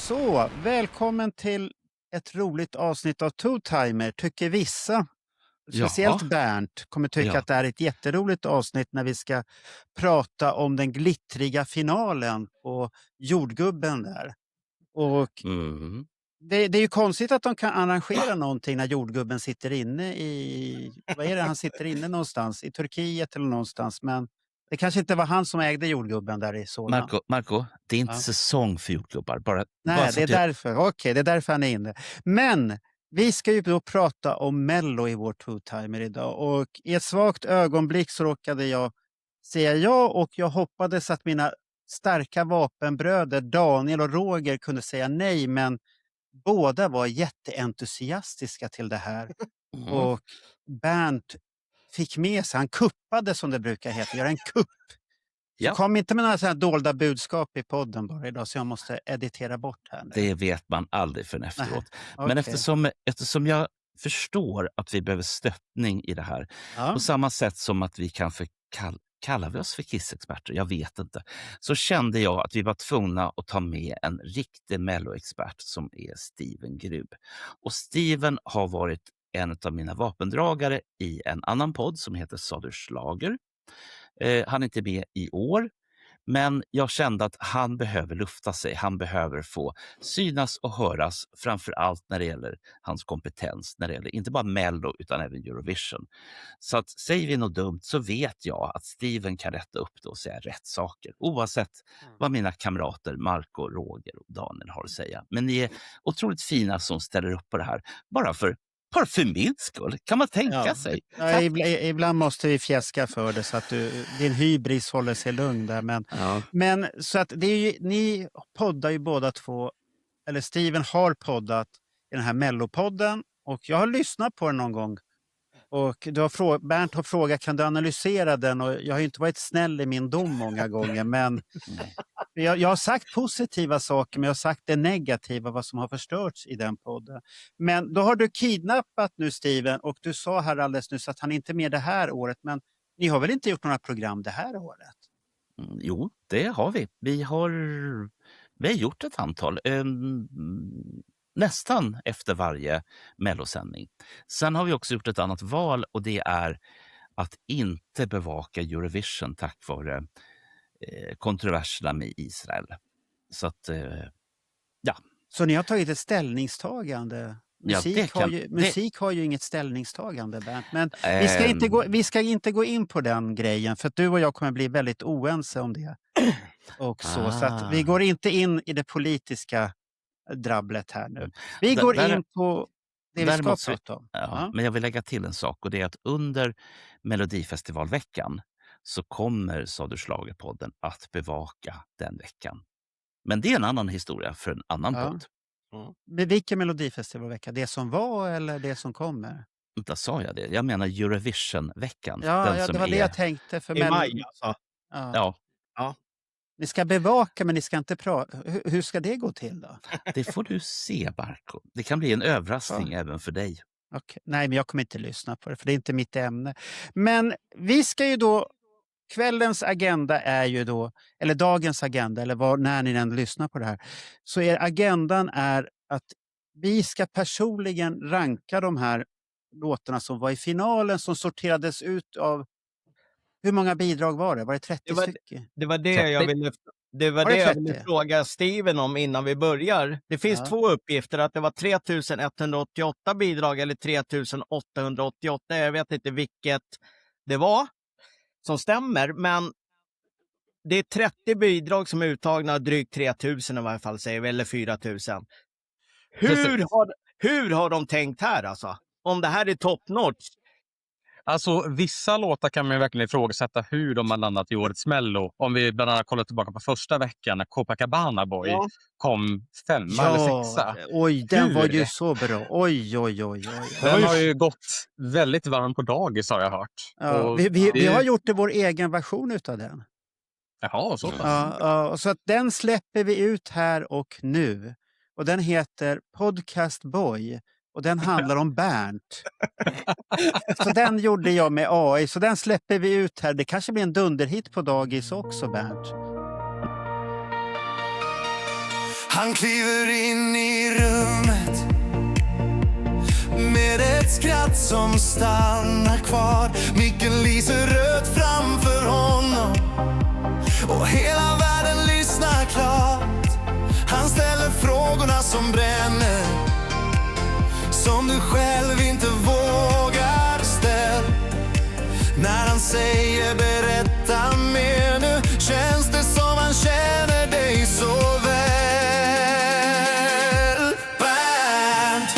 Så, välkommen till ett roligt avsnitt av Two Timer, tycker vissa. Speciellt Jaha. Bernt kommer tycka Ja. att det är ett jätteroligt avsnitt när vi ska prata om den glittriga finalen på jordgubben där. Och Mm. det är ju konstigt att de kan arrangera någonting när jordgubben sitter inne vad är det han sitter inne någonstans? I Turkiet eller någonstans. Men det kanske inte var han som ägde jordgubben där i Solna. Marco, det är inte Ja. säsong för jordgubbar. Bara Nej, så det är att därför. Okej, det är därför han är inne. Men vi ska ju då prata om Mello i vår Two-timer idag. Och i ett svagt ögonblick så råkade jag säga ja, och jag hoppades att mina starka vapenbröder Daniel och Roger kunde säga nej, men båda var jätteentusiastiska till det här. Och Bernt fick med sig, han kuppade som det brukar heta, göra en kupp. Så Ja. kom inte med några så här dolda budskap i podden bara idag, så jag måste editera bort här nu. Det vet man aldrig förrän efteråt. Nej, Men okej. eftersom jag förstår att vi behöver stöttning i det här, Ja. på samma sätt som att vi kanske kallar vi oss för kissexperter, jag vet inte, så kände jag att vi var tvungna att ta med en riktig melloexpert som är Steven Grub. Och Steven har varit en av mina vapendragare i en annan podd som heter Söderslager. Han är inte med i år, men jag kände att han behöver lufta sig. Han behöver få synas och höras, framför allt när det gäller hans kompetens, när det gäller inte bara Mello utan även Eurovision. Så att säger vi något dumt så vet jag att Steven kan rätta upp det och säga rätt saker, oavsett vad mina kamrater Marco, Roger och Daniel har att säga. Men ni är otroligt fina som ställer upp på det här, bara för min skull, kan man tänka sig. Ja, ibland måste vi fjäska för det så att din hybris håller sig lugn där. Men så att det är ju, ni poddar ju båda två, eller Steven har poddat i den här Mellopodden, och jag har lyssnat på den någon gång. Och Bernt har frågat, kan du analysera den? Och jag har ju inte varit snäll i min dom många gånger, men jag har sagt positiva saker, men jag har sagt det negativa, vad som har förstörts i den podden. Men då har du kidnappat nu Steven, och du sa här alldeles nyss att han inte är med det här året, men ni har väl inte gjort några program det här året? Jo, det har vi. Vi har gjort ett antal. Nästan efter varje mellosändning. Sen har vi också gjort ett annat val, och det är att inte bevaka Eurovision tack vare kontroverserna med Israel. Så att, ja. Så ni har tagit ett ställningstagande? Musik har ju inget ställningstagande, Bernt. Men vi ska inte gå in på den grejen, för att du och jag kommer bli väldigt oense om det. Och så att vi går inte in i det politiska drabblet här nu. Vi går in på det vi ska prata om. Ja. Men jag vill lägga till en sak, och det är att under Melodifestivalveckan så kommer Söderslagerpodden att bevaka den veckan. Men det är en annan historia för en annan podd. Vilken Melodifestivalvecka? Det som var eller det som kommer? Inte sa jag det. Jag menar Eurovision-veckan. Ja, det var det jag tänkte. För i maj alltså. Ja. Ni ska bevaka, men ni ska inte prata. Hur ska det gå till då? Det får du se, Marco. Det kan bli en överraskning även för dig. Okay. Nej, men jag kommer inte lyssna på det, för det är inte mitt ämne. Men vi ska ju då, kvällens agenda är ju då, eller dagens agenda, eller när ni än lyssnar på det här, så agendan är att vi ska personligen ranka de här låtarna som var i finalen, som sorterades ut av, hur många bidrag var det? Var det 30 stycken? Det var det jag ville fråga Steven om innan vi börjar. Det finns två uppgifter, att det var 3188 bidrag eller 3888. Jag vet inte vilket det var som stämmer, men det är 30 bidrag som är uttagna, drygt 3000 i varje fall, säger vi, eller 4000. Hur har de tänkt här alltså? Om det här är top notch? Alltså vissa låtar kan man verkligen ifrågasätta hur de har landat i årets Mello. Om vi bland annat kollar tillbaka på första veckan när Copacabana Boy kom 5 eller 6. Oj, den var ju så bra. Oj. Den har ju gått väldigt varm på dagis, har jag hört. Ja, vi har gjort vår egen version utav den. Jaha, så pass. Ja, så att den släpper vi ut här och nu. Och den heter Podcast Boy. Och den handlar om Bernt. Så den gjorde jag med AI. Så den släpper vi ut här. Det kanske blir en dunderhit på dagis också, Bernt. Han kliver in i rummet med ett skratt som stannar kvar. Micken lyser rött framför honom och hela världen lyssnar klart. Han ställer frågorna som bränner, som du själv inte vågar ställa. När han säger berätta mer nu, känns det som han känner dig så väl. Bernt,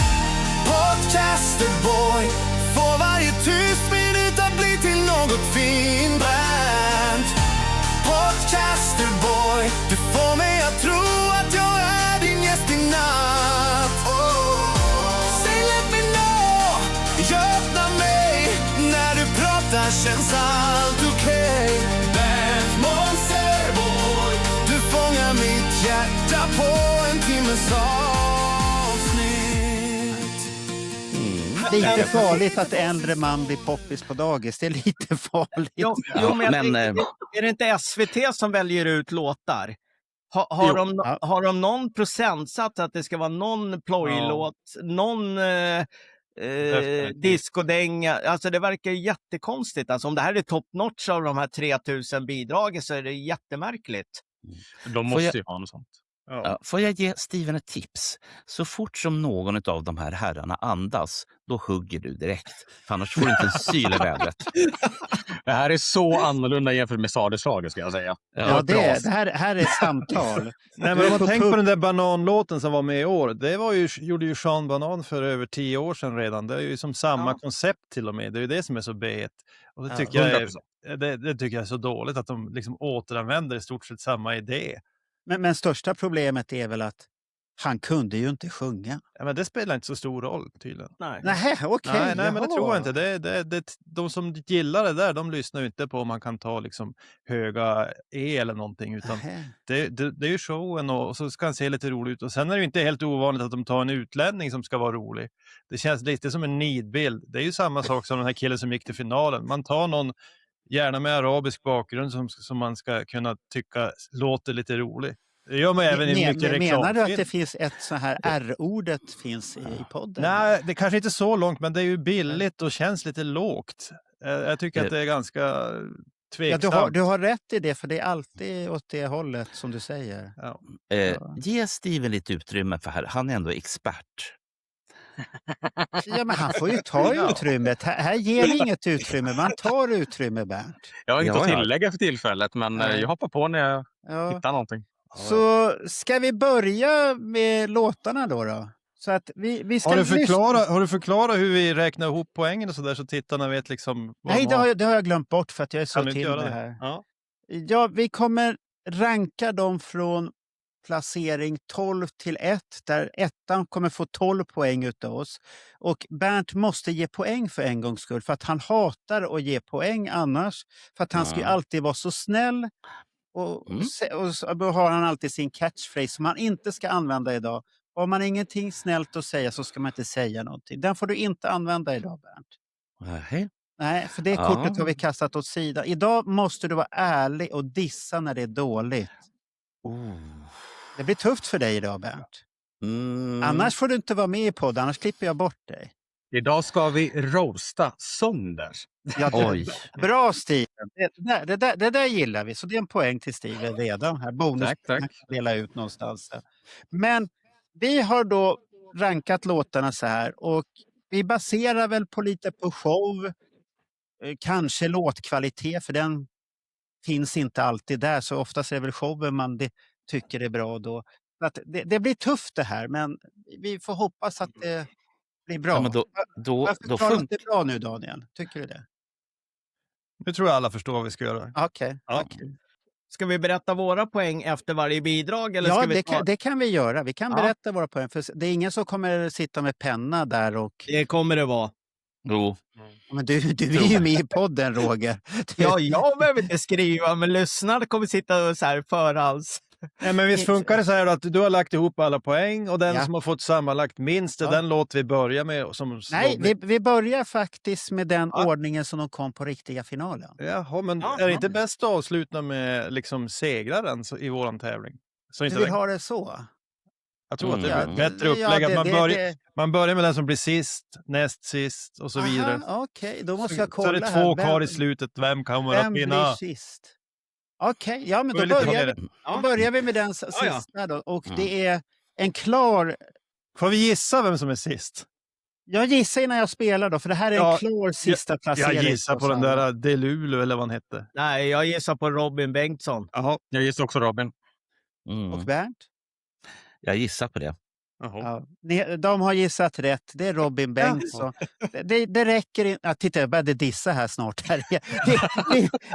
podcaster boy, får varje tyst minut att bli till något fint. Bernt, podcaster boy, du får mig att tro att jag är din gäst i natt. Say let me know, jag öppnar mig. När du pratar känns allt okej. Bernt Monsterboy, du fångar mitt hjärta på en timmes avsnitt. Lite farligt att äldre man blir poppis på dagis. Det är lite farligt. Jo, men är det inte SVT som väljer ut låtar? Har de någon procentsats att det ska vara någon plojlåt, någon diskodänga? Alltså det verkar ju jättekonstigt. Alltså om det här är top notch av de här 3000 bidragen så är det jättemärkligt. De måste ju ha något sånt. Ja, får jag ge Steven ett tips? Så fort som någon av de här herrarna andas, då hugger du direkt. För annars får du inte en syl i vädret. Det här är så annorlunda jämfört med Sadeslaget, ska jag säga. Ja, det här är samtal. Nej, men om man tänker på den där bananlåten som var med i år. Det var ju, gjorde ju Sean Banan för över 10 år sedan redan. Det är ju som samma koncept till och med. Det är ju det som är så bet. Och det tycker, det tycker jag är så dåligt att de liksom återanvänder i stort sett samma idé. Men största problemet är väl att han kunde ju inte sjunga. Ja, men det spelar inte så stor roll tydligen. Nej, okej. Nej, men det tror jag inte. De som gillar det där, de lyssnar ju inte på om man kan ta liksom höga eller någonting. Utan det är ju showen och så ska han se lite rolig ut. Och sen är det ju inte helt ovanligt att de tar en utlänning som ska vara rolig. Det känns lite som en nidbild. Det är ju samma sak som den här killen som gick till finalen. Man tar någon gärna med arabisk bakgrund som man ska kunna tycka låter lite rolig. Det gör man även i mycket reklam. Menar du att det finns ett så här R-ordet finns i podden? Nej, det kanske inte är så långt, men det är ju billigt och känns lite lågt. Jag tycker att det är ganska tveksamt. Ja, du har rätt i det, för det är alltid åt det hållet som du säger. Ja. Ge Steven lite utrymme för här. Han är ändå expert. Ja, men han får ju ta utrymmet. Här ger vi inget utrymme. Man tar utrymme, Bernt. Jag har inte att tillägga för tillfället, men jag hoppar på när jag hittar någonting. Så ska vi börja med låtarna då? Så att vi ska har du förklarat hur vi räknar ihop poängen och så där så tittarna vet liksom... Nej, det har jag glömt bort för att jag är så till det här. Ja, vi kommer ranka dem från placering 12 till 1, där ettan kommer få 12 poäng utav oss. Och Bernt måste ge poäng för en gångs skull, för att han hatar att ge poäng annars. För att han ska ju alltid vara så snäll. Och då har han alltid sin catchphrase som han inte ska använda idag. Om man ingenting snällt att säga så ska man inte säga någonting. Den får du inte använda idag, Bernt. Nej, för det kortet har vi kastat åt sidan. Idag måste du vara ärlig och dissa när det är dåligt. Det blir tufft för dig idag, Bernt. Annars får du inte vara med i podden, annars klipper jag bort dig. Idag ska vi roasta sönder. Bra, Steven. Det där gillar vi. Så det är en poäng till Steven redan. Här bonus tack. Dela ut någonstans. Men vi har då rankat låtarna så här. Och vi baserar väl lite på show. Kanske låtkvalitet, för den finns inte alltid där. Så oftast är det väl showen man tycker är bra då. Att det blir tufft det här, men vi får hoppas att det blir bra. Ja, men Varför klarar det bra nu, Daniel? Tycker du det? Nu tror jag alla förstår vad vi ska göra. Okej. Ska vi berätta våra poäng efter varje bidrag? Eller ska det kan vi göra. Vi kan berätta våra poäng. För det är ingen som kommer sitta med penna där. Det kommer det vara. Jo. Men du är ju med i podden, Roger. Ja, jag behöver inte skriva, men lyssnarna kommer sitta och så här förhals. Nej, men visst funkar det så här att du har lagt ihop alla poäng och den som har fått sammanlagt minst, den låter vi börja med. Nej, vi börjar faktiskt med den ordningen som de kom på riktiga finalen. Jaha, men är det inte bäst att avsluta med liksom segraren i våran tävling? Så inte du vill ha det så? Jag tror att det är bättre upplägg. Att man börjar med den som blir sist, näst sist och så vidare. Okej, då måste jag kolla här. Så är det 2 kvar i slutet. Vem kommer att vinna? Vem blir sist? Okej, ja men då börjar vi med den sista då. Och det är en klar... Får vi gissa vem som är sist? Jag gissar innan jag spelar då, för det här är en klar sista placering. Jag gissar på den där Delulu eller vad han hette. Nej, jag gissar på Robin Bengtsson. Jaha, jag gissar också Robin. Och Bernt? Jag gissar på det. Ja, de har gissat rätt. Det är Robin Bengtsson. Det räcker inte. Titta, jag började dissa här snart.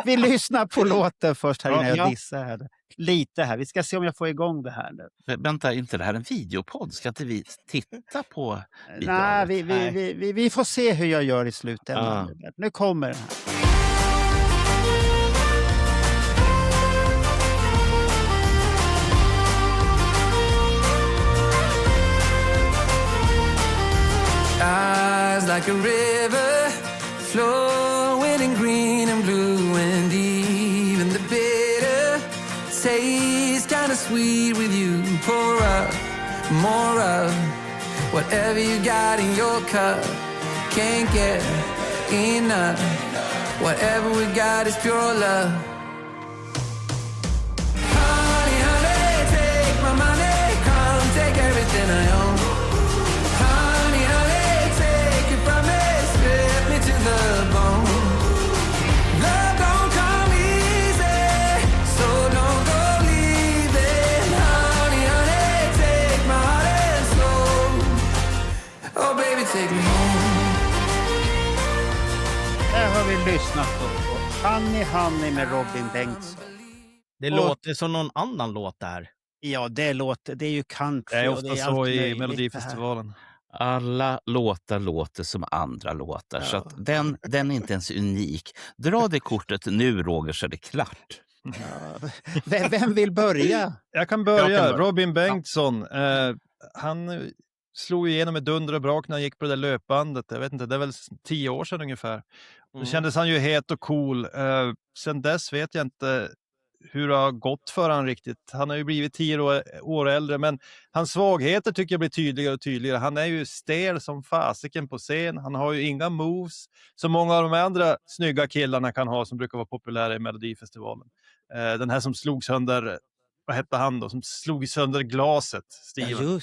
Vi lyssnar på låten först här innan jag dissar här. Lite här. Vi ska se om jag får igång det här nu. Vänta, inte det här en videopodd? Ska inte vi titta på bidraget? Nej, vi får se hur jag gör i slutändan. Nu kommer den här. Eyes like a river, flowing in green and blue, and even the bitter tastes kind of sweet with you. Pour up more of whatever you got in your cup. Can't get enough. Whatever we got is pure love. Honey, honey, take my money, come take everything I own. Där har vi lyssnat på Honey med Robin Bengtsson. Det låter som någon annan låt där. Ja, det är ju country. Det är ofta så i Melodifestivalen. Alla låtar låter som andra låtar. Så att den är inte ens unik. Dra det kortet nu, Roger, så är det klart. Vem vill börja? Jag kan börja. Robin Bengtsson. Han slog igenom med dunder och brak när han gick på det där löpbandet. Jag vet inte, det är väl 10 år sedan ungefär. Då kändes han ju het och cool. Sen dess vet jag inte hur det har gått för han riktigt. Han har ju blivit 10 år äldre, men hans svagheter tycker jag blir tydligare och tydligare. Han är ju stel som fasiken på scen. Han har ju inga moves som många av de andra snygga killarna kan ha som brukar vara populära i Melodifestivalen. Den här som slog sönder, vad hette han då, som slog sönder glaset, Steven.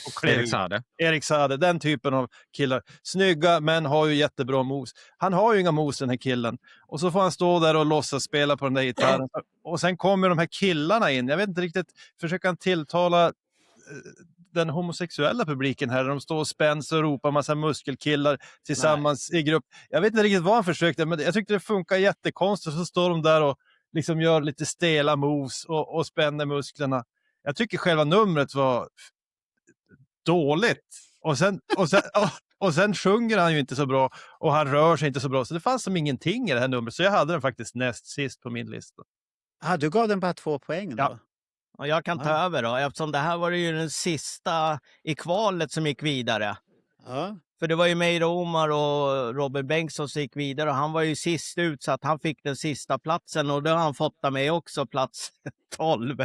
Erik Saade, den typen av killar. Snygga, men har ju jättebra moves. Han har ju inga moves, den här killen. Och så får han stå där och låtsas spela på den där gitarren. Och sen kommer de här killarna in. Jag vet inte riktigt, försöker han tilltala den homosexuella publiken här. De står och spänns och ropar massa muskelkillar tillsammans i grupp. Jag vet inte riktigt vad han försökte, men jag tyckte det funkar jättekonstigt. Så står de där och liksom gör lite stela moves och spänner musklerna. Jag tycker själva numret var dåligt. Och sen sjunger han ju inte så bra och han rör sig inte så bra. Så det fanns som ingenting i det här numret. Så jag hade den faktiskt näst sist på min lista. Du gav den bara 2 poäng då? Ja. Och jag kan ta över då, eftersom det här var ju den sista i kvalet som gick vidare. Ja. För det var ju Meira Omar och Robin Bengtsson som gick vidare och han var ju sist ut så att han fick den sista platsen och då har han fått av mig också plats 12.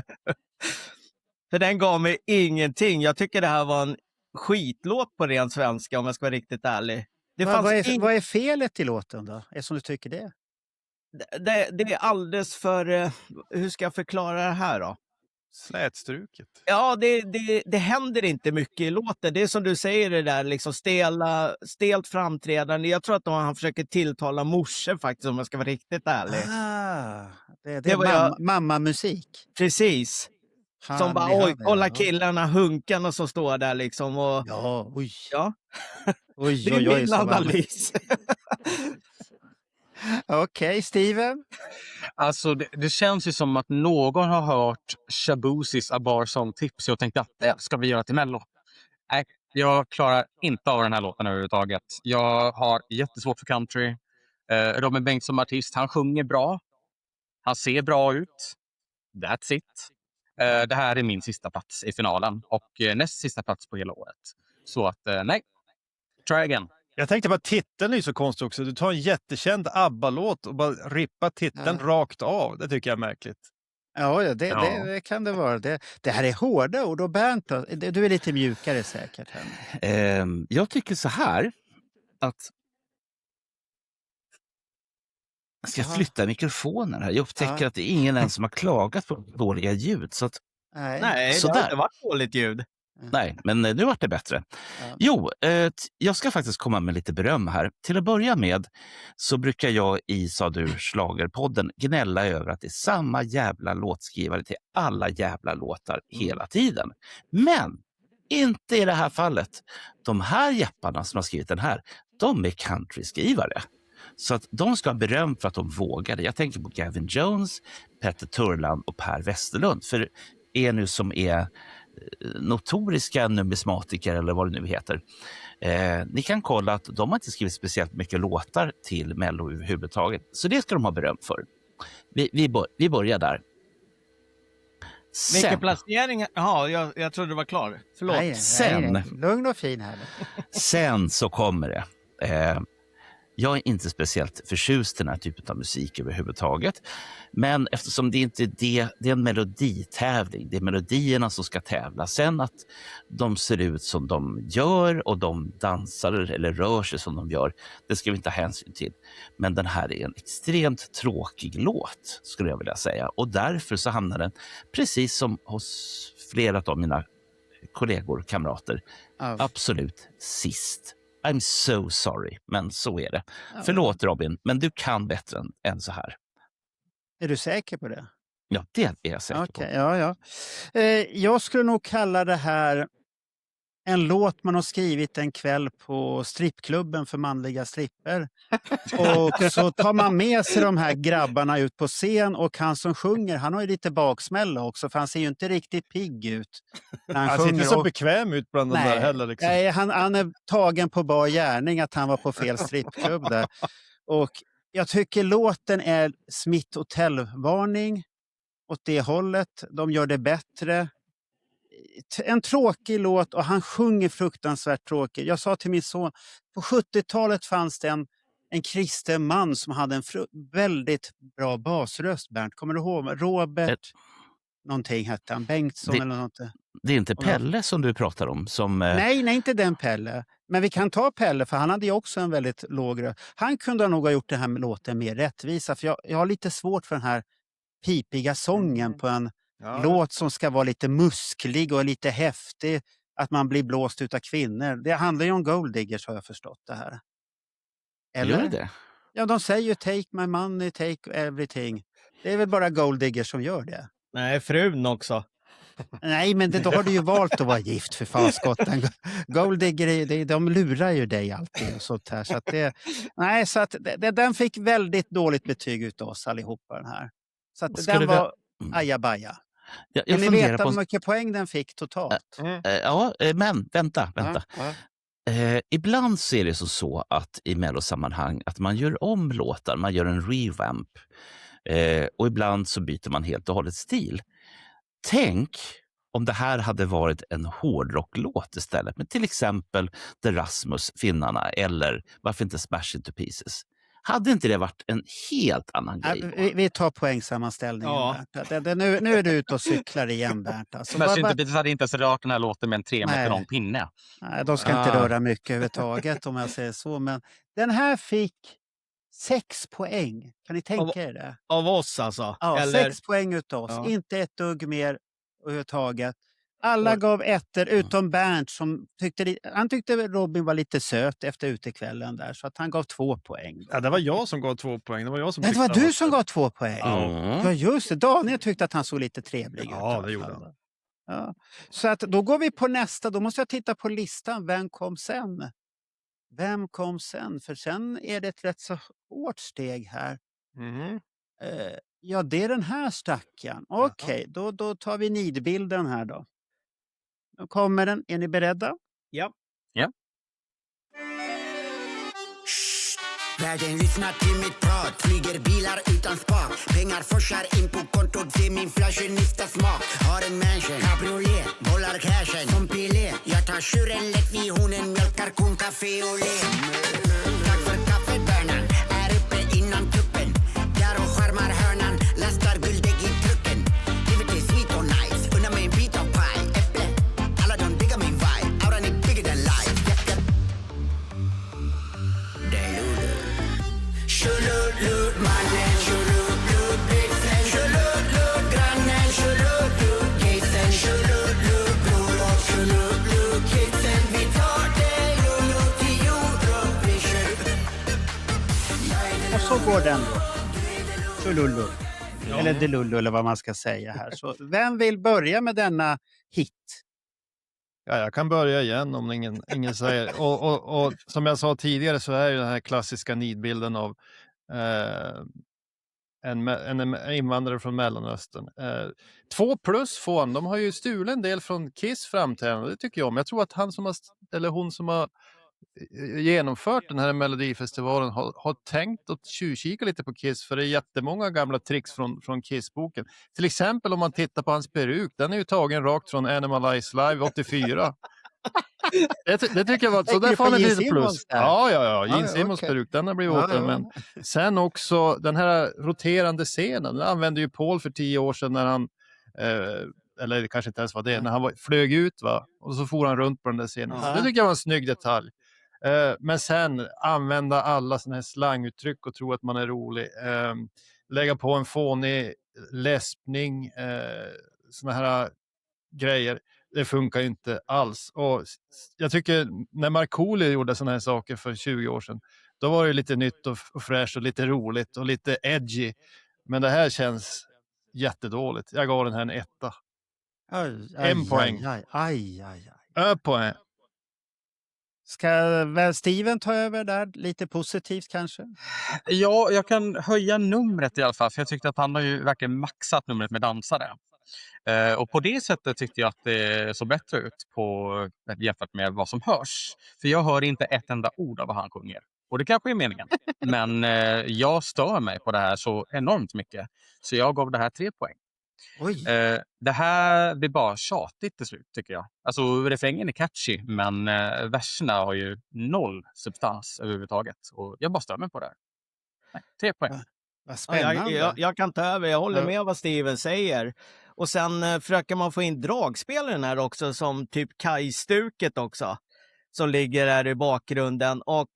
För den gav mig ingenting. Jag tycker det här var en skitlåt på ren svenska om jag ska vara riktigt ärlig. Vad är felet i låten då? Som du tycker det? Det är alldeles för... hur ska jag förklara det här då? Slätstruket. Ja, det händer inte mycket i låten. Det är som du säger det där, liksom stelt framträdande. Jag tror att han försöker tilltala morsor faktiskt, om jag ska vara riktigt ärlig. Det är mamma-musik. Precis. Som bara, kolla killarna hunkarna som står där liksom. Och, oj. Ja. Oj, det är min analys. Okej, Steven? Alltså det känns ju som att någon har hört Shaboozys A Bar Song tips och tänkte att det ska vi göra till Mello. Nej, jag klarar inte av den här låten överhuvudtaget. Jag har jättesvårt för country. Robin Bengtsson som artist, han sjunger bra. Han ser bra ut. That's it. Det här är min sista plats i finalen och näst sista plats på hela året. Så att nej, try again. Jag tänkte bara, titeln är ju så konstig också. Du tar en jättekänd ABBA-låt och bara rippar titeln rakt av. Det tycker jag är märkligt. Ja, det kan det vara. Det här är hårda ord. Och Bernt då? Du är lite mjukare säkert. Jag tycker så här att... Ska jag flytta mikrofonen här? Jag upptäcker att det är ingen än som har klagat på dåliga ljud. Så att, Nej, det har inte varit dåligt ljud. Nej, men nu vart det bättre. Ja. Jo, jag ska faktiskt komma med lite beröm här. Till att börja med så brukar jag i Sa du Schlagerpodden gnälla över att det är samma jävla låtskrivare till alla jävla låtar hela tiden. Men inte i det här fallet. De här jepparna som har skrivit den här, de är countryskrivare. Så att de ska ha beröm för att de vågade. Jag tänker på Gavin Jones, Petter Turland och Per Westerlund. För er nu som är notoriska numismatiker eller vad det nu heter. Ni kan kolla att de har inte skrivit speciellt mycket låtar till Mello överhuvudtaget. Så det ska de ha beröm för. Vi börjar där. Vilken placering? Jaha, jag trodde det var klar. Förlåt. Nej. Lugn och fin här. Sen så kommer det. Jag är inte speciellt förtjust i den här typen av musik överhuvudtaget. Men eftersom det inte är det är en meloditävling. Det är melodierna som ska tävla. Sen att de ser ut som de gör och de dansar eller rör sig som de gör, det ska vi inte ha hänsyn till. Men den här är en extremt tråkig låt, skulle jag vilja säga. Och därför så hamnar den, precis som hos flera av mina kollegor och kamrater, absolut sist. I'm so sorry, men så är det. Förlåt Robin, men du kan bättre än så här. Är du säker på det? Ja, det är jag säker på. Ja. Jag skulle nog kalla det här en låt man har skrivit en kväll på strippklubben för manliga stripper. Och så tar man med sig de här grabbarna ut på scen och han som sjunger, han har ju lite baksmälla också för han ser ju inte riktigt pigg ut. Han ser inte så bekväm ut bland de där heller. Liksom. Nej, han är tagen på bar gärning att han var på fel strippklubb där. Och jag tycker låten är Smith Hotel-varning åt det hållet. De gör det bättre. En tråkig låt och han sjunger fruktansvärt tråkigt. Jag sa till min son, på 70-talet fanns det en kristen man som hade en väldigt bra basröst, Bernt. Kommer du ihåg? Robert någonting hette han, Bengtsson eller något. Det är inte Pelle som du pratar om? Som, Nej, inte den Pelle. Men vi kan ta Pelle, för han hade ju också en väldigt låg röst. Han kunde nog ha gjort det här med låten mer rättvisa, för jag har lite svårt för den här pipiga sången på en låt som ska vara lite musklig och lite häftig, att man blir blåst utav kvinnor. Det handlar ju om gold diggers, har jag förstått det här. Eller? Gör det? Ja, de säger ju take my money, take everything. Det är väl bara gold diggers som gör det. Nej, frun också. Nej, men då har du ju valt att vara gift för fan skotten. Gold digger, de lurar ju dig alltid och sånt här. Så att den fick väldigt dåligt betyg utav oss allihopa, den här. Så att den var ajabaja. Vill ni veta hur mycket poäng den fick totalt? Ja, men vänta. Ibland så är det så att i mellosammanhang att man gör om låtar, man gör en revamp. Och ibland så byter man helt och hållet stil. Tänk om det här hade varit en hårdrocklåt istället, med till exempel The Rasmus, Finnarna, eller varför inte Smash Into Pieces. Hade inte det varit en helt annan grej? Vi tar poängsammanställningen. Ja. Nu är du ute och cyklar igen, Bernt. Alltså, Smash Into Pieces hade inte så rört den här låten med en 3 meter lång pinne. Nej, de ska inte röra mycket överhuvudtaget om jag säger så. Men den här fick 6 poäng. Kan ni tänka er det? Av oss alltså? Ja, eller? 6 poäng utav oss. Ja. Inte ett dugg mer överhuvudtaget. Alla gav ettor utom Bernt som tyckte Robin var lite söt efter utekvällen där, så att han gav 2 poäng. Ja, det var jag som gav 2 poäng. Det var du som gav 2 poäng. Ja, just det. Daniel tyckte att han såg lite trevlig ut. Ja, det gjorde han. Ja. Så att då går vi på nästa. Då måste jag titta på listan. Vem kom sen? För sen är det ett rätt så hårt steg här. Ja, det är den här stackaren. Okej, då tar vi nidbilden här då. Då kommer den. Är ni beredda? Ja. Världen lyssnar till mitt prat. Flyger bilar utan spak. Pengar forsar in på kontot. Se min fashionista smak. Har en mansion, cabriolet. Bollar cashen som Pelé. Jag tar tjuren lätt vid honen. Mjölkar kon, café och le. Tack för kaffebörnan. Är uppe innan tuppen. Där och skärmar hörnan. Lastar guldägg i trucken. går den då. Tulullu. Ja. Eller Delullu eller vad man ska säga här. Så vem vill börja med denna hit? Ja, jag kan börja igen om ingen säger. Och som jag sa tidigare så är ju den här klassiska nidbilden av en invandrare från Mellanöstern. 2+ får han. De har ju stulit en del från Kiss framträdande. Det tycker jag om. Jag tror att hon som har genomfört den här Melodifestivalen har tänkt att tjuvkika lite på Kiss, för det är jättemånga gamla tricks från Kiss-boken. Till exempel om man tittar på hans peruk, den är ju tagen rakt från Animalize Live 84. det tycker jag var så där får han lite plus. Ja, Gene Simmons peruk, den har blivit återanvänd. Sen också den här roterande scenen, den använde ju Paul för 10 år sedan när han eller det kanske inte ens var det, när han flög ut och så for han runt på den där scenen. Så det tycker jag var en snygg detalj. Men sen använda alla såna här slanguttryck och tro att man är rolig. Lägga på en fånig läspning, såna här grejer. Det funkar ju inte alls. Och jag tycker när Markoolio gjorde såna här saker för 20 år sedan, då var det lite nytt och fräscht och lite roligt och lite edgy. Men det här känns jättedåligt. Jag gav den här en 1. 1 poäng. Poäng. Ska väl Steven ta över där? Lite positivt kanske? Ja, jag kan höja numret i alla fall. För jag tyckte att han har ju verkligen maxat numret med dansare. Och på det sättet tyckte jag att det såg bättre ut jämfört med vad som hörs. För jag hör inte ett enda ord av vad han sjunger. Och det kanske är meningen. Men jag stör mig på det här så enormt mycket. Så jag gav det här 3 poäng. Det här blir bara tjatigt till slut tycker jag. Alltså refrängen är catchy, men verserna har ju 0 substans överhuvudtaget. Och jag bara stör mig på det här. 3 poäng. Vad spännande. Jag kan ta över, jag håller med vad Steven säger. Och sen försöker man få in dragspelaren här också, som typ Kaj-stuket också, som ligger här i bakgrunden. Och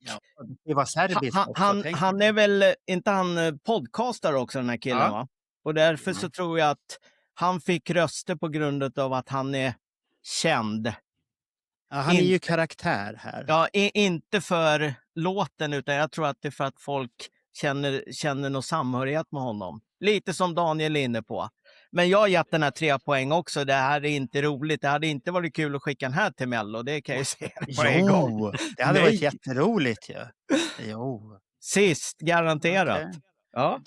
det var serbiskt också, han är väl, inte han podcastar också den här killen va? Och därför så tror jag att han fick röster på grund av att han är känd. Ja, han är ju karaktär här. Ja, inte för låten, utan jag tror att det är för att folk känner någon samhörighet med honom. Lite som Daniel är inne på. Men jag har gett den här 3 poäng också. Det här är inte roligt. Det hade inte varit kul att skicka den här till Mello. Det kan jag ju säga på en gång. Det hade varit jätteroligt ju. Jo. Sist, garanterat. Okay. Ja.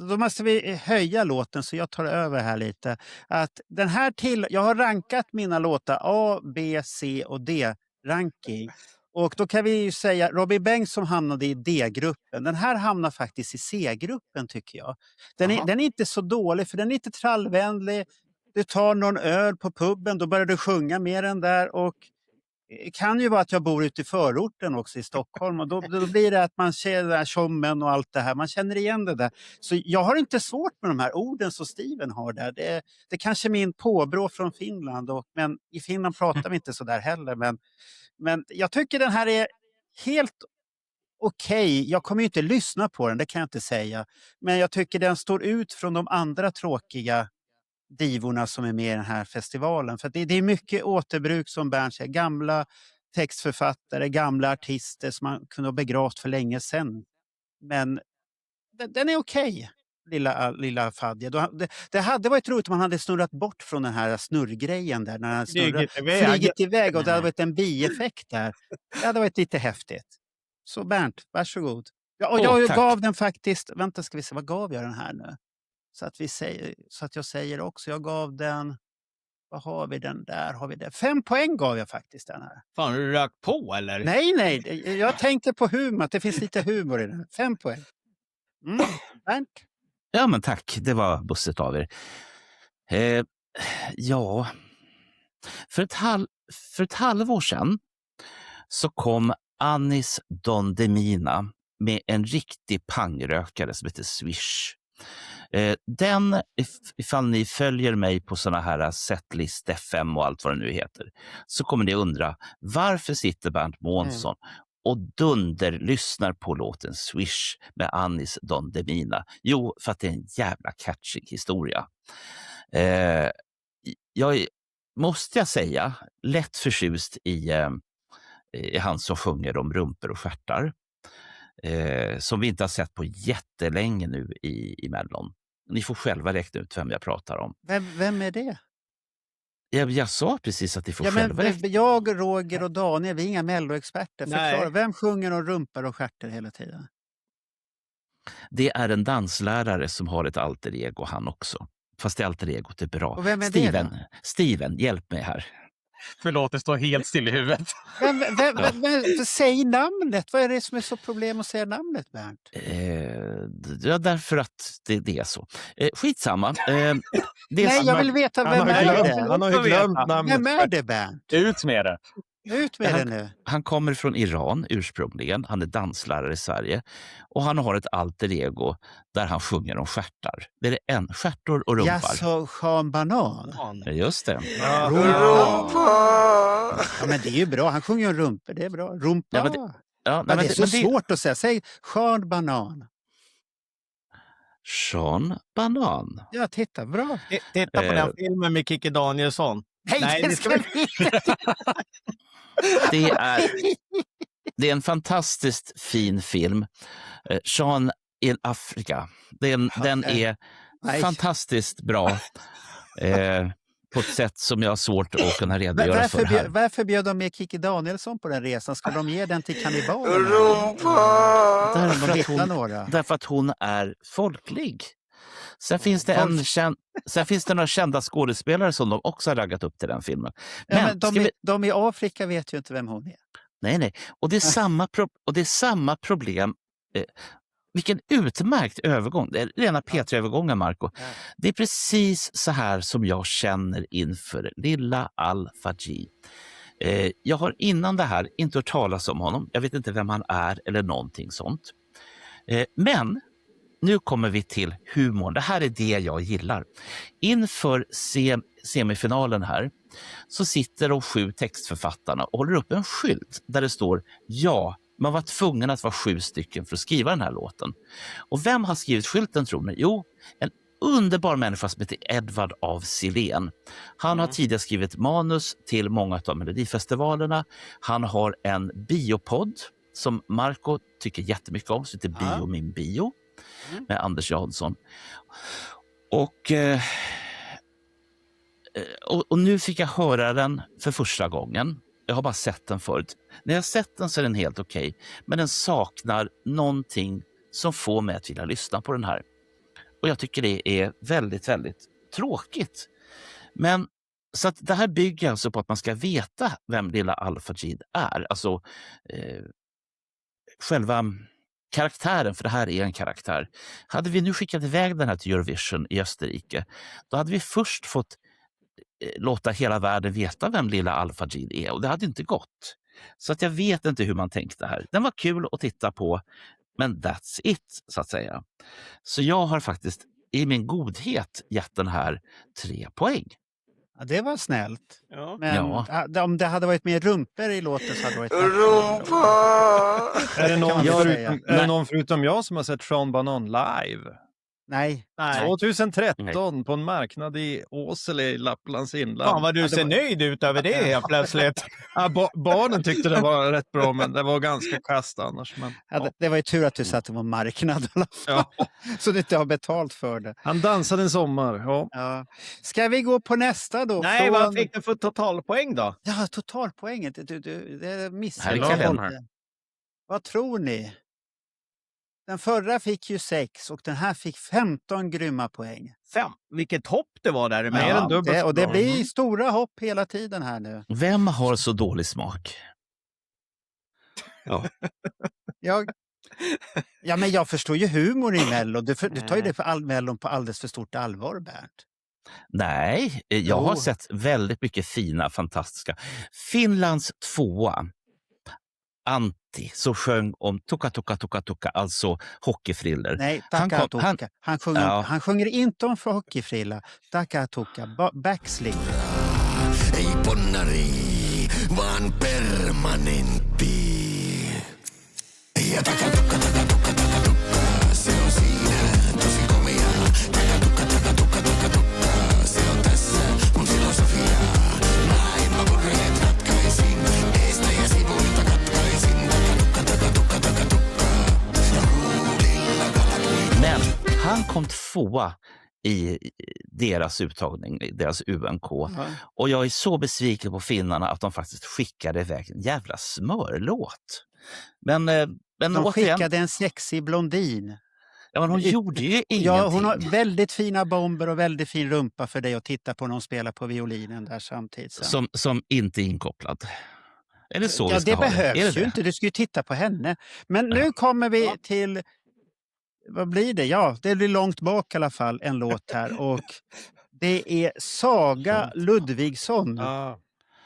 Då måste vi höja låten, så jag tar över här lite. Att den här jag har rankat mina låtar A, B, C och D ranking. Och då kan vi ju säga Robin Bengtsson hamnade i D-gruppen. Den här hamnar faktiskt i C-gruppen tycker jag. Den är inte så dålig, för den är inte trallvänlig. Du tar någon öl på puben, då börjar du sjunga mer än där. Och det kan ju vara att jag bor ute i förorten också i Stockholm. Och då blir det att man ser det här tjommen och allt det här. Man känner igen det där. Så jag har inte svårt med de här orden som Steven har där. Det är kanske min påbrå från Finland. Men i Finland pratar vi inte så där heller. Men jag tycker den här är helt okej. Jag kommer ju inte lyssna på den, det kan jag inte säga. Men jag tycker den står ut från de andra tråkiga divorna som är med i den här festivalen. För det är mycket återbruk som Bernt säger. Gamla textförfattare, gamla artister som man kunde ha begravt för länge sedan. Men den är okej. Lilla Fadja. Det hade varit roligt om man hade snurrat bort från den här snurrgrejen där. När han flygit iväg och det hade varit en bieffekt där. Det hade varit lite häftigt. Så Bernt, varsågod. Jag gav den faktiskt, vänta ska vi se, vad gav jag den här nu? Så att jag säger också, jag gav den, vad har vi den där? Har vi det? 5 poäng gav jag faktiskt den här. Fan, har du rökt på eller? Nej, jag tänkte på humor, att det finns lite humor i den. 5 poäng. Bernt? Ja, men tack. Det var bussigt av er. Ja, för ett halvår sedan så kom Anis Don Demina med en riktig pangrökare som heter Swish. Den, ifall ni följer mig på såna här setlist FM och allt vad det nu heter, så kommer ni undra, varför sitter Bernt Månsson och lyssnar på låten Swish med Anis Don Demina? Jo, för att det är en jävla catchy historia. Jag måste jag säga, lätt förtjust i han som sjunger om rumpor och stjärtar. som vi inte har sett på jättelänge nu i Mellon. Ni får själva räkna ut vem jag pratar om. Vem är det? Jag sa precis att ni får själva räkna. Jag, Roger och Daniel, vi är inga Mello-experter. Förklara, vem sjunger om rumpor och stjärter hela tiden? Det är en danslärare som har ett alter ego, han också. Fast det alter egot är bra. Och vem är Steven, hjälp mig här. Förlåt, det står helt still i huvudet. Säg namnet. Vad är det som är så problem att säga namnet, Bernt? Ja, därför att det är så. Skitsamma. Nej, jag vill veta vem är det. Han har ju glömt namnet. Vem är det, Bernt? Ut med det. Ut med det nu. Han kommer från Iran ursprungligen. Han är danslärare i Sverige. Och han har ett alter ego där han sjunger om stjärtar. Det är en stjärtor och rumpar. Jaså, Sean Banan. Just det. Ja, men det är ju bra. Han sjunger om rumpor. Det är bra. Rumpa. Ja, men det är så svårt att säga. Säg Sean Banan. Sean Banan. Ja, titta. Bra. Titta på den filmen med Kikki Danielsson. Nej, det ska vi Det är en fantastiskt fin film. Sean i Afrika. Den är fantastiskt bra. På ett sätt som jag har svårt att kunna redogöra för här. Varför bjöd de med Kikki Danielsson på den resan? Ska de ge den till kannibalerna? Därför att hon är folklig. Sen finns det några kända skådespelare som de också har raggat upp till den filmen. Men de i Afrika vet ju inte vem hon är. Nej. Och det är samma problem. Vilken utmärkt övergång. Det är rena P3-övergången, Marco. Det är precis så här som jag känner inför lilla Al-Fadji. Jag har innan det här inte hört talas om honom. Jag vet inte vem han är eller någonting sånt. Men nu kommer vi till humorn. Det här är det jag gillar. Inför semifinalen här så sitter de 7 textförfattarna och håller upp en skylt där det står man var tvungen att vara 7 stycken för att skriva den här låten. Och vem har skrivit skylten, tror ni? Jo, en underbar människa som heter Edvard af Sillén. Han har tidigare skrivit manus till många av Melodifestivalerna. Han har en biopodd som Marco tycker jättemycket om, som heter Bio min bio med Anders Jansson. Och nu fick jag höra den för första gången. Jag har bara sett den förut. När jag sett den så är den helt okej. Men den saknar någonting som får mig att vilja lyssna på den här. Och jag tycker det är väldigt, väldigt tråkigt. Men så att det här bygger alltså på att man ska veta vem lilla Al-Fadji är. Alltså själva karaktären, för det här är en karaktär. Hade vi nu skickat iväg den här till Eurovision i Österrike, då hade vi först fått låta hela världen veta vem lilla Al-Fadji är, och det hade inte gått. Så att jag vet inte hur man tänkte här. Den var kul att titta på, men that's it, så att säga. Så jag har faktiskt i min godhet gett den här 3 poäng. Ja, det var snällt. Ja. Men om det hade varit mer rumpor i låten så hade det varit Är det någon förutom jag som har sett Sean Banan live? Nej. 2013 på en marknad i Åsele i Lapplands inland. Fan vad du ser nöjd ut över det helt plötsligt. Barnen tyckte det var rätt bra, men det var ganska kast annars. Men, det var ju tur att du satt på marknad i alla fall. Så du inte har betalt för det. Han dansade en sommar. Ja. Ska vi gå på nästa då? Nej, vad fick du för totalpoäng då? Ja, totalpoänget. Det missade jag. Vad tror ni? Den förra fick ju 6 och den här fick 15 grymma poäng. 5. Vilket hopp det var där med. Och det blir stora hopp hela tiden här nu. Vem har så dålig smak? Men jag förstår ju humor i Mello. Du tar ju det för Mellon på alldeles för stort allvar, Bernt. Nej, jag har sett väldigt mycket fina, fantastiska. Finlands 2:a. Antti, så sjöng om Tuka Tuka Tuka Tuka, alltså hockeyfriller. Nej, han sjunger inte om för hockeyfrilla. Tuka Tuka, backsling. Ei ponnari, vaan permanentti. Ja Tuka Tuka Tuka Tuka Tuka Tuka, se on siinä tosi komea. Tuka Tuka Tuka Tuka Tuka Tuka, se on tässä mun filosofia. Maailma murheet ratkaisin, eestä ja sivuilta katkaisin. Tuka Tuka Tuka Tuka Tuka Tuka. 2 i deras uttagning, i deras UNK. Och jag är så besviken på finnarna att de faktiskt skickade iväg en jävla smörlåt. Men de skickade en sexig blondin. Ja, men hon gjorde ju ingenting. Ja, hon har väldigt fina bomber och väldigt fin rumpa för dig att titta på när hon spelar på violinen där samtidigt. Som inte är inkopplad. Är det så ja, vi ska det ha behövs ju inte. Du ska ju titta på henne. Men nu kommer vi till... Vad blir det? Ja, det blir långt bak i alla fall en låt här. Och det är Saga Ludvigsson.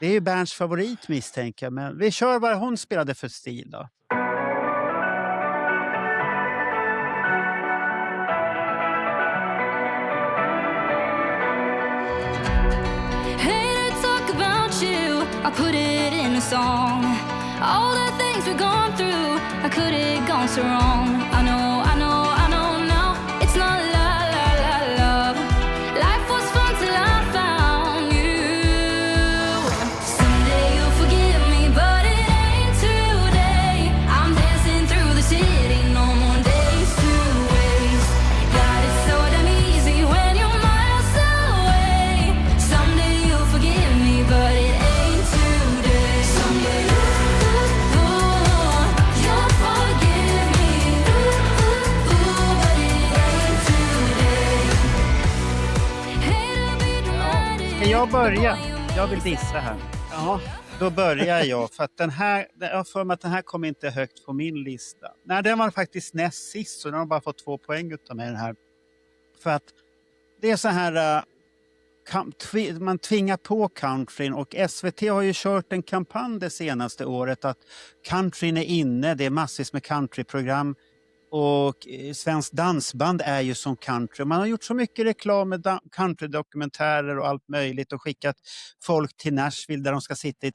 Det är ju Bernts favorit misstänker jag. Men vi kör vad hon spelade för stil då. I put it in a song. All the things we've gone through, how could it gone so wrong? I know now. It's not love. Life was fun till I found you. Someday you'll forgive me, but it ain't today. I'm dancing through the city, no more days to waste. God, it's so damn easy when you're miles away. Someday you'll forgive me, but it ain't today. Someday you'll forgive me, but it ain't today. Hate to be dramatic. Ska jag börja? Jag vill dissa här. Ja, då börjar jag. För att den här, jag har för mig att den här kommer inte högt på min lista. Nej, den var faktiskt näst sist, så den har bara fått 2 poäng utav mig den här. För att det är så här... man tvingar på countryn och SVT har ju kört en kampanj det senaste året att countryn är inne, det är massvis med countryprogram och svensk dansband är ju som country. Man har gjort så mycket reklam med countrydokumentärer och allt möjligt och skickat folk till Nashville där de ska sitta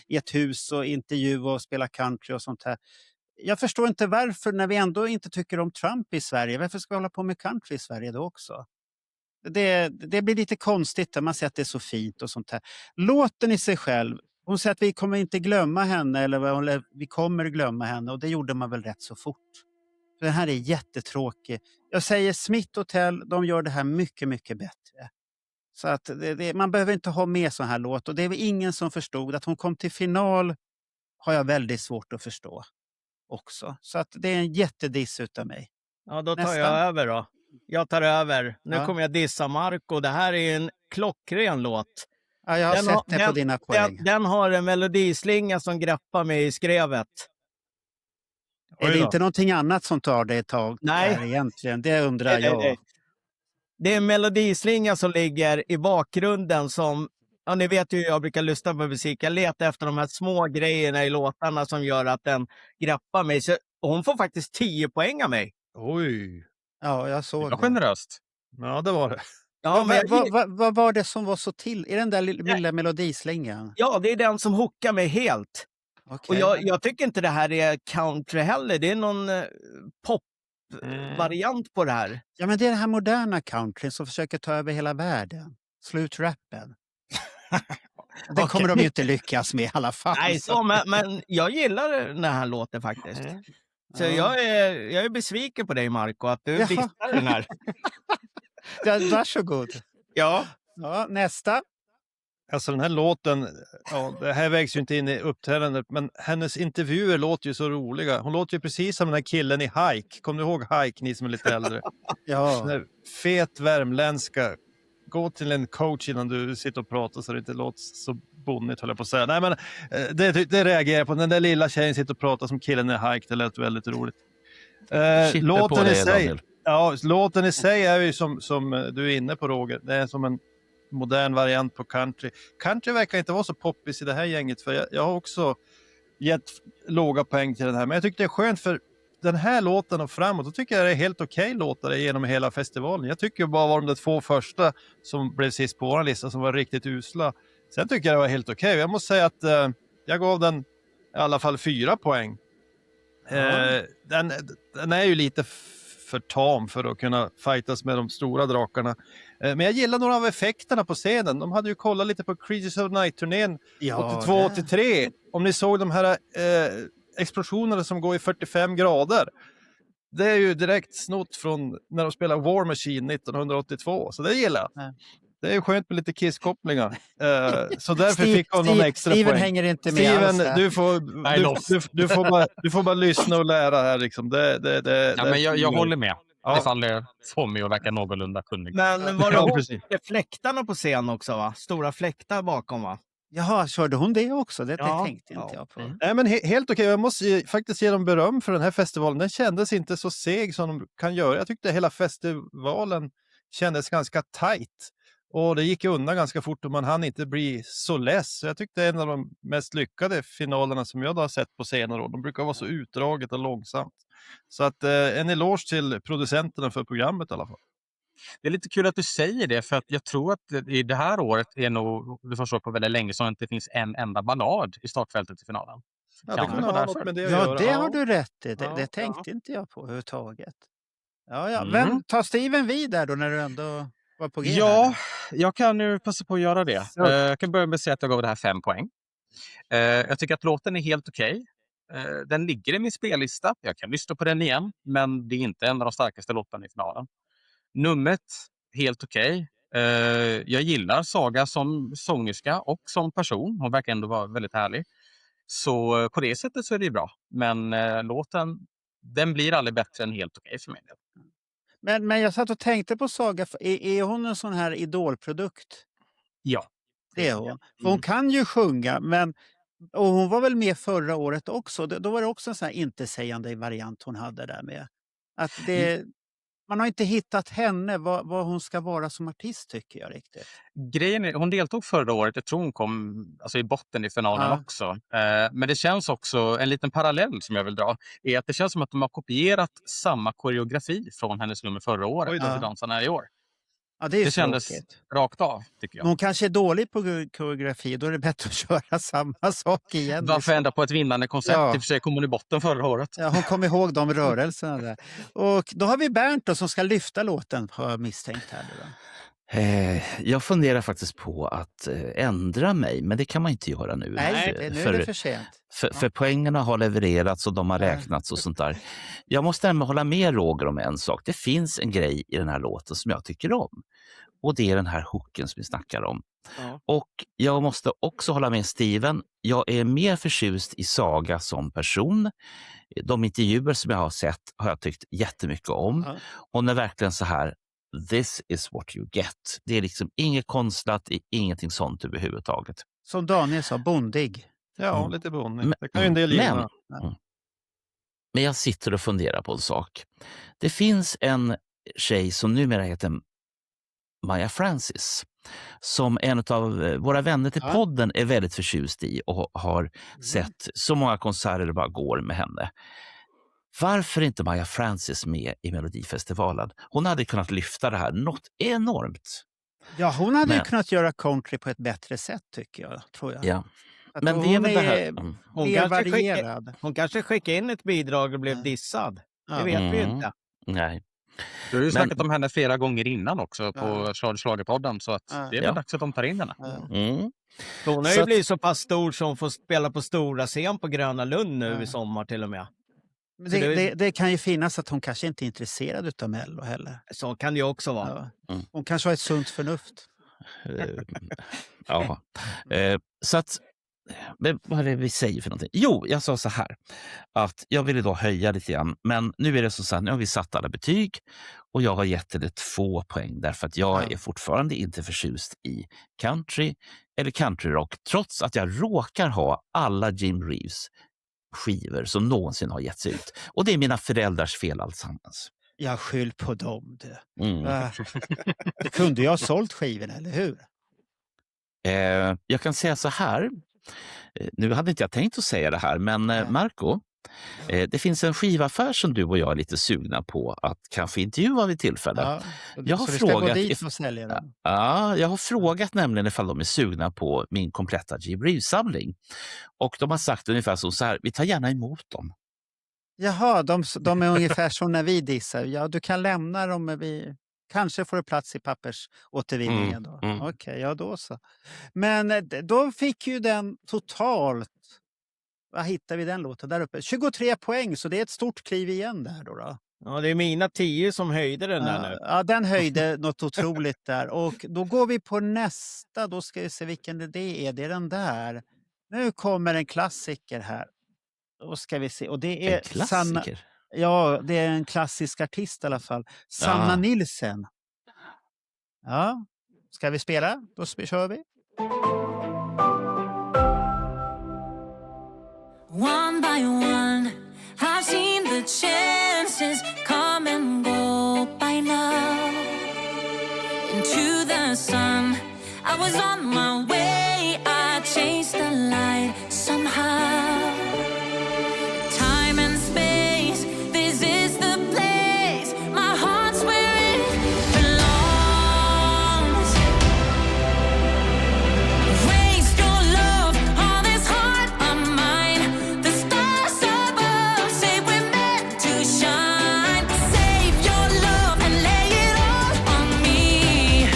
i ett hus och intervjua och spela country och sånt här. Jag förstår inte varför, när vi ändå inte tycker om Trump i Sverige, varför ska vi hålla på med country i Sverige då också? Det blir lite konstigt när man säger att det är så fint och sånt här. Låten i sig själv, hon säger att vi kommer inte glömma henne eller vi kommer glömma henne och det gjorde man väl rätt så fort. För den här är jättetråkig. Jag säger Smith Hotel, de gör det här mycket, mycket bättre. Så att man behöver inte ha med sån här låt och det är väl ingen som förstod att hon kom till final har jag väldigt svårt att förstå också. Så att det är en jättediss utav mig. Ja, då tar jag över då. Jag tar över. Nu kommer jag dissa Marco. Det här är en klockren låt. Ja, jag har sett det på dina poäng. Den har en melodislinga som greppar mig i skrevet. Är det inte någonting annat som tar det ett tag? Nej. Egentligen? Det undrar jag. Nej. Det är en melodislinga som ligger i bakgrunden som... Ja, ni vet ju hur jag brukar lyssna på musik. Jag letar efter de här små grejerna i låtarna som gör att den greppar mig. Så hon får faktiskt 10 poäng av mig. Oj. Ja, jag såg det. Generöst. Ja, det var det. Ja, men vad var det som var så till? Är den där lilla melodislingan? Ja, det är den som hookar mig helt. Okay. Och jag tycker inte det här är country heller. Det är någon pop-variant på det här. Ja, men det är den här moderna countryn som försöker ta över hela världen. Slutrappen. Det kommer de ju inte lyckas med i alla fall. Nej, men jag gillar den här låten faktiskt. Så jag är besviken på dig, Marco, att du dissar den här. Varsågod. Ja, nästa. Alltså den här låten, det här vägs ju inte in i uppträdandet, men hennes intervjuer låter ju så roliga. Hon låter ju precis som den här killen i Hike. Kommer du ihåg Hike, ni som är lite äldre? Ja. Fet värmländska. Gå till en coach innan du sitter och pratar så det inte låter så bonnigt, höll jag på att säga. Nej, men det reagerar jag på. Den där lilla tjejen sitter och pratar som killen i Hike. Det lät väldigt roligt. Låten i sig är ju som du är inne på, Roger. Det är som en modern variant på country. Country verkar inte vara så poppis i det här gänget, för jag har också gett låga poäng till den här. Men jag tycker det är skönt, för den här låten och framåt, då tycker jag det är helt okej låtar genom hela festivalen. Jag tycker bara var de 2 första som blev sist på vår lista som var riktigt usla. Sen tycker jag det var helt okej. Jag måste säga att jag gav den i alla fall 4 poäng. Den är ju lite för tam för att kunna fightas med de stora drakarna. Men jag gillar några av effekterna på scenen. De hade ju kollat lite på Creatures of Night-turnén 82-83. Om ni såg de här explosionerna som går i 45 grader. det är ju direkt snott från när de spelade War Machine 1982. Så det gillar jag. Det är ju skönt med lite Kiss-kopplingar. Så därför fick hon någon extra Steven poäng. hänger inte med Steven, alls. du får bara lyssna och lära här. Liksom. Jag håller med. Ja. Ifall det får mig att verka någorlunda kunnig. Men var det fläktarna på scen också, va? Stora fläktar bakom, va? Jaha, körde hon det också? Det tänkte inte jag på. Nej, men helt okej. Jag måste faktiskt ge dem beröm för den här festivalen. Den kändes inte så seg som de kan göra. Jag tyckte hela festivalen kändes ganska tajt. Och det gick undan ganska fort och man hann inte bli så less. Så jag tyckte det är en av de mest lyckade finalerna som jag har sett på senare år. De brukar vara så utdraget och långsamt. Så att en eloge till producenterna för programmet i alla fall. Det är lite kul att du säger det, för att jag tror att i det här året är nog det första på väldigt länge som inte finns en enda ballad i startfältet i finalen. Ja, det kan ha något med det att göra. göra. Det har du rätt i. Det tänkte inte jag på överhuvudtaget. Ja. Men tar Steven vid där då när du ändå var på G? Ja, jag kan nu passa på att göra det. Jag kan börja med att säga att jag gav det här 5 poäng. Jag tycker att låten är helt okej. Den ligger i min spellista. Jag kan lyssna på den igen, men det är inte en av de starkaste låtarna i finalen. Numret, helt okej. Jag gillar Saga som sångerska och som person. Hon verkar ändå vara väldigt härlig. Så på det sättet så är det bra. Men låten, den blir aldrig bättre än helt okej för mig. Men jag satt och tänkte på Saga. Är hon en sån här idolprodukt? Ja. Det är hon. För hon kan ju sjunga, och hon var väl med förra året också. Då var det också en sån här intetsägande variant hon hade där med. Att man har inte hittat henne, vad hon ska vara som artist, tycker jag riktigt. Grejen är, hon deltog förra året, jag tror hon kom i botten i finalen också. Men det känns också, en liten parallell som jag vill dra, är att det känns som att de har kopierat samma koreografi från hennes nummer förra året till dansarna i år. Ja, det kändes rakt av, tycker jag. Hon kanske är dålig på koreografi, då är det bättre att köra samma sak igen. Varför ändra på ett vinnande koncept? I och för sig kom hon i botten förra året. Ja, hon kom ihåg de rörelserna där. Och då har vi Bernt då, som ska lyfta låten, har jag misstänkt här. Då. Jag funderar faktiskt på att ändra mig, men det kan man inte göra nu. Nej, nu är det för sent. För poängerna har levererats och de har räknats och sånt där. Jag måste ändå hålla med Roger om en sak. Det finns en grej i den här låten som jag tycker om. Och det är den här hooken som vi snackar om. Ja. Och jag måste också hålla med Steven. Jag är mer förtjust i Saga som person. De intervjuer som jag har sett har jag tyckt jättemycket om. Ja. Hon är verkligen så här: this is what you get. Det är liksom inget konstlat, ingenting sånt överhuvudtaget. Som Daniel sa, bondig. Ja, lite bondig. Det kan ju en del gilla. Men jag sitter och funderar på en sak. Det finns en tjej som numera heter Maya Francis, som en av våra vänner till podden är väldigt förtjust i och har sett så många konserter det bara går med henne. Varför är inte Maya Francis med i Melodifestivalen? Hon hade kunnat lyfta det här något enormt. Ja, hon hade ju kunnat göra country på ett bättre sätt, tycker jag, tror jag. Ja. Men det är väl det här. Hon kanske skickade in ett bidrag och blev dissad. Det vet vi inte. Nej. Du har ju snackat om henne flera gånger innan också på Schlagerpodden, så att det är väl dags att de tar in henne. Hon har ju blivit så pass stor som hon får spela på stora scen på Gröna Lund nu i sommar till och med. Det kan ju finnas att hon kanske inte är intresserad av Mello heller. Så kan det ju också vara. Hon kanske har ett sunt förnuft. Ja. Så att, vad är det vi säger för någonting? Jo, jag sa så här, att jag ville då höja lite grann, men nu är det så att nu har vi satt alla betyg och jag har gett det 2 poäng därför att jag är fortfarande inte förtjust i country eller countryrock, trots att jag råkar ha alla Jim Reeves skivor som någonsin har getts ut. Och det är mina föräldrars fel alltsammans. Jag skyll på dem. Det kunde jag ha sålt skivorna, eller hur? Jag kan säga så här. Nu hade inte jag tänkt att säga det här, men Marco, det finns en skivaffär som du och jag är lite sugna på att kanske intervjua vid tillfälle. Jag har frågat nämligen ifall de är sugna på min kompletta Jim Reeves-samling. Och de har sagt ungefär så här: vi tar gärna emot dem. Jaha, de är ungefär som när vi dissar. Ja, du kan lämna dem, men vi kanske får plats i pappersåtervinningen då. Okej, ja då så. Men då fick ju den totalt, vad hittar vi den låten där uppe? 23 poäng, så det är ett stort kliv igen där då. Ja, det är mina 10 som höjde den där nu. Ja, den höjde något otroligt där. Och då går vi på nästa. Då ska vi se vilken det är. Det är den där. Nu kommer en klassiker här. Då ska vi se. Och det är En klassiker? Ja, det är en klassisk artist i alla fall. Sanna Nielsen. Ja, ska vi spela? Då kör vi. One by one, I've seen the chances come and go by now. Into the sun, I was on my way, I chased the light somehow. Time and space, this is the place, my heart's where it belongs. Waste your love on this heart of mine. The stars above say we're meant to shine. Save your love and lay it all on me.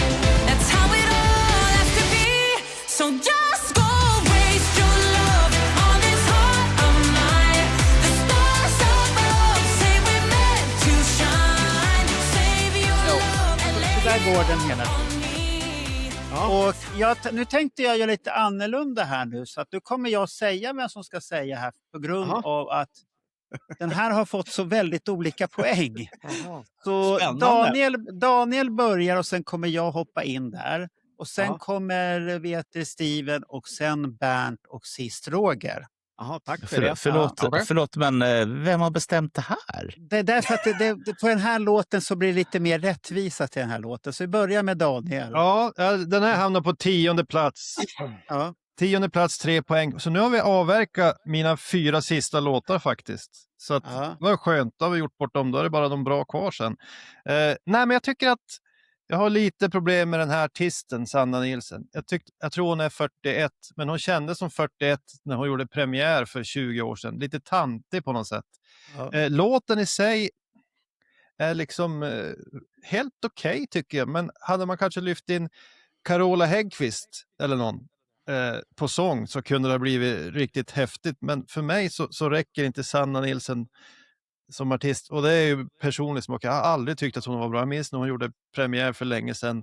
That's how it all has to be. So just go waste your love on this heart of mine. The stars above say we're meant to shine. Save your love and lay Så där går den hela it tiden. on me. Och nu tänkte jag göra lite annorlunda här nu. Så att nu kommer jag säga vem som ska säga här. På grund av att den här har fått så väldigt olika poäng. Så Daniel börjar och sen kommer jag hoppa in där. Och sen kommer Steven och sen Bernt och sist Roger. Jaha, tack för det. Förlåt, men vem har bestämt det här? Det är därför att på den här låten så blir det lite mer rättvisa till den här låten. Så vi börjar med Daniel. Ja, den här hamnar på 10:e plats. Ja. 10:e plats, 3 poäng. Så nu har vi avverkat mina 4 sista låtar faktiskt. Så att, det var skönt, då har vi gjort bort dem. Då är det bara de bra kvar sen. Nej, men jag tycker att jag har lite problem med den här artisten, Sanna Nielsen. Jag tror hon är 41, men hon kändes som 41 när hon gjorde premiär för 20 år sedan. Lite tantig på något sätt. Ja. Låten i sig är liksom helt okej, tycker jag. Men hade man kanske lyft in Carola Häggkvist eller någon på sång så kunde det ha blivit riktigt häftigt. Men för mig så räcker inte Sanna Nielsen som artist. Och det är ju personligt som jag har aldrig tyckt att hon var bra. Jag minns när hon gjorde premiär för länge sedan.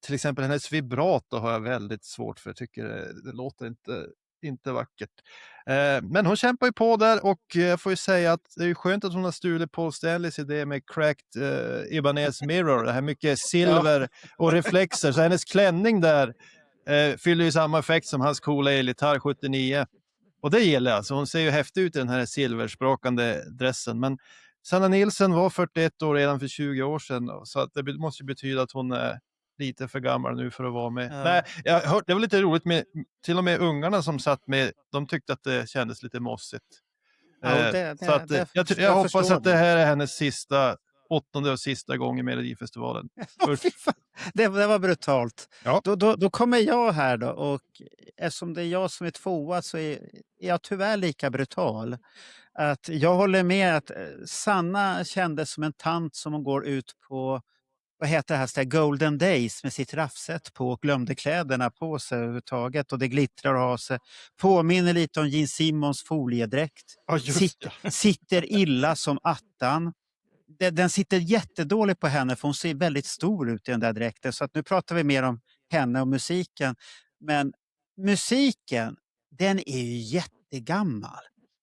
Till exempel hennes vibrato har jag väldigt svårt för. Jag tycker det låter inte vackert. Men hon kämpar ju på där och jag får ju säga att det är skönt att hon har stulit Paul Stanleys idé med Cracked Ibanez Mirror. Det här mycket silver och reflexer. Så hennes klänning där fyller ju samma effekt som hans coola elgitarr 79. Och det gäller alltså. Hon ser ju häftig ut i den här silversprakande dressen. Men Sanna Nielsen var 41 år redan för 20 år sedan. Så att det måste ju betyda att hon är lite för gammal nu för att vara med. Ja. Nej, jag hörde, det var lite roligt med till och med ungarna som satt med. De tyckte att det kändes lite mossigt. Så att, jag hoppas att det här är hennes sista 8:e och sista gång i Melodifestivalen. Det var brutalt. Ja. Då kommer jag här då, och eftersom det är jag som är tvåa så är jag tyvärr lika brutal. Att jag håller med att Sanna kändes som en tant som går ut på, vad heter det här, Golden Days med sitt raffset på och glömde kläderna på sig överhuvudtaget och det glittrar och har sig. Påminner lite om Gene Simmons foliedräkt. Sitter illa som attan. Den sitter jättedåligt på henne för hon ser väldigt stor ut i den där dräkten. Så att nu pratar vi mer om henne och musiken. Men musiken, den är ju jättegammal.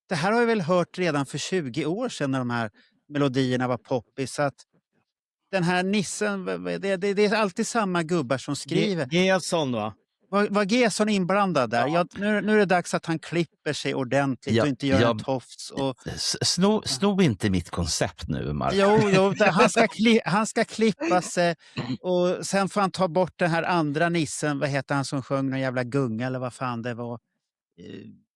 Det här har jag väl hört redan för 20 år sedan när de här melodierna var poppis. Så att den här nissen, det är alltid samma gubbar som skriver. Gesson va? Var Gesson inblandad där? Ja. Nu är det dags att han klipper sig ordentligt och inte gör en tofs. Och... Sno inte mitt koncept nu, Mark. Jo, han ska klippa sig och sen får han ta bort den här andra nissen. Vad heter han som sjöng någon jävla gunga eller vad fan det var?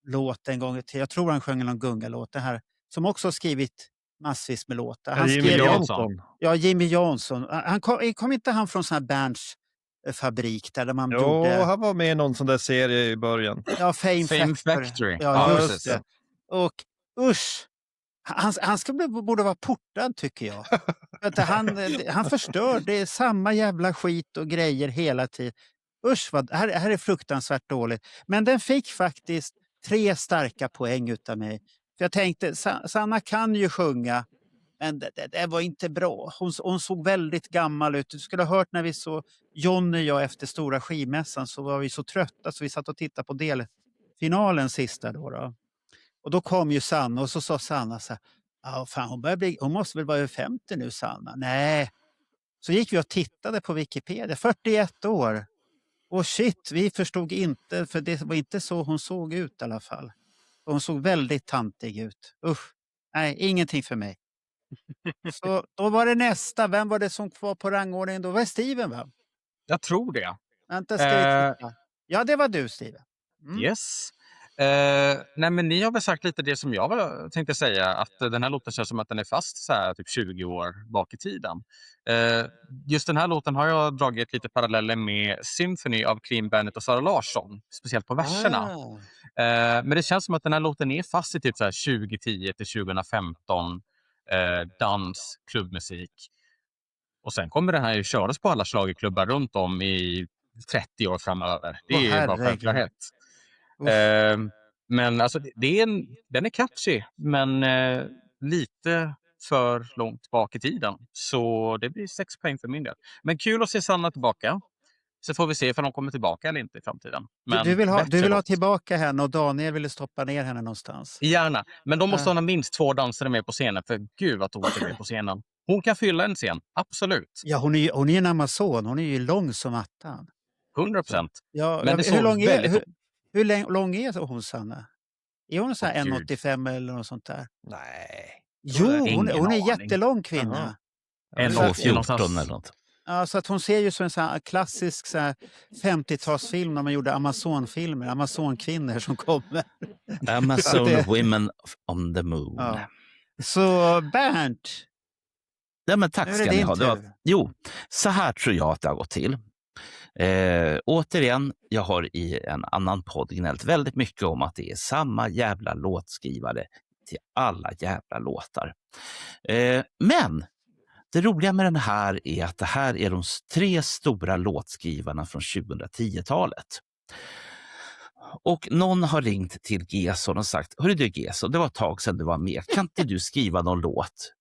Låt en gång till. Jag tror han sjöng någon gunga-låt. Det här, som också har skrivit massvis med låtar. Jimmy Jansson. Ja, Jimmy Jansson. Kom inte han från sån här Berns fabrik där man gjorde... han var med i någon sån där serie i början. Ja, Fame Factory. Ja, just det. Och usch, borde vara portad tycker jag. Han förstör, det är samma jävla skit och grejer hela tiden. Usch, här är fruktansvärt dåligt. Men den fick faktiskt 3 starka poäng utav mig. För jag tänkte, Sanna kan ju sjunga Men det var inte bra. Hon såg väldigt gammal ut. Du skulle ha hört när vi såg Johnny och jag efter stora skivmässan, så var vi så trötta så vi satt och tittade på delfinalen sista då. Och då kom ju Sanna och så sa Sanna så här, fan, hon måste väl vara över 50 nu, Sanna. Nej. Så gick vi och tittade på Wikipedia. 41 år. Och shit, vi förstod inte, för det var inte så hon såg ut i alla fall. Hon såg väldigt tantig ut. Usch. Nej, ingenting för mig. Så då var det nästa. Vem var det som var på rangordningen då? Var det Steven, va? Jag tror det. Vänta, ska vi titta. Ja, det var du, Steven. Yes. Nej, men ni har väl sagt lite det som jag tänkte säga, att den här låten känns som att den är fast så här, typ 20 år bak i tiden. Just den här låten har jag dragit lite paralleller med Symphony av Clean Bandit och Sara Larsson, speciellt på verserna. Men det känns som att den här låten är fast i typ så här 2010 till 2015 dans, klubbmusik. Och sen kommer den här ju köras på alla schlagerklubbar runt om i 30 år framöver. Det är ju bara självklarhet. Men alltså den är catchy, men lite för långt bak i tiden. Så det blir 6 poäng för min del. Men kul att se Sanna tillbaka. Så får vi se om de kommer tillbaka eller inte i framtiden. Men du vill ha tillbaka henne och Daniel ville stoppa ner henne någonstans. Gärna, men de måste ha minst 2 dansare med på scenen. För gud vad hon är med på scenen. Hon kan fylla en scen, absolut. Ja, hon är en Amazon. Hon är ju lång som attan. 100%. Ja, men hur lång är hon, Sanna? Är hon så här 1,85 eller något sånt där? Nej. Jo, hon är jättelång kvinna. 1,14 eller något. Ja, så att hon ser ju som en så här klassisk så här 50-talsfilm när man gjorde Amazon-filmer. Amazonkvinnor som kommer. Amazon Women on the Moon. Ja. Så Bernt. Ja, men tack ska ni ha. Jo, så här tror jag att det har gått till. Återigen, jag har i en annan podd gnällt väldigt mycket om att det är samma jävla låtskrivare till alla jävla låtar. Men det roliga med den här är att det här är de 3 stora låtskrivarna från 2010-talet. Och någon har ringt till Gesson och sagt, hörru du Gesson, det var ett tag sedan du var med. Kan inte du skriva någon låt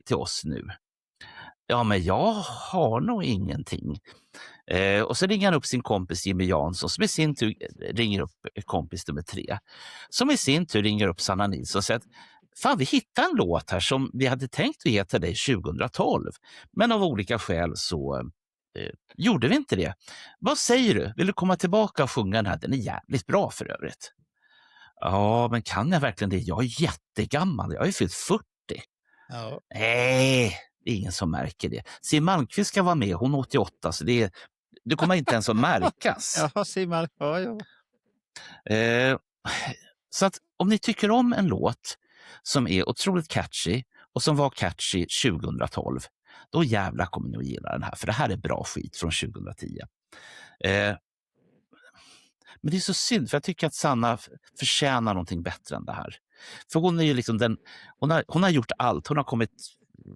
till oss nu? Ja, men jag har nog ingenting. Och så ringer han upp sin kompis Jimmy Jansson, som i sin tur ringer upp kompis nummer 3. Som i sin tur ringer upp Sanna Nilsson och säger att fan, vi hittade en låt här som vi hade tänkt att ge till dig 2012. Men av olika skäl så gjorde vi inte det. Vad säger du? Vill du komma tillbaka och sjunga den här? Den är jävligt bra för övrigt. Ja, men kan jag verkligen det? Jag är jättegammal. Jag har ju fyllt 40. Ja. Nej, det är ingen som märker det. Siw Malmkvist ska vara med. Hon är 88, så det kommer inte ens att märkas. Ja, Siw Malmkvist. Så att om ni tycker om en låt som är otroligt catchy och som var catchy 2012, då jävla kommer ni att gilla den här. För det här är bra skit från 2010. Men det är så synd, för jag tycker att Sanna förtjänar någonting bättre än det här. För hon är ju liksom hon har gjort allt. Hon har kommit,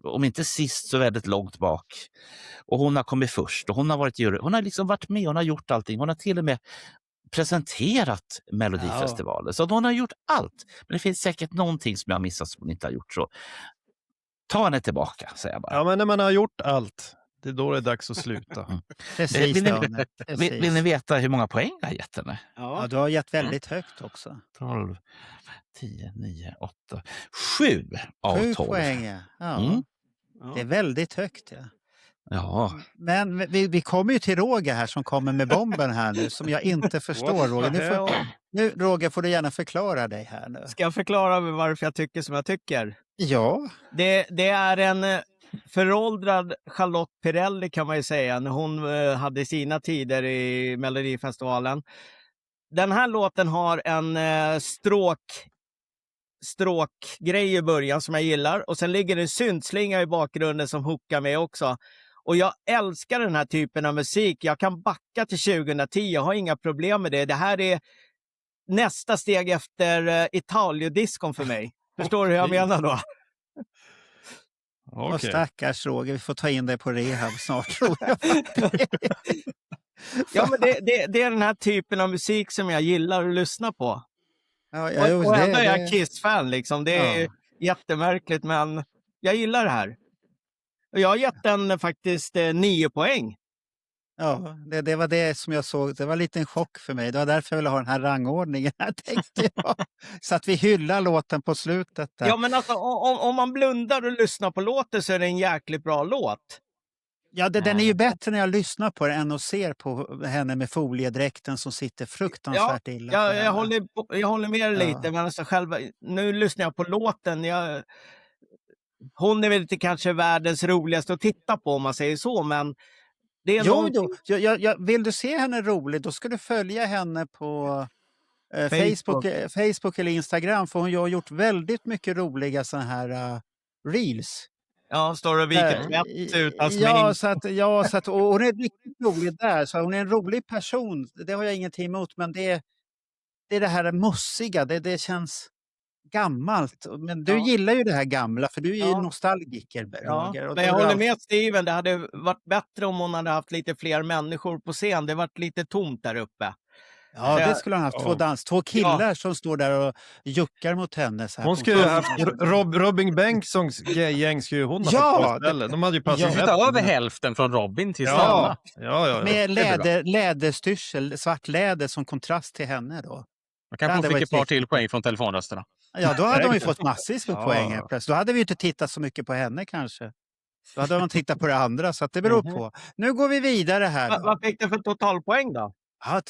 om inte sist, så väldigt långt bak. Och hon har kommit först. Och hon har liksom varit med, hon har gjort allting. Hon har till och med presenterat Melodifestivalen. Så hon har gjort allt. Men det finns säkert någonting som jag har missat som hon inte har gjort. Så ta henne tillbaka, säger jag bara. Ja, men när man har gjort allt, det är då det är dags att sluta. Precis, vill ni veta hur många poäng jag har gett henne? Ja, du har gett väldigt högt också. 12, 10, 9, 8, 7 av 12. 7 poäng, ja. Mm. Det är väldigt högt, ja. Ja. Men vi kommer ju till Roger här som kommer med bomben här nu, som jag inte förstår, Roger. Nu, Roger, får du gärna förklara dig här nu. Ska jag förklara varför jag tycker som jag tycker? Ja. Det är en föråldrad Charlotte Perrelli, kan man ju säga, när hon hade sina tider i Melodifestivalen. Den här låten har en stråkgrej i början som jag gillar. Och sen ligger det en syntslinga i bakgrunden som hookar med också. Och jag älskar den här typen av musik. Jag kan backa till 2010. Jag har inga problem med det. Det här är nästa steg efter Italio-diskon för mig. Förstår du hur jag menar då? Och stackars Roger, vi får ta in dig på rehab snart, tror jag. Ja, men det är den här typen av musik som jag gillar att lyssna på. Och ändå är jag Kiss-fan liksom. Det är jättemärkligt, men Jag gillar det här. Och jag har gett den faktiskt 9 poäng. Ja, det var det som jag såg. Det var en liten chock för mig. Det var därför jag ville ha den här rangordningen här, tänkte jag. Så att vi hyllar låten på slutet. Där. Ja, men alltså, om man blundar och lyssnar på låten så är det en jäkligt bra låt. Ja, den är ju bättre när jag lyssnar på den än och ser på henne med foliedräkten som sitter fruktansvärt illa. Ja, jag håller med dig lite, men alltså nu lyssnar jag på låten. Hon är väl inte kanske världens roligaste att titta på om man säger så, men det är vill du se henne rolig, då ska du följa henne på Facebook eller Instagram, för hon har gjort väldigt mycket roliga såna här reels. Ja, står och viker tvätt utan smink. Så att och hon är riktigt rolig där, så hon är en rolig person. Det har jag ingenting emot, men det är det här mossiga, det känns gammalt. Men du gillar ju det här gamla, för du är ju nostalgiker, Roger. Men jag håller med Steven, det hade varit bättre om hon hade haft lite fler människor på scen. Det har varit lite tomt där uppe. Ja, det skulle han haft. Två killar som står där och juckar mot henne. Så här hon skulle ju haft Robin Bengtssons gäng, skulle hon ha fått på stället. De hade ju passat över hälften från Robin till Sanna. Ja. Med läderstyrsel, svart läder som kontrast till henne då. Man kanske fick ett par till poäng från telefonrösterna. Ja, då hade de ju fått massvis med poäng. Då hade vi ju inte tittat så mycket på henne kanske. Då hade man tittat på det andra, så att det beror på. Nu går vi vidare här. Vad fick du för totalpoäng då? Ja,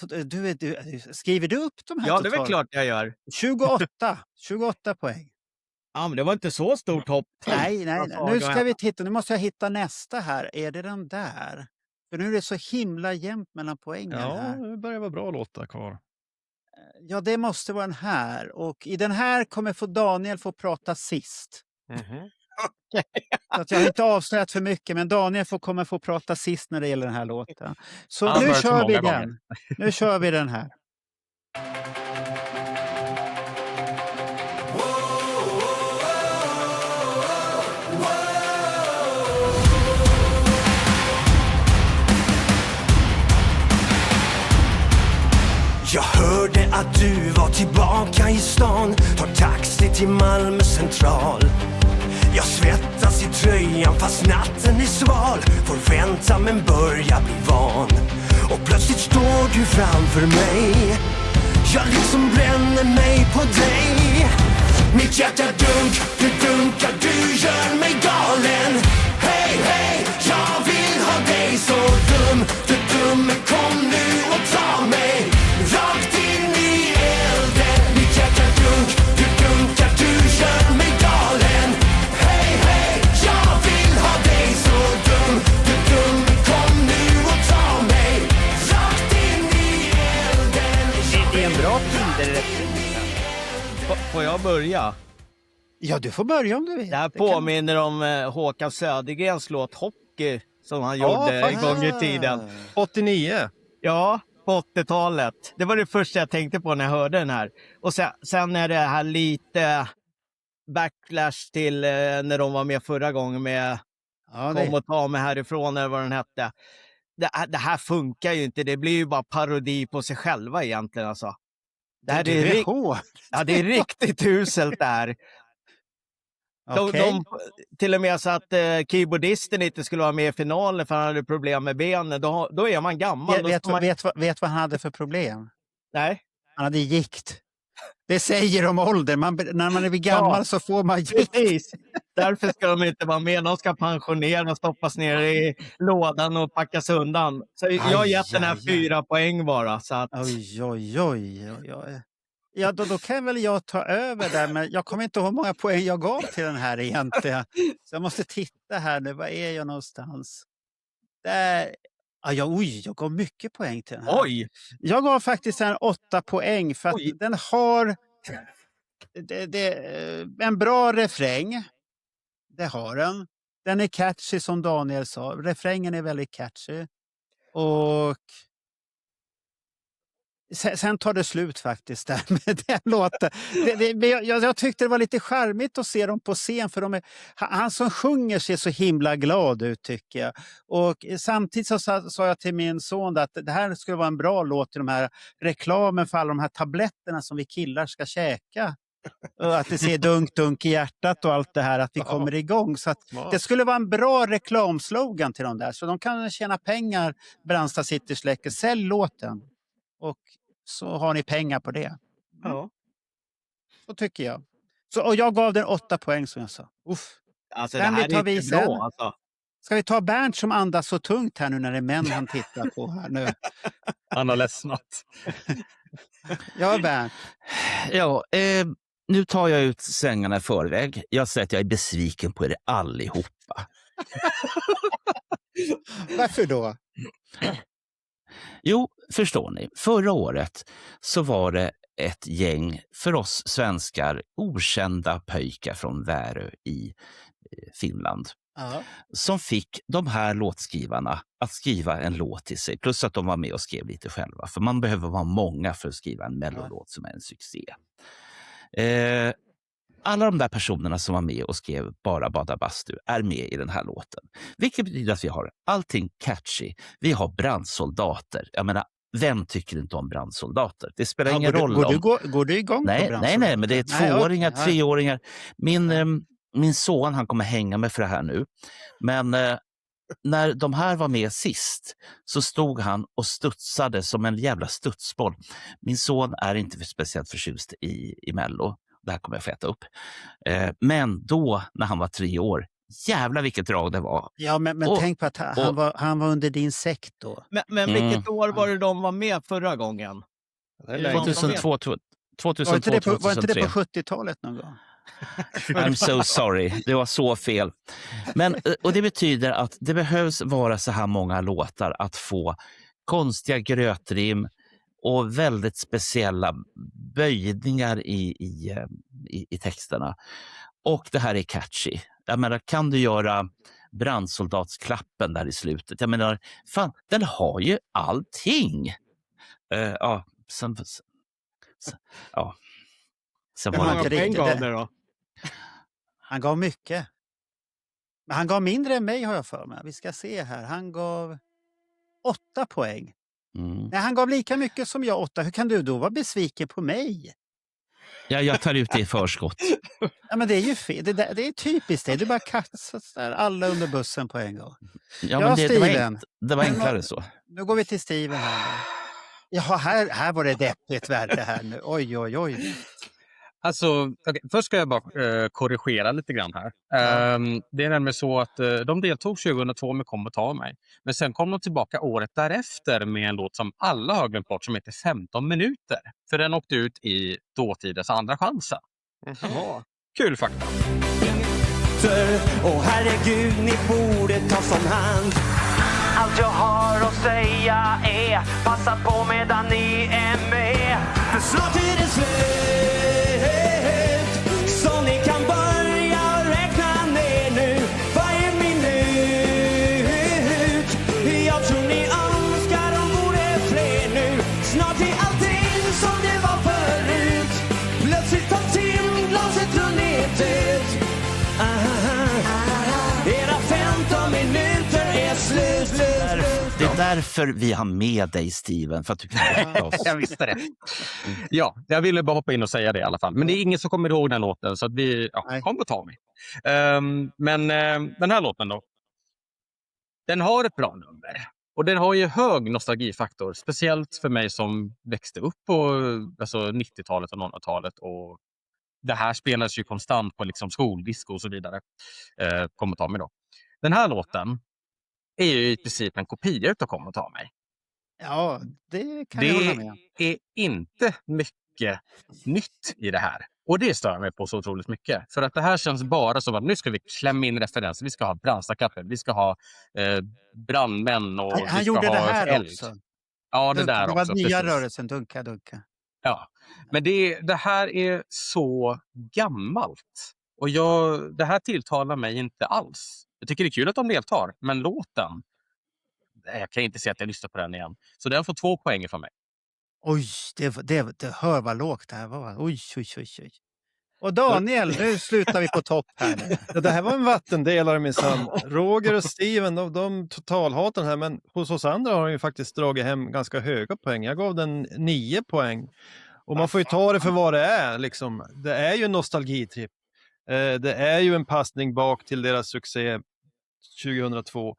skriver du upp de här? Ja, det är väl klart jag gör. 28 poäng. Ja, men det var inte så stort hopp. Nej. Nu ska vi titta. Nu måste jag hitta nästa här. Är det den där? För nu är det så himla jämnt mellan poängen här. Ja, det börjar vara bra låtar kvar. Ja, det måste vara den här. Och i den här kommer Daniel få prata sist. Så att jag har inte avslöjat för mycket, men Daniel kommer få prata sist när det gäller den här låten. Så nu kör vi den. Nu kör vi den här. Jag hörde att du var tillbaka i stan. Tar taxi till Malmö central. Jag svettas i tröjan fast natten är sval. Får vänta men börjar bli van. Och plötsligt står du framför mig. Jag liksom bränner mig på dig. Mitt hjärta du dunkar, du gör mig galen. Hej, hej, jag vill ha dig så dum. Du dumme, kom nu och ta mig rakt in i elden. Mitt hjärta du dunkar, du gör mig galen. Hej, hej, jag vill ha dig så dum. Du dumme, kom nu och ta mig rakt in i elden. Det är en bra tid. Får jag börja? Ja, du får börja om du vill. Det här påminner om Håkan Södergrens låt Hockey som han gjorde en gång i tiden. 89. Ja, på 80-talet. Det var det första jag tänkte på när jag hörde den här. Och sen är det här lite backlash till när de var med förra gången med Kom och ta mig härifrån eller vad den hette. Det här funkar ju inte. Det blir ju bara parodi på sig själva egentligen alltså. Det här det är riktigt uselt där. De till och med så att keyboardisten inte skulle vara med i finalen för han hade problem med benen. Då är man gammal. Vet vad han hade för problem? Nej. Han hade gikt. Det säger om ålder. När man är gammal så får man gikt. Precis. Därför ska de inte vara med. De ska pensioneras, stoppas ner i lådan och packas undan. Så jag har gett den här 4 poäng bara. Så att... Oj. Ja, då kan väl jag ta över där, men jag kommer inte ihåg hur många poäng jag gav till den här egentligen. Så jag måste titta här nu, var är jag någonstans? Där. Jag gav mycket poäng till den här. Oj! Jag gav faktiskt en 8 poäng för att den har en bra refräng. Det har den. Den är catchy som Daniel sa. Refrängen är väldigt catchy. Och sen tar det slut faktiskt där med den låten. Jag tyckte det var lite charmigt att se dem på scen, för han som sjunger ser så himla glad ut tycker jag. Och samtidigt så sa jag till min son att det här skulle vara en bra låt till de här reklamen för alla de här tabletterna som vi killar ska käka Och att det ser dunk i hjärtat och allt det här, att vi kommer igång. Så att det skulle vara en bra reklamslogan till dem där. Så de kan tjäna pengar, Brandsta City släcker. Sälj låten. Och så har ni pengar på det. Ja. Så tycker jag. Och jag gav den 8 poäng som jag sa. Uff. Alltså, Kan det här vi ta är inte vi sen? bra. Alltså. Ska vi ta Bernt som andas så tungt här nu när det är män han tittar på här nu? Han har ledsnat. Ja, Bernt. Ja, nu tar jag ut svängarna i förväg. Jag säger att jag är besviken på er allihopa. Varför då? Jo, förstår ni. Förra året så var det ett gäng för oss svenskar okända pojkar från Värö i Finland. Ja. Som fick de här låtskrivarna att skriva en låt till sig. Plus att de var med och skrev lite själva. För man behöver vara många för att skriva en mellolåt som är en succé. Alla de där personerna som var med och skrev Bara bada bastu är med i den här låten. Vilket betyder att vi har allting catchy. Vi har brandsoldater. Jag menar, vem tycker inte om brandsoldater? Det spelar ingen roll Går du igång på brandsoldater? Nej, men det är 2-åringar, 3-åringar. Min son, han kommer hänga med för det här nu. Men när de här var med sist så stod han och studsade som en jävla studsboll. Min son är inte speciellt förtjust i Mello. Det här kommer jag få äta upp. Men då, när han var 3 år, jävla vilket drag det var. Ja, men tänk på att han var under din sekt då. Men vilket år var det de var med förra gången? 2002, 2002, var inte det på 2003. 70-talet någon gång? I'm so sorry, det var så fel. Men, och det betyder att det behövs vara så här många låtar att få konstiga grötrim och väldigt speciella böjningar i texterna. Och det här är catchy. Jag menar, kan du göra brandsoldatsklappen där i slutet? Jag menar, fan, den har ju allting. Sen Hur många poäng gav det då? Han gav mycket. Men han gav mindre än mig, har jag för mig. Vi ska se här. Han gav 8 poäng. Nej, han gav lika mycket som jag, 8. Hur kan du då vara besviken på mig? Ja, jag tar ut det i förskott. Ja, men det är ju fel. Det är typiskt det. Du bara kastar alla under bussen på en gång. Ja, men det var enklare så. Nu går vi till Steven här. Jaha, här var det deppigt värre här nu. Oj. Alltså, först ska jag bara korrigera lite grann här. Det är nämligen så att de deltog 2002 med Kom och ta mig. Men sen kom de tillbaka året därefter med en låt som alla har glömt bort som heter 15 minuter. För den åkte ut i dåtidens Andra chansen. Kul fakta. Och herregud, ni borde ta som hand. Allt jag har att säga är passa på medan ni är med. För snart är det slut, så ni kan börja räkna ner nu. Varje minut. Jag tror ni önskar de vore fler nu. Snart är allting som det var förut. Plötsligt har timglaset runnit ut. Era 15 minuter är slut. Det är därför vi har med dig, Steven, för att du kan rätta oss. Jag visste det. Ja, jag ville bara hoppa in och säga det i alla fall. Men det är ingen som kommer ihåg den låten, så att vi kom och ta mig. Men den här låten då. Den har ett bra nummer. Och den har ju hög nostalgifaktor. Speciellt för mig som växte upp på 90-talet och 00-talet. Och det här spelas ju konstant på liksom skoldisco och så vidare. Kom och ta mig då. Den här låten är ju i princip en kopia utav Kom och ta mig. Ja, det kan jag hålla med. Det är inte mycket nytt i det här. Och det stör mig på så otroligt mycket. För att det här känns bara som att nu ska vi klämma in referenser. Vi ska ha brandstaketter, vi ska ha brandmän och han vi ska gjorde ha det här eld. också. Ja, det där också. Det var nya precis. rörelsen, dunka. Ja, men det här är så gammalt. Och det här tilltalar mig inte alls. Jag tycker det är kul att de deltar, men låten, jag kan inte säga att jag lyssnar på den igen. Så den får 2 poäng från mig. Oj, det hör vad lågt det här var. Oj. Och Daniel, nu slutar vi på topp här. Ja, det här var en vattendelare minsann. Roger och Steven, de totalhatar den här, men hos oss andra har de ju faktiskt dragit hem ganska höga poäng. Jag gav den 9 poäng. Och man får ju ta det för vad det är. Liksom. Det är ju en nostalgitripp. Det är ju en passning bak till deras succé 2002.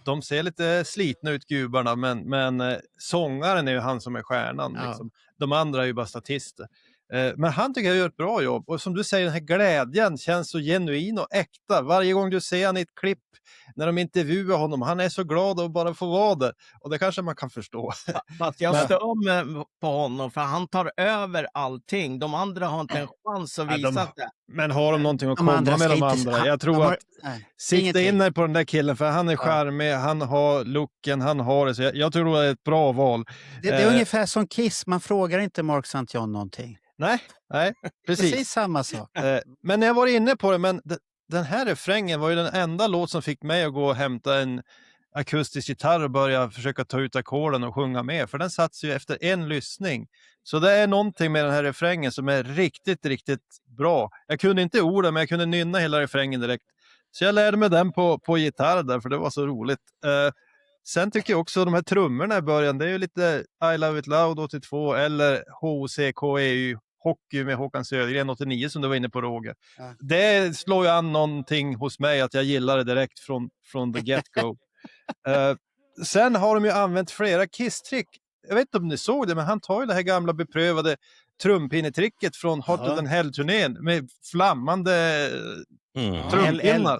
De ser lite slitna ut, gubarna, men sångaren är ju han som är stjärnan. Ja. Liksom. De andra är ju bara statister. Men han tycker jag gör ett bra jobb. Och som du säger, den här glädjen känns så genuin och äkta. Varje gång du ser han i ett klipp när de intervjuar honom, han är så glad att bara få vara där. Och det kanske man kan förstå. Fast jag stör mig på honom, för han tar över allting. De andra har inte en chans att visa det. Men har de någonting att De komma andra med de ska inte- andra? Jag tror att sikta ingenting. in på den där killen, för han är charmig, han har looken, han har det. Så jag tror det är ett bra val. Det är ungefär som Kiss, man frågar inte Mark St. John någonting. Nej, precis. Precis samma sak. Men jag var inne på det, men den här refrängen var ju den enda låt som fick mig att gå och hämta en akustisk gitarr och börja försöka ta ut ackorden och sjunga med. För den satt ju efter en lyssning. Så det är någonting med den här refrängen som är riktigt, riktigt bra. Jag kunde inte orden, men jag kunde nynna hela refrängen direkt. Så jag lärde mig den på gitarr där, för det var så roligt. Sen tycker jag också de här trummorna i början, det är ju lite I Love It Loud 82 eller HOCKEU, Hockey med Håkan Södergren 89 som du var inne på, Roger. Ja. Det slår ju an någonting hos mig att jag gillar det direkt från the get-go. Sen har de ju använt flera Kiss-trick. Jag vet inte om ni såg det, men han tar ju det här gamla beprövade trumpinnetricket från Hotter Than Hell-turnén med flammande trumpinnar.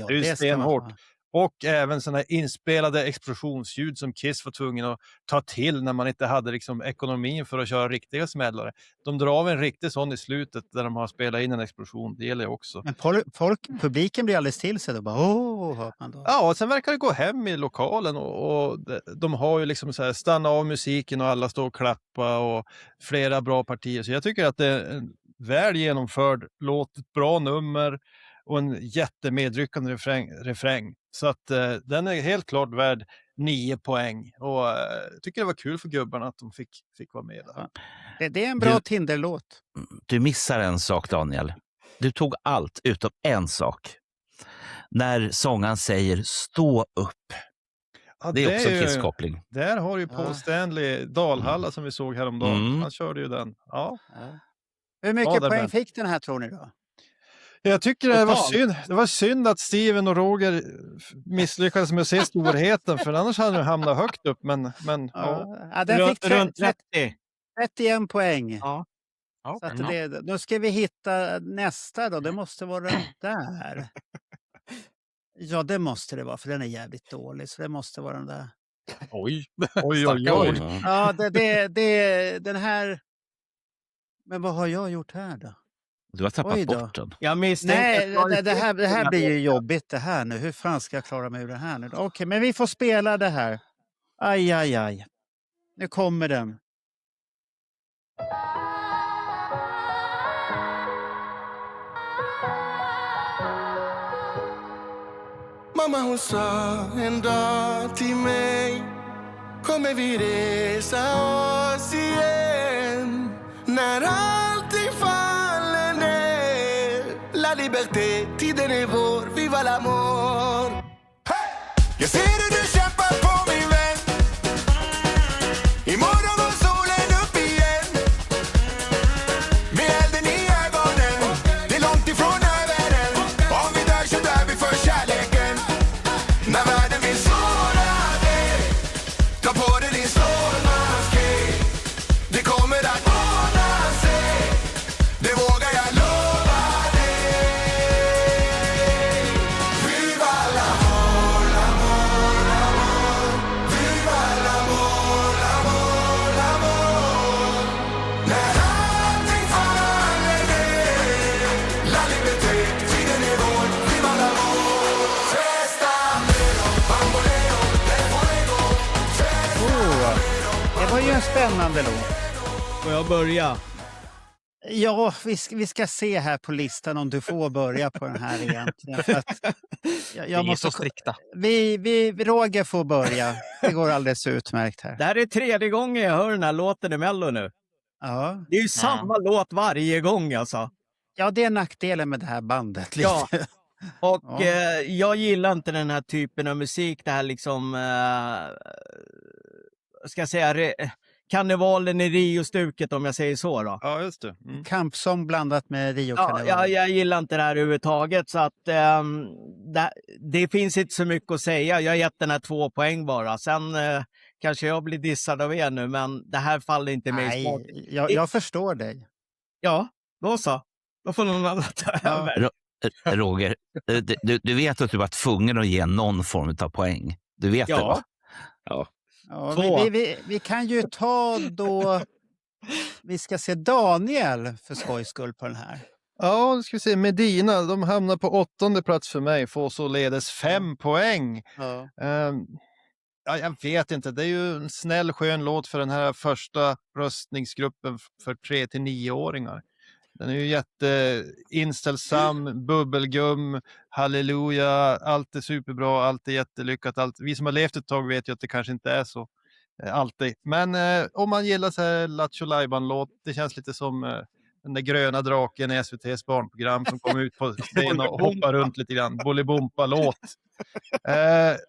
Det är ju stenhårt. Och även sådana här inspelade explosionsljud som Kiss var tvungen att ta till när man inte hade liksom ekonomin för att köra riktiga smällare. De drar av en riktig sån i slutet där de har spelat in en explosion. Det gäller också. Men publiken blir alldeles till sig. Bara, hör man då. Ja, och sen verkar det gå hem i lokalen och de har ju liksom så här stanna av musiken och alla står och klappa och flera bra partier. Så jag tycker att det är en väl genomförd låt, ett bra nummer och en jättemedryckande refräng. Så att den är helt klart värd 9 poäng. Och jag tycker det var kul för gubbarna att de fick vara med där. Det är en bra Tinder-låt. Du missar en sak, Daniel. Du tog allt utom en sak. När sångaren säger stå upp. Ja, det är också en Kiss-koppling. Där har ju Paul Stanley Dalhalla som vi såg häromdagen. Han körde ju den. Ja. Hur mycket poäng fick den här, tror ni då? Jag tycker det var synd att Steven och Roger misslyckades med att se storheten, för annars hade de hamnat högt upp. Men den fick runt 30. 31 poäng. Ja. Så att nu ska vi hitta nästa då. Det måste vara den där. Ja, det måste det vara, för den är jävligt dålig. Så det måste vara den där. Oj. Ja, den här. Men vad har jag gjort här då? Du har tappat bort den. Jag misstänkte. Nej, det här blir ju jobbigt det här nu. Hur fan ska jag klara mig ur det här nu? Okej, men vi får spela det här. Aj. Nu kommer den. Mamma hon sa en dag till mig, kommer vi resa oss igen när allting faller ner. La liberté, tiden är vår, viva l'amour. Hey! Jag ser hur du kämpar på min vän. Imorgon går solen upp igen. Med elden i ögonen, det är långt ifrån över än. Om vi dör så dör vi för kärleken. När världen vill såra dig, ta på dig din stålmaske. Det kommer att ordna sig, det vågar jag lova dig. Viva l'amour, l'amour, l'amour. Viva l'amour, l'amour, l'amour. När allting faller ner, la liberté, tiden är vår. Viva l'amour. Festa, bamboleo, del fuego. Det var ju en spännande låt. Får jag börja? Ja, vi ska se här på listan om du får börja på den här egentligen. För att jag Vi är så strikta. Roger får börja. Det går alldeles utmärkt här. Det här är 3:e gången jag hör den här låten i Mello nu. Ja. Det är ju samma låt varje gång alltså. Ja, det är nackdelen med det här bandet. Lite. Ja. Och jag gillar inte den här typen av musik. Det här liksom... ska jag säga... karnevalen i Rio-stuket om jag säger så då. Ja, just det. Kampsång blandat med Rio-karneval. Ja, jag gillar inte det här överhuvudtaget så att det finns inte så mycket att säga. Jag har gett den här 2 poäng bara. Sen kanske jag blir dissad av er nu, men det här faller inte mig i smak. Jag förstår dig. Ja, då så. Då får någon annan ta över. Roger, du vet att du var tvungen att ge någon form av poäng. Du vet det, va? Ja, vi kan ju ta då... Vi ska se Daniel för skojs skull på den här. Ja, nu ska vi se. Medina, de hamnar på 8:e plats för mig. Får således 5 poäng. Ja. Ja, jag vet inte. Det är ju en snäll, skön låt för den här första röstningsgruppen för 3-9-åringar. Den är ju jätteinställsam, bubbelgum, halleluja, allt är superbra, allt är jättelyckat. Vi som har levt ett tag vet ju att det kanske inte är så alltid. Men om man gillar så här Lattjo Lajban-låt, det känns lite som den där gröna draken i SVT:s barnprogram som kom ut på scen och hoppar runt lite grann. Bolibompa-låt.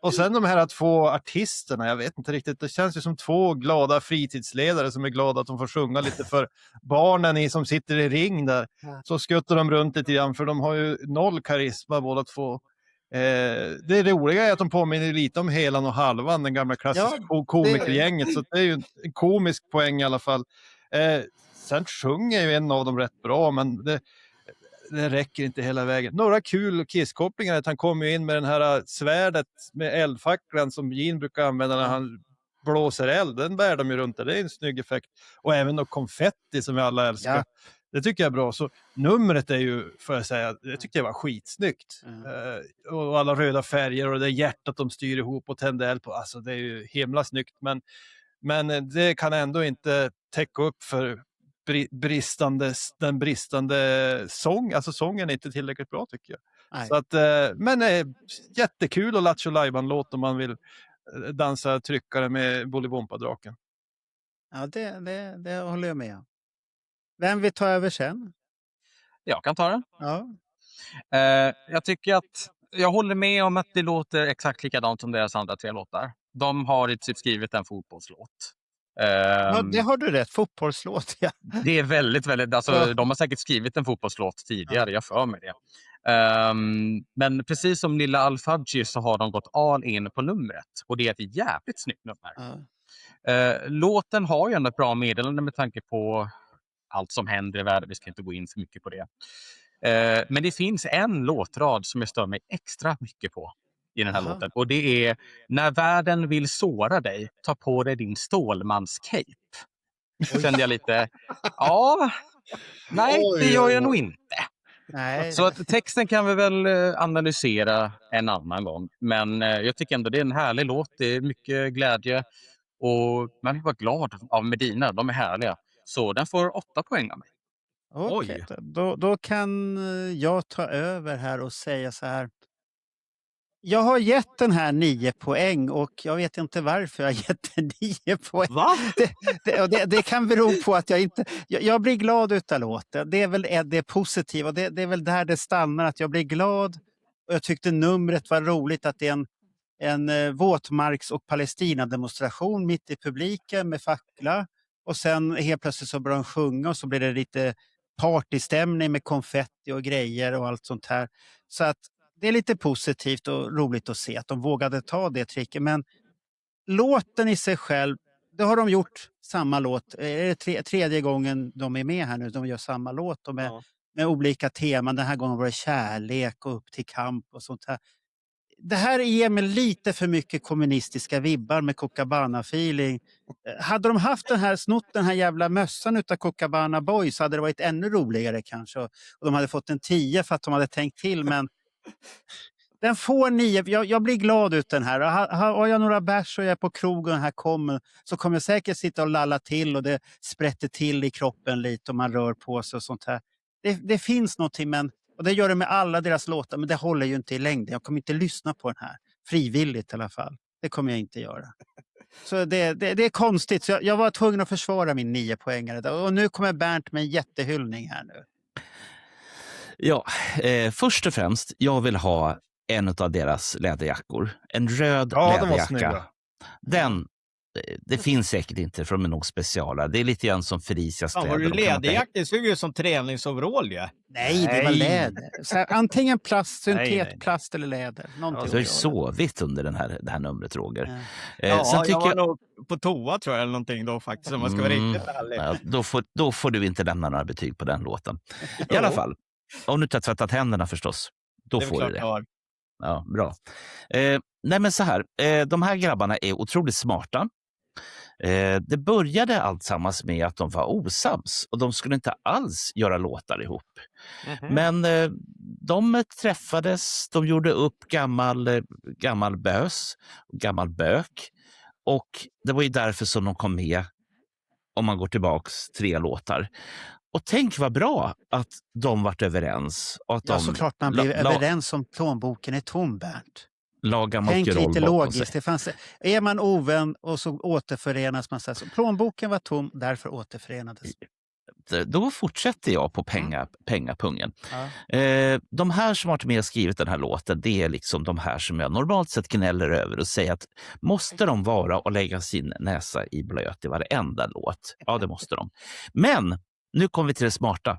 Och sen de här 2 artisterna, jag vet inte riktigt, det känns ju som 2 glada fritidsledare som är glada att de får sjunga lite för barnen som sitter i ring där. Så skuttar de runt lite grann, för de har ju 0 karisma båda 2. Det roliga är att de påminner lite om Helan och Halvan, den gamla klassiska komikergänget, så det är ju en komisk poäng i alla fall. Sen sjunger ju en av dem rätt bra, men det räcker inte hela vägen. Några kul kisskopplingar är att han kommer in med den här svärdet med eldfacklan som Gene brukar använda när han blåser eld. Den bär de ju runt där. Det är en snygg effekt. Och även då konfetti som vi alla älskar. Ja. Det tycker jag är bra. Så numret är ju, får jag säga, det tyckte jag var skitsnyggt. Och alla röda färger och det hjärtat de styr ihop och tänder eld på. Alltså det är ju himla snyggt. Men det kan ändå inte täcka upp för den bristande sång. Alltså sången är inte tillräckligt bra tycker jag. Så att, men jättekul och Lattjo Lajban-låt om man vill dansa tryckare med Bolibompa-draken. Ja, det håller jag med. Vem vill ta över sen? Jag kan ta den. Ja. Jag tycker att jag håller med om att det låter exakt likadant som deras andra 3 låtar. De har i princip skrivit en fotbollslåt. Ja, det har du rätt. Fotbollslåt, ja. Det är väldigt, väldigt... Alltså, de har säkert skrivit en fotbollslåt tidigare, jag för mig det. Men precis som Lilla Al-Fadji så har de gått all in på numret. Och det är ett jävligt snyggt nummer. Låten har ju ändå ett bra meddelande med tanke på allt som händer i världen. Vi ska inte gå in för mycket på det. Men det finns en låtrad som jag stör mig extra mycket på i den här låten. Och det är: när världen vill såra dig, ta på dig din stålmanscape. Kände jag lite, nej, det gör jag nog inte. Nej. Så att texten kan vi väl analysera en annan gång. Men jag tycker ändå det är en härlig låt. Det är mycket glädje. Och man var glad av Medina. De är härliga. Så den får 8 poäng av mig. Okej, då kan jag ta över här och säga så här. Jag har gett den här 9 poäng och jag vet inte varför jag har gett den 9 poäng. Va? Det kan bero på att jag inte... Jag blir glad utav låten. Det är väl det positiva. Det är väl där det stannar, att jag blir glad. Och jag tyckte numret var roligt, att det är en våtmarks- och Palestina-demonstration mitt i publiken med fackla. Och sen helt plötsligt så börjar de sjunga och så blir det lite partystämning med konfetti och grejer och allt sånt här. Så att det är lite positivt och roligt att se att de vågade ta det tricket. Men låten i sig själv, då har de gjort samma låt. Det är tredje gången de är med här nu. De gör samma låt och med olika teman. Den här gången var det kärlek och upp till kamp och sånt här. Det här ger mig lite för mycket kommunistiska vibbar med Copacabana-feeling. Hade de haft snott den här jävla mössan utav Copacabana Boys hade det varit ännu roligare kanske. Och de hade fått en 10 för att de hade tänkt till, men den får 9. Jag blir glad ut den här. Har jag några bärs och jag är på krogen och här kommer, så kommer jag säkert sitta och lalla till och det sprätter till i kroppen lite och man rör på sig och sånt här. Det finns någonting, och det gör det med alla deras låtar, men det håller ju inte i längden. Jag kommer inte lyssna på den här. Frivilligt i alla fall. Det kommer jag inte göra. Så det är konstigt. Så jag var tvungen att försvara min 9-poängare. Och nu kommer Bernt med en jättehyllning här nu. Ja, först och främst, jag vill ha en av deras läderjackor. En röd läderjacka. Den det finns säkert inte, för de är nog speciala. Det är lite grann som Felicias kläder. Var du läderjakt? Det såg ju som träningsoverall, ja. Nej, det var läder. Så här, antingen plast, syntetplast eller läder. Du har ju sovit under det här numret, Roger. Ja, jag var nog på toa tror jag, eller någonting då faktiskt, om man ska vara riktigt ärlig. Ja, då får du inte lämna några betyg på den låten. I alla fall, om du inte har tvättat händerna förstås, då får du det. Ja, bra. Nej, men så här, de här grabbarna är otroligt smarta. Det började alltsammans med att de var osams och de skulle inte alls göra låtar ihop. Men de träffades, de gjorde upp gammal bös, gammal bök, och det var ju därför som de kom med, om man går tillbaks 3 låtar. Och tänk vad bra att de vart överens. Och att såklart man blev överens om plånboken är tom, Bernt. Tänk lite logiskt. Är man ovän och så återförenas man. Så plånboken var tom, därför återförenades. Då fortsätter jag på pengapungen. De här som har med och skrivit den här låten, det är liksom de här som jag normalt sett gnäller över och säger att måste de vara och lägga sin näsa i blöt i varenda låt? Ja, det måste de. Men nu kommer vi till det smarta.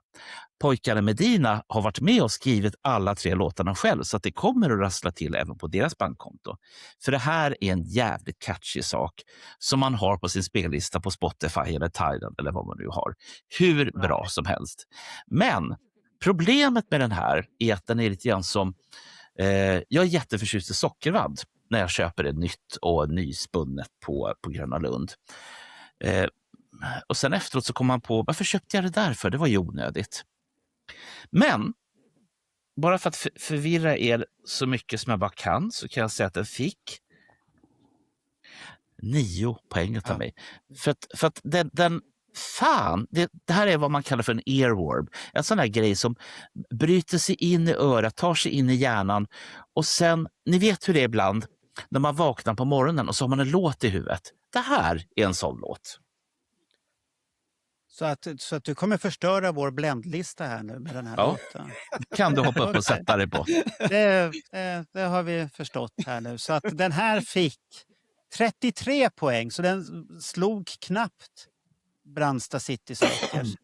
Pojkarna Medina har varit med och skrivit alla 3 låtarna själv, så att det kommer att rassla till även på deras bankkonto. För det här är en jävligt catchy sak som man har på sin spellista på Spotify eller Tidal eller vad man nu har. Hur bra som helst. Men problemet med den här är att den är lite grann som... jag är jätteförtjust i sockervadd när jag köper det nytt och nyspunnet på Gröna Lund. Och sen efteråt så kom man på, varför köpte jag det där för? Det var ju onödigt. Men, bara för att förvirra er så mycket som jag bara kan, så kan jag säga att den fick 9 poäng av mig. För att den det här är vad man kallar för en earworm. En sån här grej som bryter sig in i örat, tar sig in i hjärnan, och sen, ni vet hur det är ibland när man vaknar på morgonen och så har man en låt i huvudet. Det här är en sån låt. Så att du kommer förstöra vår bländlista här nu med den här låten. Kan du hoppa upp och sätta dig på. Det har vi förstått här nu. Så att den här fick 33 poäng. Så den slog knappt Brandsta City Sneakers.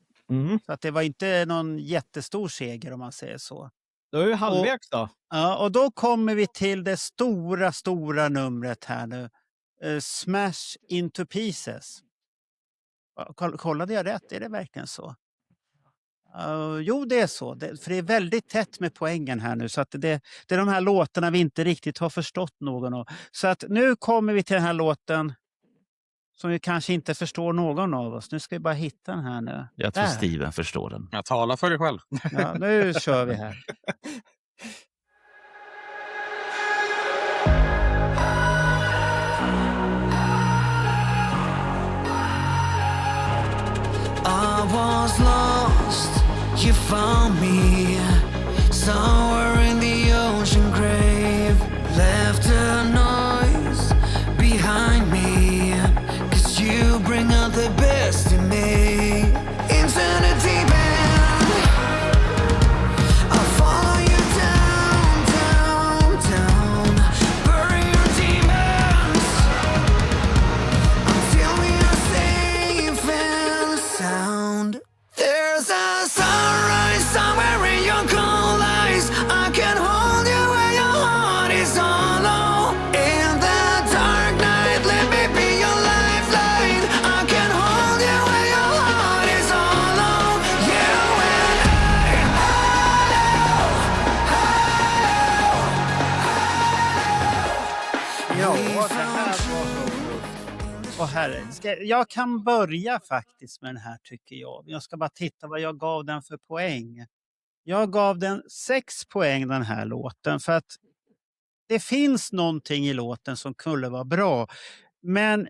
Så att det var inte någon jättestor seger, om man säger så. Då är vi halvvägs då. Ja, och då kommer vi till det stora numret här nu. Smash Into Pieces. Kollade jag rätt? Är det verkligen så? Jo, det är så. För det är väldigt tätt med poängen här nu. Så att det är de här låtarna vi inte riktigt har förstått någon av. Så att nu kommer vi till den här låten som vi kanske inte förstår någon av oss. Nu ska vi bara hitta den här nu. Jag tror Steven förstår den. Jag talar för dig själv. Ja, nu kör vi här. I was lost, you found me somewhere in the ocean grave. Left a noise behind me, 'cause you bring out the best in me. Insanity band, I follow you down, down, down. Bury your demons until we are safe and sound. There's a sunrise somewhere in your cold eyes. I can hold you where your heart is hollow. In the dark night, let me be your lifeline. I can hold you where your heart is hollow. You and Jag kan börja faktiskt med den här, tycker jag. Jag ska bara titta vad jag gav den för poäng. Jag gav den 6 poäng, den här låten, för att det finns någonting i låten som kunde vara bra. Men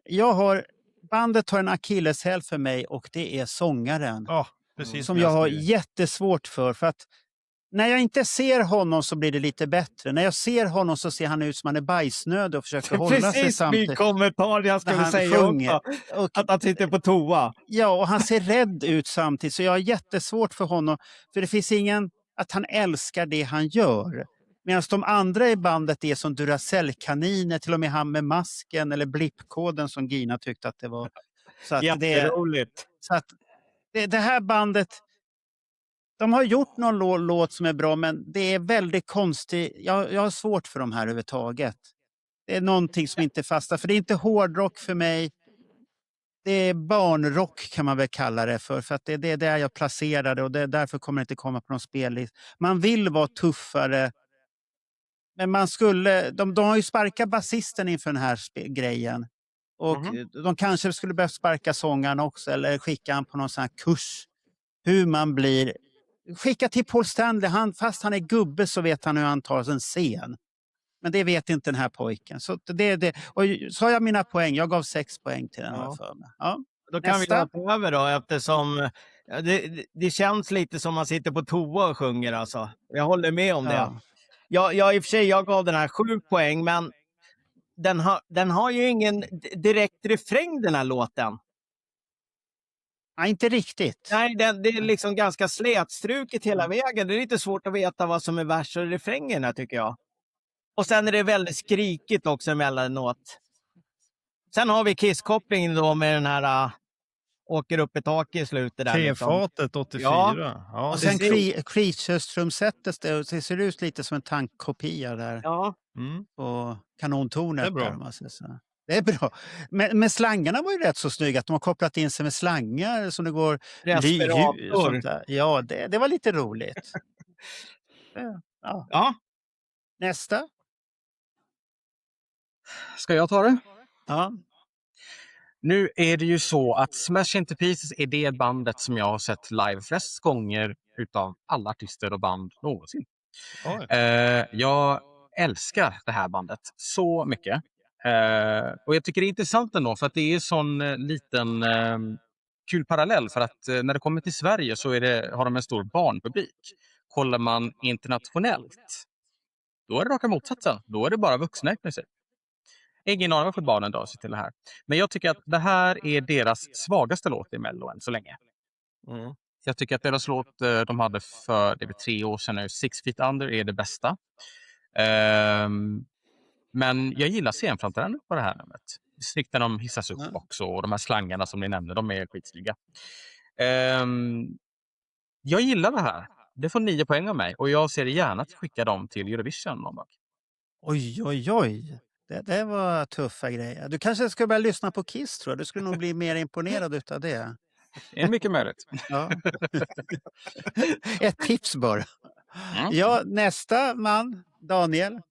bandet har en akilleshäl för mig, och det är sångaren. Precis som jag har jättesvårt för att när jag inte ser honom så blir det lite bättre. När jag ser honom så ser han ut som han är bajsnödig och försöker hålla sig samtidigt. Precis min kommentar jag skulle säga sjunger. också. Att han sitter på toa. Ja, och han ser rädd ut samtidigt. Så jag har jättesvårt för honom. För det finns ingen att han älskar det han gör. Medan de andra i bandet är som Duracell-kaniner, till och med han med masken eller blippkoden som Gina tyckte att det var. Så att jätteroligt. Det här bandet, de har gjort någon låt som är bra, men det är väldigt konstigt. Jag har svårt för de här överhuvudtaget. Det är någonting som inte fastnar, för det är inte hårdrock för mig. Det är barnrock kan man väl kalla det för att det är där jag placerade och därför kommer det inte komma på någon spellista. Man vill vara tuffare, men de har ju sparkat basisten inför den här grejen. Och de kanske skulle behöva sparka sångaren också eller skicka han på någon sån här kurs. Hur man blir... Skicka till Paul Stanley, fast han är gubbe så vet han hur han tar en scen. Men det vet inte den här pojken. Så och så har jag mina poäng. Jag gav 6 poäng till den här för mig. Ja. Då kan vi gå över då, eftersom det känns lite som man sitter på toa och sjunger alltså. Jag håller med om det. Jag i och för sig, jag gav den här 7 poäng, men den har ju ingen direkt refräng den här låten. Nej, inte riktigt. Nej, det är liksom ganska slätstruket hela vägen. Det är lite svårt att veta vad som är vers och refrängerna tycker jag. Och sen är det väldigt skrikigt också emellanåt. Sen har vi kisskopplingen då med den här åker upp i taket i slutet. T-fatet 84. Ja. Och sen Creatures-trumsetet, det ser ut lite som en tankkopia där. Ja. Och kanontornet. Det är bra. Där, det är bra. Men slangarna var ju rätt så snygga. Att de har kopplat in sig med slangar som det går... Respirator. Ja, det var lite roligt. Ja. Nästa. Ska jag ta det? Ja. Nu är det ju så att Smash Into Pieces är det bandet som jag har sett live flest gånger utav alla artister och band någonsin. Jag älskar det här bandet så mycket. Och jag tycker det är intressant ändå för att det är sån liten kul parallell för att när det kommer till Sverige så har de en stor barnpublik. Kollar man internationellt, då är det raka motsatsen. Då är det bara vuxna i princip. Ingen aning varför barnen drar sig till det här. Men jag tycker att det här är deras svagaste låt i Mello än så länge. Jag tycker att deras låt de hade för 3 år sedan nu, 6 Feet Under, är det bästa. Men jag gillar scenframträdandet på det här numret. Snyggt när de hissas upp också. Och de här slangarna som ni nämnde, de är skitsliga. Jag gillar det här. Det får 9 poäng av mig. Och jag ser gärna att skicka dem till Eurovision någon dag. Oj. Det var tuffa grejer. Du kanske ska börja lyssna på Kiss, tror jag. Du skulle nog bli mer imponerad utav det. Det är mycket möjligt. Ja. Ett tips bara. Ja, nästa man, Daniel.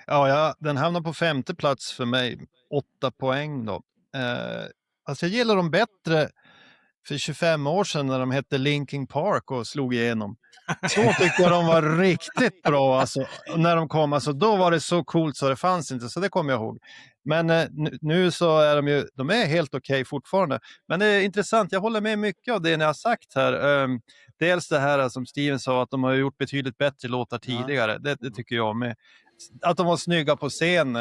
Ja, den hamnar på 5:e plats för mig. 8 poäng då. Alltså jag gillar dem bättre för 25 år sedan när de hette Linkin Park och slog igenom. Så tyckte jag de var riktigt bra. Alltså, när de kom, alltså, då var det så coolt så det fanns inte. Så det kommer jag ihåg. Men nu så är de är helt okej fortfarande. Men det är intressant, jag håller med mycket av det ni har sagt här. Dels det här som Steven sa, att de har gjort betydligt bättre låtar tidigare. Det tycker jag med. Att de var snygga på scen.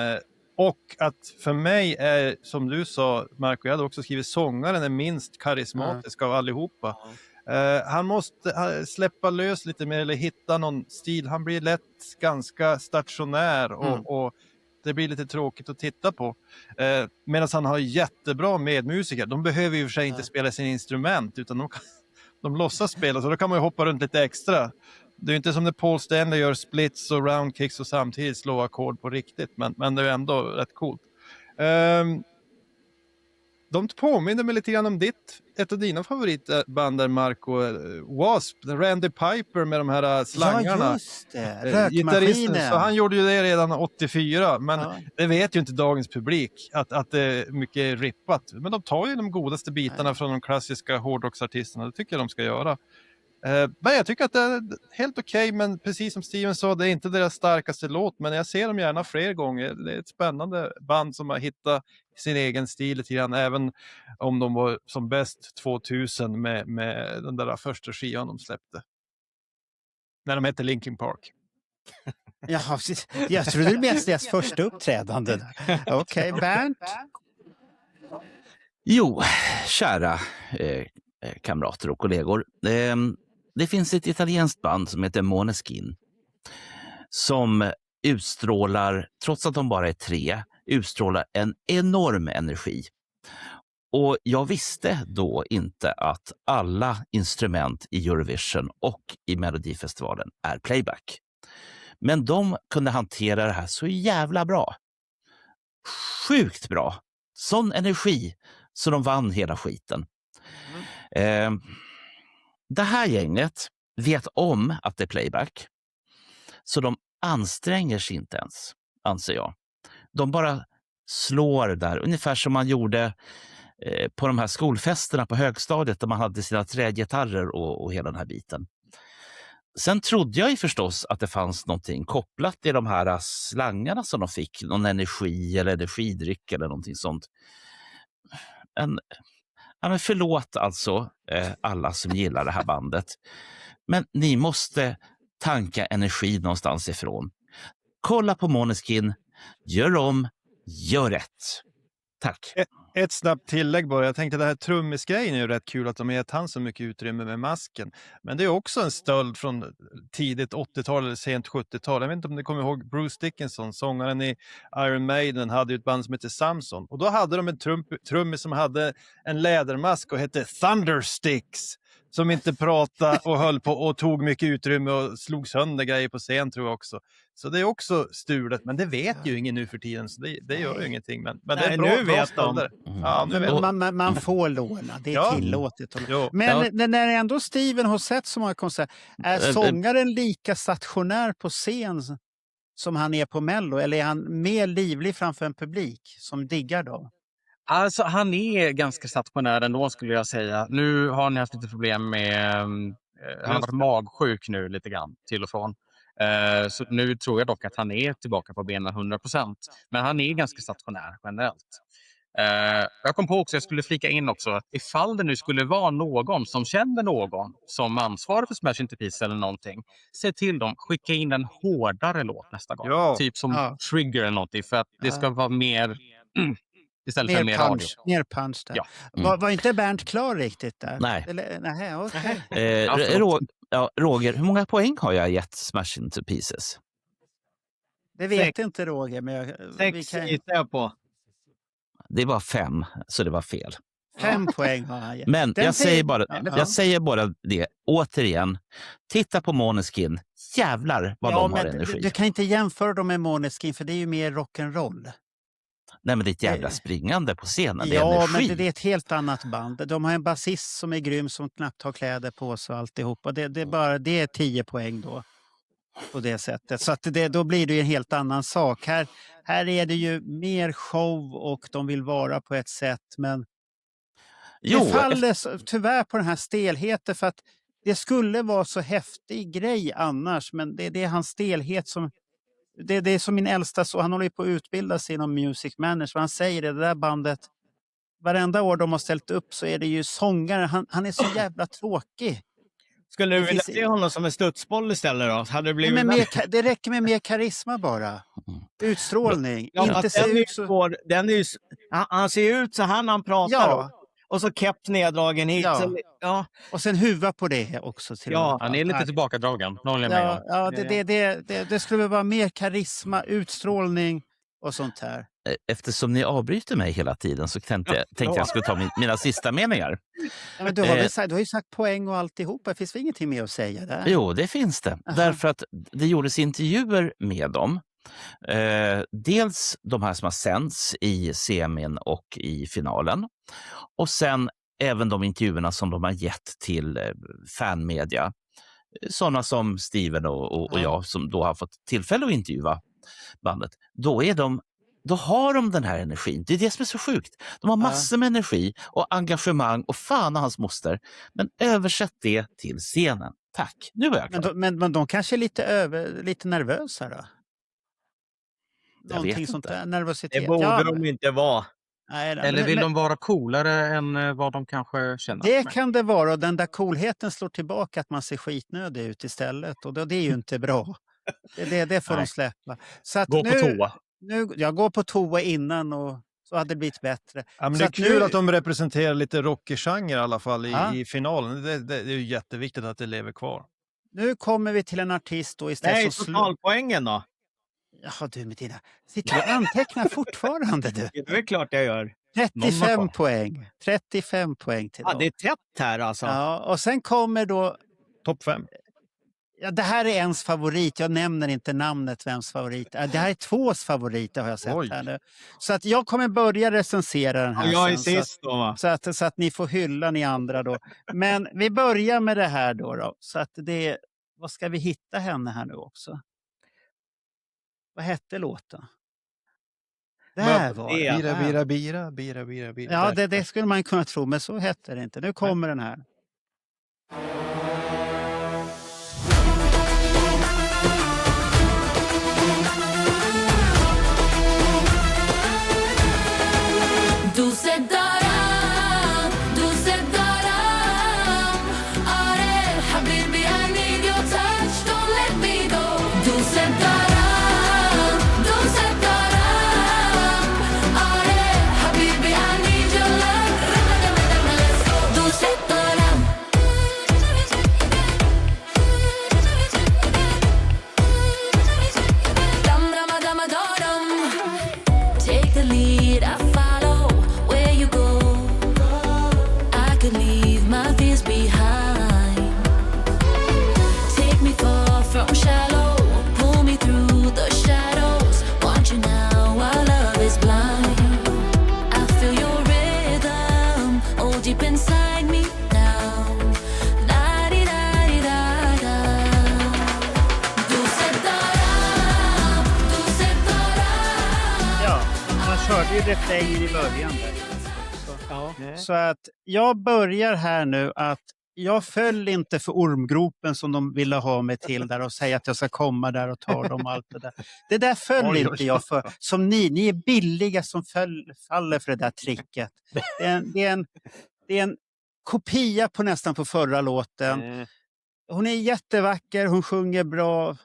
Och att för mig är, som du sa, Marco, jag hade också skrivit, sångaren är minst karismatisk av allihopa. Han måste släppa lös lite mer eller hitta någon stil. Han blir lätt ganska stationär och det blir lite tråkigt att titta på. Medan han har jättebra medmusiker. De behöver ju för sig inte spela sin instrument utan de låtsas spela, så då kan man ju hoppa runt lite extra. Det är inte som när Paul Stanley gör splits och roundkicks och samtidigt slår ackord på riktigt. Men det är ändå rätt coolt. De påminner mig lite grann om ett av dina favoritband där, Marco, Wasp, Randy Piper med de här slangarna. Ja, just det. Rökmaskinen. Så han gjorde ju det redan 84, men det vet ju inte dagens publik att det är mycket rippat. Men de tar ju de godaste bitarna från de klassiska hårdrocksartisterna, det tycker jag de ska göra. Men jag tycker att det är helt okej, men precis som Steven sa, det är inte deras starkaste låt, men jag ser dem gärna fler gånger. Det är ett spännande band som har hittat sin egen stil lite grann, även om de var som bäst 2000 med den där första skivan de släppte. När de hette Linkin Park. Ja, jag trodde det mest deras första uppträdande. Okej, Bernt? Jo, kära kamrater och kollegor. Det finns ett italienskt band som heter Måneskin som utstrålar, trots att de bara är 3, utstrålar en enorm energi. Och jag visste då inte att alla instrument i Eurovision och i Melodifestivalen är playback. Men de kunde hantera det här så jävla bra. Sjukt bra. Sån energi så de vann hela skiten. Det här gänget vet om att det är playback. Så de anstränger sig inte ens, anser jag. De bara slår där, ungefär som man gjorde på de här skolfesterna på högstadiet där man hade sina trägitarrer och hela den här biten. Sen trodde jag ju förstås att det fanns någonting kopplat till de här slangarna som de fick, någon energi eller energidryck eller någonting sånt. Men förlåt alltså alla som gillar det här bandet. Men ni måste tanka energi någonstans ifrån. Kolla på Måneskin, gör om, gör rätt. Tack. Ett snabbt tillägg bara. Jag tänkte att det här trummisgrejen är ju rätt kul att de har gett han så mycket utrymme med masken. Men det är också en stöld från tidigt 80-tal eller sent 70-tal. Jag vet inte om ni kommer ihåg Bruce Dickinson, sångaren i Iron Maiden, hade ju ett band som heter Samson. Och då hade de en trummis som hade en lädermask och hette Thundersticks. Som inte pratade och höll på och tog mycket utrymme och slog sönder grejer på scen tror jag också. Så det är också stulet, men det vet ju ingen nu för tiden så det gör ju ingenting. Men det är bra, nu vet de. Ja, nu vet man får låna, det är tillåtet. Men när ändå Steven har sett så många konserter, är sångaren lika stationär på scen som han är på Mello? Eller är han mer livlig framför en publik som diggar då? Alltså han är ganska stationär ändå skulle jag säga. Nu har ni haft lite problem med, han har varit magsjuk nu lite grann till och från. Så nu tror jag dock att han är tillbaka på benen 100%. Men han är ganska stationär generellt. Jag kom på också, jag skulle flika in också, att ifall det nu skulle vara någon som känner någon som ansvarar för Smash Into Pieces eller någonting, se till dem, skicka in en hårdare låt nästa gång. Ja. Typ som Trigger eller någonting, för att det ska vara mer... Istället för mer radio. Mer punch där. Ja. Var inte Bernt klar riktigt där? Nej. Nej, okej. Roger, hur många poäng har jag gett Smash Into Pieces? Det vet inte Roger. Men 6 hittar jag på. Det var 5, så det var fel. 5 poäng har han gett. Men jag säger bara det återigen. Titta på Måneskin. Jävlar vad de har energi. Du kan inte jämföra dem med Måneskin för det är ju mer rock'n'roll. Nej, men det är ett jävla springande på scenen. Ja, men det är ett helt annat band. De har en basist som är grym som knappt har kläder på sig och alltihopa. Det är 10 poäng då. På det sättet. Så att då blir det ju en helt annan sak. Här är det ju mer show och de vill vara på ett sätt. Men det faller tyvärr på den här stelheten för att det skulle vara så häftig grej annars. Men det är hans stelhet som... Det är som min äldsta, så han håller på att utbilda sig inom music manager. Han säger det där bandet, varenda år de har ställt upp så är det ju sångare. Han är så jävla tråkig. Skulle du vilja se honom som en studsboll istället då? Hade det blivit det räcker med mer karisma bara. Utstrålning. Ja, inte se ut så... Han ser ut så här när han pratar. Ja. Och så kept neddragen hit. Ja. Ja. Och sen huva på det också. Han är lite tillbakadragen. Det skulle vara mer karisma, utstrålning och sånt här. Eftersom ni avbryter mig hela tiden så tänkte jag skulle ta mina sista meningar. Ja, men du har ju sagt poäng och alltihopa. Det finns väl ingenting mer att säga där? Jo, det finns det. Aha. Därför att det gjordes intervjuer med dem. Dels de här som har sänds i semin och i finalen. Och sen även de intervjuerna som de har gett till fanmedia. Sådana som Steven och jag som då har fått tillfälle att intervjua bandet. Då har de den här energin. Det är det som är så sjukt. De har massor med energi och engagemang och fan och hans moster. Men översätt det till scenen. Tack. Nu är jag klar. Men de kanske är lite nervösa då? Någonting sånt där. Nervositet. Det borde de inte vara. Nej, eller vill de vara coolare än vad de kanske känner? Det kan det vara. Och den där coolheten slår tillbaka att man ser skitnödig ut istället. Och det är ju inte bra. Det får de släppa. Så att gå på toa. Jag går på toa innan och så hade det blivit bättre. Ja, men det är kul att de representerar lite rockgenre i alla fall i finalen. Det är ju jätteviktigt att det lever kvar. Nu kommer vi till en artist då istället. Nej, totalpoängen då? Ja, du med dina... Sitter du och antecknar fortfarande du? Det är klart jag gör. 35 poäng. 35 poäng till Ja, dem. det är tätt här alltså. Ja, och sen kommer då... Topp 5. Ja, det här är ens favorit. Jag nämner inte namnet vems favorit. Det här är 2s favoriter har jag sett här nu. Så att jag kommer börja recensera den här. Ja, jag är sen, sist då va? så att ni får hylla ni andra då. Men vi börjar med det här då. Så att det... Vad ska vi hitta henne här nu också? Vad hette låten? Där var det. Bira. Ja, det skulle man kunna tro, men så hette det inte. Nu kommer den här. Dulce Daram, Dulce Daram. Are, Habibi, I need your touch, don't let me go. Dulce Daram, Dulce Daram. Are, Habibi, I need your love. Let's go. Dulce Daram. Dam, dam, dam, dam. Take the lead, I follow where you go. I could leave my fears behind. Take me far from shallow, pull me through the shadows. Want you now, our love is blind. I feel your rhythm, oh deep inside me now. La-di-da-di-da-da. Dulce Daram, Dulce Daram. Ja, man körde ju refrängen i början där. Så att jag börjar här nu att jag föll inte för ormgropen som de ville ha mig till där och säga att jag ska komma där och ta dem och allt det där. Det där föll inte jag för. Som ni är billiga som faller för det där tricket. Det är en kopia på nästan på förra låten. Hon är jättevacker, hon sjunger bra.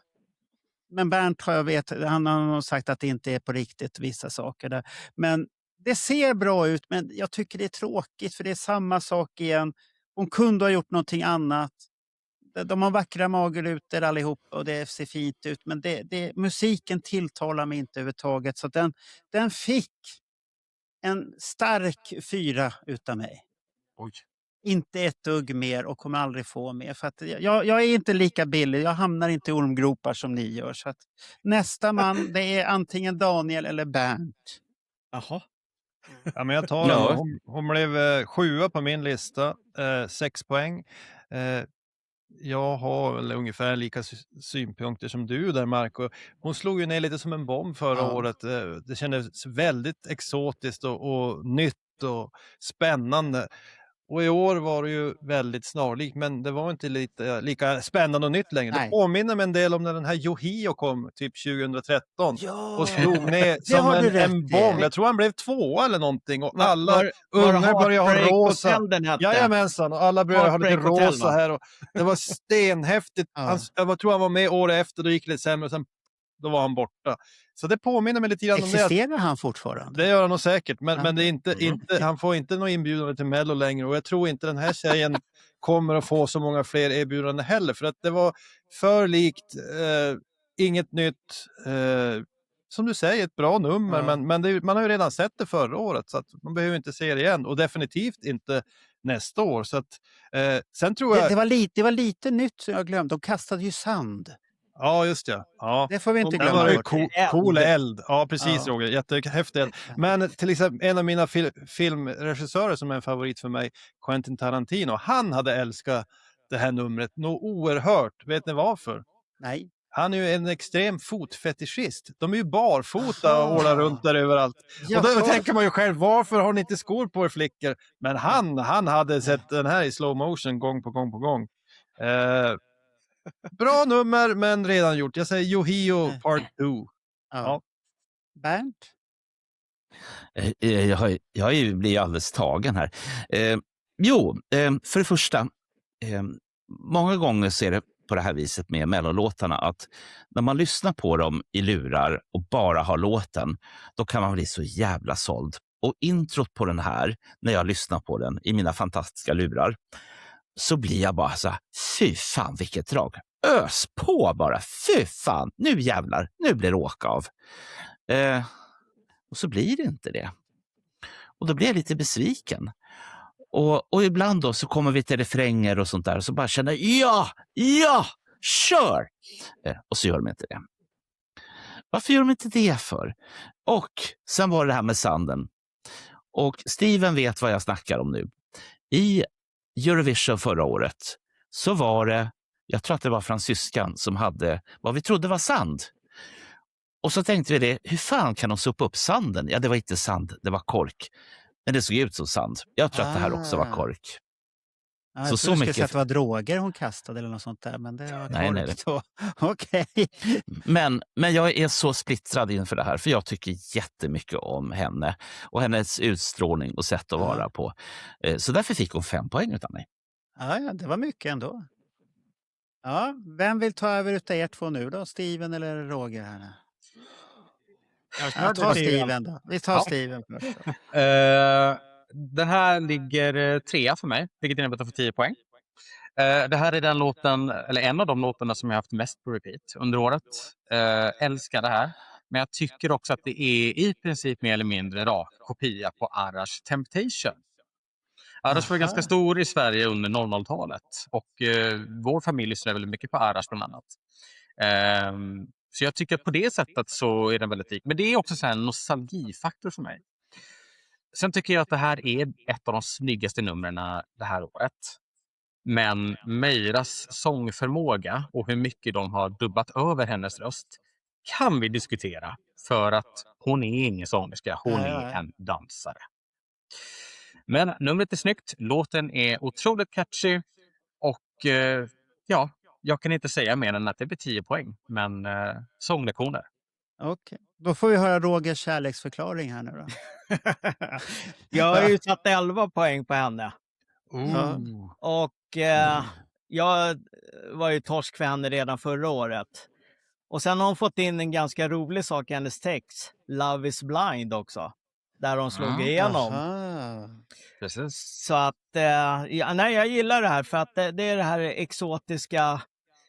Men Bernt har jag vet, han har sagt att det inte är på riktigt vissa saker där. Men det ser bra ut, men jag tycker det är tråkigt för det är samma sak igen. Hon kunde ha gjort någonting annat. De har vackra magerutor allihop och det ser fint ut. Men musiken tilltalar mig inte överhuvudtaget. Så den fick en stark 4 utav mig. Oj. Inte ett dugg mer och kommer aldrig få mer. För att jag är inte lika billig. Jag hamnar inte i ormgropar som ni gör. Så att nästa man, det är antingen Daniel eller Bernt. Jaha. Ja, men jag tar den. Hon blev 7 på min lista. 6 poäng. Jag har väl ungefär lika synpunkter som du där, Marco. Hon slog ju ner lite som en bomb förra året. Det kändes väldigt exotiskt och nytt och spännande. Och i år var det ju väldigt snarlikt, men det var inte lika spännande och nytt längre. Det påminner mig en del om när den här Yohio kom typ 2013 och slog ner som en bomb. Jag tror han blev 2 eller någonting och alla ungar började ha rosa. Jajamensan, och alla började ha lite rosa här. Och det var stenhäftigt. Jag tror han var med året efter, då gick det lite sämre och sen då var han borta. Så det påminner mig lite grann om det. Existerar han fortfarande? Det gör han nog säkert. Men det är inte, han får inte någon inbjudande till Mello längre. Och jag tror inte den här tjejen kommer att få så många fler erbjudande heller. För att det var för likt, inget nytt. Som du säger, ett bra nummer. Men man har ju redan sett det förra året. Så att man behöver inte se det igen. Och definitivt inte nästa år. Så att, sen tror jag... Det var lite nytt som jag glömde. De kastade ju sand. Ja, just det. Ja. Det får vi inte glömma. Det var cool eld. Ja, precis Roger. Jättehäftig eld. Men till exempel en av mina filmregissörer som är en favorit för mig, Quentin Tarantino, han hade älskat det här numret något oerhört. Vet ni varför? Nej. Han är ju en extrem fotfetischist. De är ju barfota och ålar runt där överallt. Och då tänker man ju själv, varför har ni inte skor på er flickor? Men han hade sett den här i slow motion gång på gång. Bra nummer, men redan gjort. Jag säger Yohio Part 2. Ja. Bernt? Jag blir alldeles tagen här. För det första, många gånger ser det på det här viset med mellolåtarna att när man lyssnar på dem i lurar och bara har låten, då kan man bli så jävla såld. Och introt på den här, när jag lyssnar på den i mina fantastiska lurar, så blir jag bara så här, fy fan vilket drag. ös på bara. Fy fan, nu jävlar, nu blir det åka av. Och så blir det inte det. Och då blir jag lite besviken. Och ibland då så kommer vi till refränger och sånt där och så bara känner ja, kör! Och så gör de inte det. Varför gör de inte det för? Och sen var det här med sanden. Och Steven vet vad jag snackar om nu. I Eurovision förra året så var det, jag tror att det var fransyskan som hade vad vi trodde var sand. Och så tänkte vi det, hur fan kan de sopa upp sanden? Ja, det var inte sand, det var kork. Men det såg ut som sand. Jag tror att det här också var kork. Ja, jag så mycket... att det var droger hon kastade eller något sånt där. Men det var nej. Okej. Men jag är så splittrad inför det här. För jag tycker jättemycket om henne. Och hennes utstrålning och sätt att vara på. Så därför fick hon 5 poäng utan mig. Ja, det var mycket ändå. Ja, vem vill ta över utav er 2 nu då? Steven eller Roger här nu? Jag tar Steven då. Vi tar Steven först. Den här ligger 3 för mig, vilket innebär att jag får 10 poäng. Det här är den låten, eller en av de låtarna som jag haft mest på repeat under året. Älskar det här. Men jag tycker också att det är i princip mer eller mindre rak kopia på Arash Temptation. Arash var ganska stor i Sverige under 00-talet. Och vår familj lyssnar väldigt mycket på Arash bland annat. Så jag tycker att på det sättet så är den väldigt lik. Men det är också så här en nostalgifaktor för mig. Sen tycker jag att det här är ett av de snyggaste numren det här året. Men Meiras sångförmåga och hur mycket de har dubbat över hennes röst kan vi diskutera. För att hon är ingen sångerska, hon är en dansare. Men numret är snyggt, låten är otroligt catchy och jag kan inte säga mer än att det blir 10 poäng. Men sånglektioner. Okej, då får vi höra Rogers kärleksförklaring här nu då. Jag har ju satt 11 poäng på henne. Och jag var ju torsk för henne redan förra året. Och sen har hon fått in en ganska rolig sak i hennes text. Love is blind också. Där hon slog igenom. Precis. Så att jag gillar det här för att det är det här exotiska.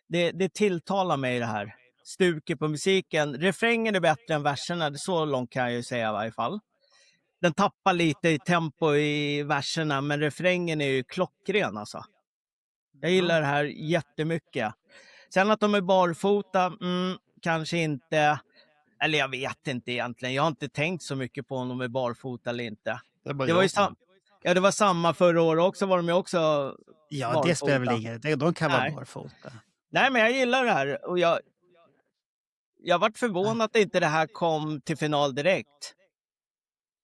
Det tilltalar mig det här. Stuket på musiken. Refrängen är bättre än verserna. Så långt kan jag ju säga i varje fall. Den tappar lite i tempo i verserna. Men refrängen är ju klockren alltså. Jag gillar det här jättemycket. Sen att de är barfota. Kanske inte. Eller jag vet inte egentligen. Jag har inte tänkt så mycket på om de är barfota eller inte. Det var ju det var samma förra året också. Var de ju också barfota. Det spelar väl ingen. De kan vara barfota. Nej, men jag gillar det här. Och jag varit förvånad att inte det här kom till final direkt.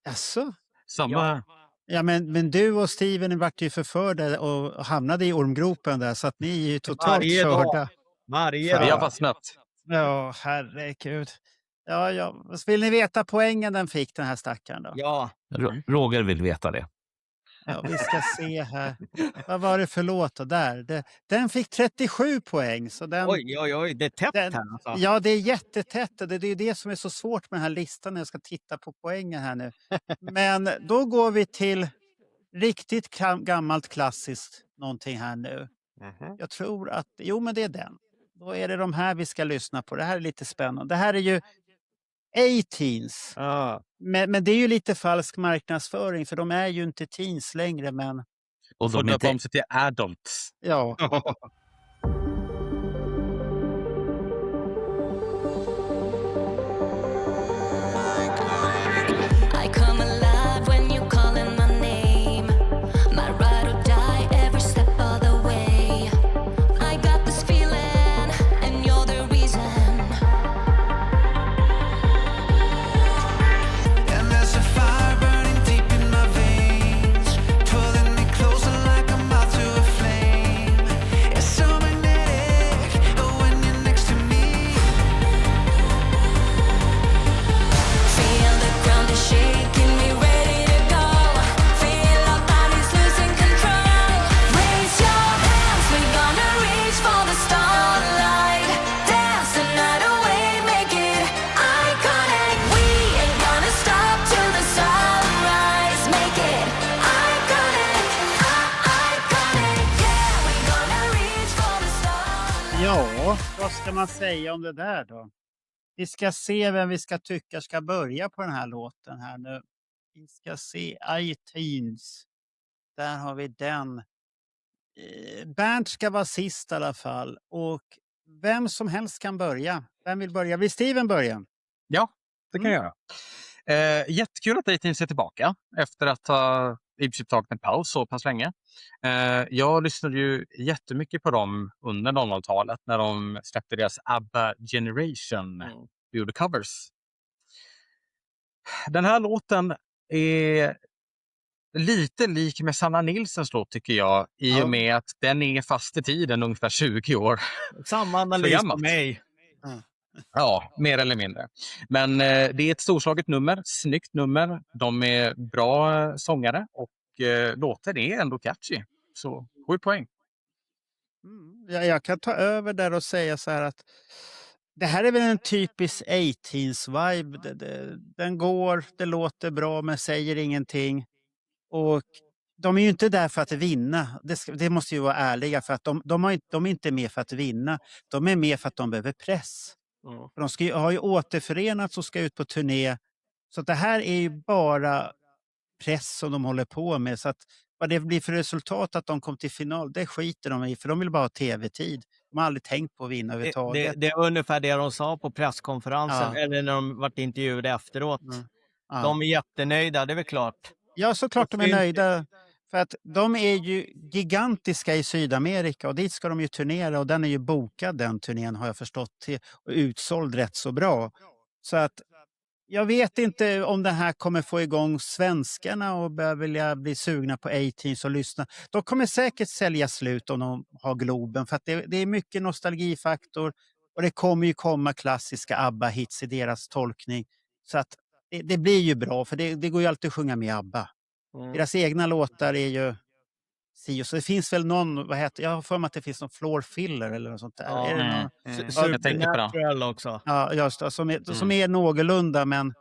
Asså? Samma. Ja, men du och Steven vart ju förförda och hamnade i ormgropen där. Så att ni är ju totalt körda. Varje dag. Vi har fastnat. Ja, herregud. Ja. Vill ni veta poängen den fick, den här stackaren då? Ja. Roger vill veta det. Ja, vi ska se här. Vad var det för låt då? Där. Den fick 37 poäng. Så den, oj, det är tätt här. Alltså. Ja, det är jättetätt. Det är det som är så svårt med den här listan när jag ska titta på poängen här nu. Men då går vi till riktigt gammalt klassiskt någonting här nu. Jag tror att, men det är den. Då är det de här vi ska lyssna på. Det här är lite spännande. Det här är ju A-teens. Men det är ju lite falsk marknadsföring för de är ju inte teens längre. Men... Och de döpa om sig till adults. Ja. It's Ja, vad ska man säga om det där då? Vi ska se vem vi ska tycka ska börja på den här låten här nu. Vi ska se iTunes. Där har vi den. Bernt ska vara sist i alla fall. Och vem som helst kan börja. Vem vill börja? Vill Steven börja? Ja, det kan jag göra. Jättekul att A-Teens är tillbaka efter att ha i princip tagit en paus så pass länge. Jag lyssnade ju jättemycket på dem under 00-talet när de släppte deras ABBA Generation och gjorde covers. Den här låten är lite lik med Sanna Nilssons låt tycker jag, i och med att den är fast i tiden ungefär 20 år. Samma analys för mig. Ja, mer eller mindre. Men det är ett storslaget nummer, snyggt nummer. De är bra sångare och låten är ändå catchy. Så 7 poäng. Jag kan ta över där och säga så här att det här är väl en typisk A-Teens-vibe. Den går, det låter bra men säger ingenting. Och de är ju inte där för att vinna. Det måste ju vara ärliga för att de är inte med för att vinna. De är med för att de behöver press. De har ju återförenats och ska ut på turné. Så det här är ju bara press som de håller på med. Så att vad det blir för resultat att de kom till final, det skiter de i. För de vill bara ha tv-tid. De har aldrig tänkt på att vinna överhuvudtaget. Det är ungefär det de sa på presskonferensen. Eller när de varit intervjuade efteråt. De är jättenöjda, det är väl klart. Ja, såklart de är nöjda. För att de är ju gigantiska i Sydamerika och dit ska de ju turnera och den är ju bokad den turnén har jag förstått och utsåld rätt så bra. Så att jag vet inte om det här kommer få igång svenskarna och vilja bli sugna på A-Teens och lyssna. De kommer säkert sälja slut om de har Globen för att det är mycket nostalgifaktor och det kommer ju komma klassiska ABBA-hits i deras tolkning. Så att det blir ju bra för det går ju alltid att sjunga med ABBA. Deras egna låtar är ju så det finns väl någon, jag har för mig att det finns någon floor filler eller något sånt där. Ja, är det någon, jag tänker på det. Också. Ja, just det, som är någorlunda men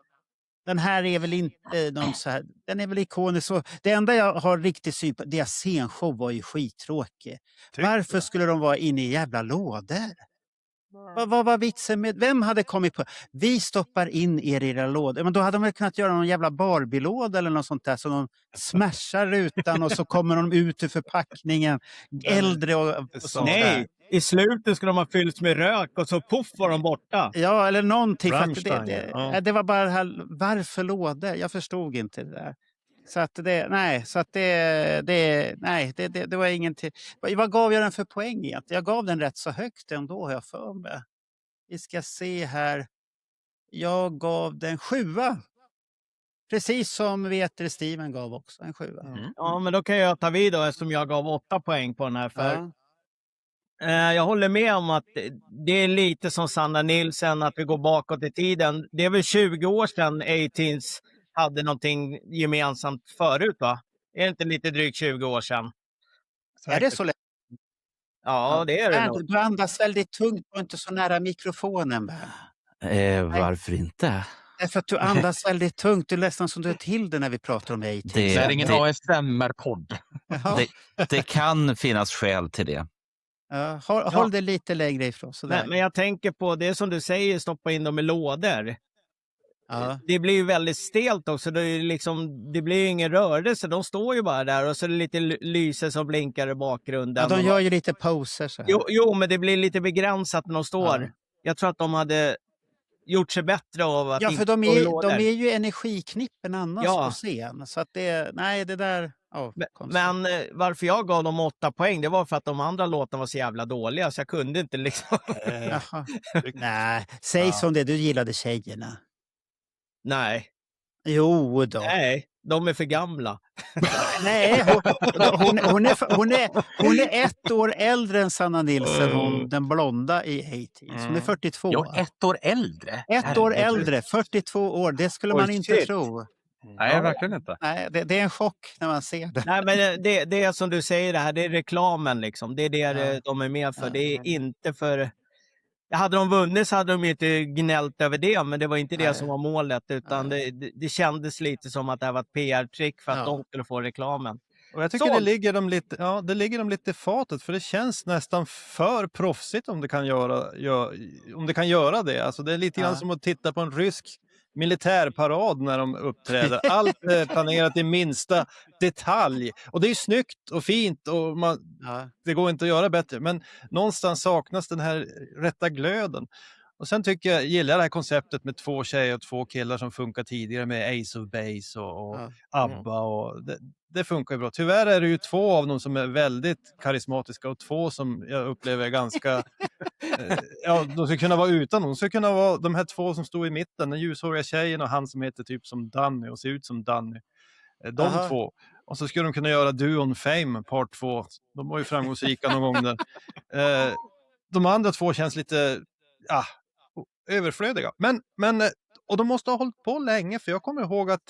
den här är väl inte någon så här, den är väl ikonisk. Så det enda jag har riktigt syn på, deras scenshow var ju skittråkig. Varför skulle de vara inne i jävla lådor? Vad var vitsen med? Vem hade kommit på? Vi stoppar in er i era lådor. Men då hade de väl kunnat göra någon jävla Barbie-låda eller något sånt där. Så de smashar rutan och så kommer de ut ur förpackningen. Äldre och sånt. Nej, i slutet skulle de ha fyllts med rök och så puff var de borta. Ja, eller någonting. För att det var bara här, varför lådor? Jag förstod inte det där. Så att det var ingenting. Vad gav jag den för poäng egentligen? Jag gav den rätt så högt ändå har jag för mig. Vi ska se här. Jag gav den 7. Precis som Steven gav också en 7. Ja, men då kan jag ta vid då eftersom jag gav 8 poäng på den här för. Jag håller med om att det är lite som Sanna Nilsson att vi går bakåt i tiden. Det är väl 20 år sedan A-Teens hade någonting gemensamt förut, va? Är det inte lite drygt 20 år sedan? Är det så lätt? Ja, det är det nog. Du andas väldigt tungt och inte så nära mikrofonen. Varför inte? Därför att du andas väldigt tungt. Du är nästan som du är till det när vi pratar om A-Teens. Det är ingen ASMR-podd. Det kan finnas skäl till det. Håll det lite längre ifrån. Men jag tänker på det som du säger, stoppa in dem i lådor. Ja. Det blir ju väldigt stelt också. Det blir ju ingen rörelse. De står ju bara där och så är det lite lyse som blinkar i bakgrunden. Ja, de gör ju lite poser. Så här. Jo, men det blir lite begränsat när de står. Ja. Jag tror att de hade gjort sig bättre av att för de är ju energiknippen annars på scen. Så att det där... Men varför jag gav dem 8 poäng, det var för att de andra låtarna var så jävla dåliga så jag kunde inte liksom... Nej, säg som det, du gillade tjejerna. Nej. Jo då. Nej, de är för gamla. Nej, hon är 1 år äldre än Sanna Nilsson, den blonda i A-Teens. Hon är 42. Ja, 1 år äldre? 1 år äldre, 42 år, det skulle man inte tro. Nej, verkligen inte. Nej, det är en chock när man ser det. Nej, men det är som du säger, det här, det är reklamen liksom. Det är det de är med för. Det är inte för... Hade de vunnit så hade de inte gnällt över det, men det var inte det som var målet, utan det kändes lite som att det var ett PR-trick för att de skulle få reklamen. Och jag tycker det ligger dem lite i fatet, för det känns nästan för proffsigt om det kan göra det. Alltså det är lite grann som att titta på en rysk militärparad när de uppträder. Allt är planerat i minsta detalj. Och det är ju snyggt och fint och det går inte att göra bättre. Men någonstans saknas den här rätta glöden. Och sen gillar jag det här konceptet med 2 tjejer och 2 killar som funkar tidigare med Ace of Base och ABBA. Och det funkar ju bra. Tyvärr är det ju 2 av dem som är väldigt karismatiska och 2 som jag upplever är ganska... de ska kunna vara utan dem. De ska kunna vara de här 2 som står i mitten. Den ljushåriga tjejen och han som heter typ som Danny och ser ut som Danny. De 2. Och så skulle de kunna göra Duon Fame part 2. De var ju framgångsrika någon gång där. De andra 2 känns lite... överflödiga. Och de måste ha hållit på länge, för jag kommer ihåg att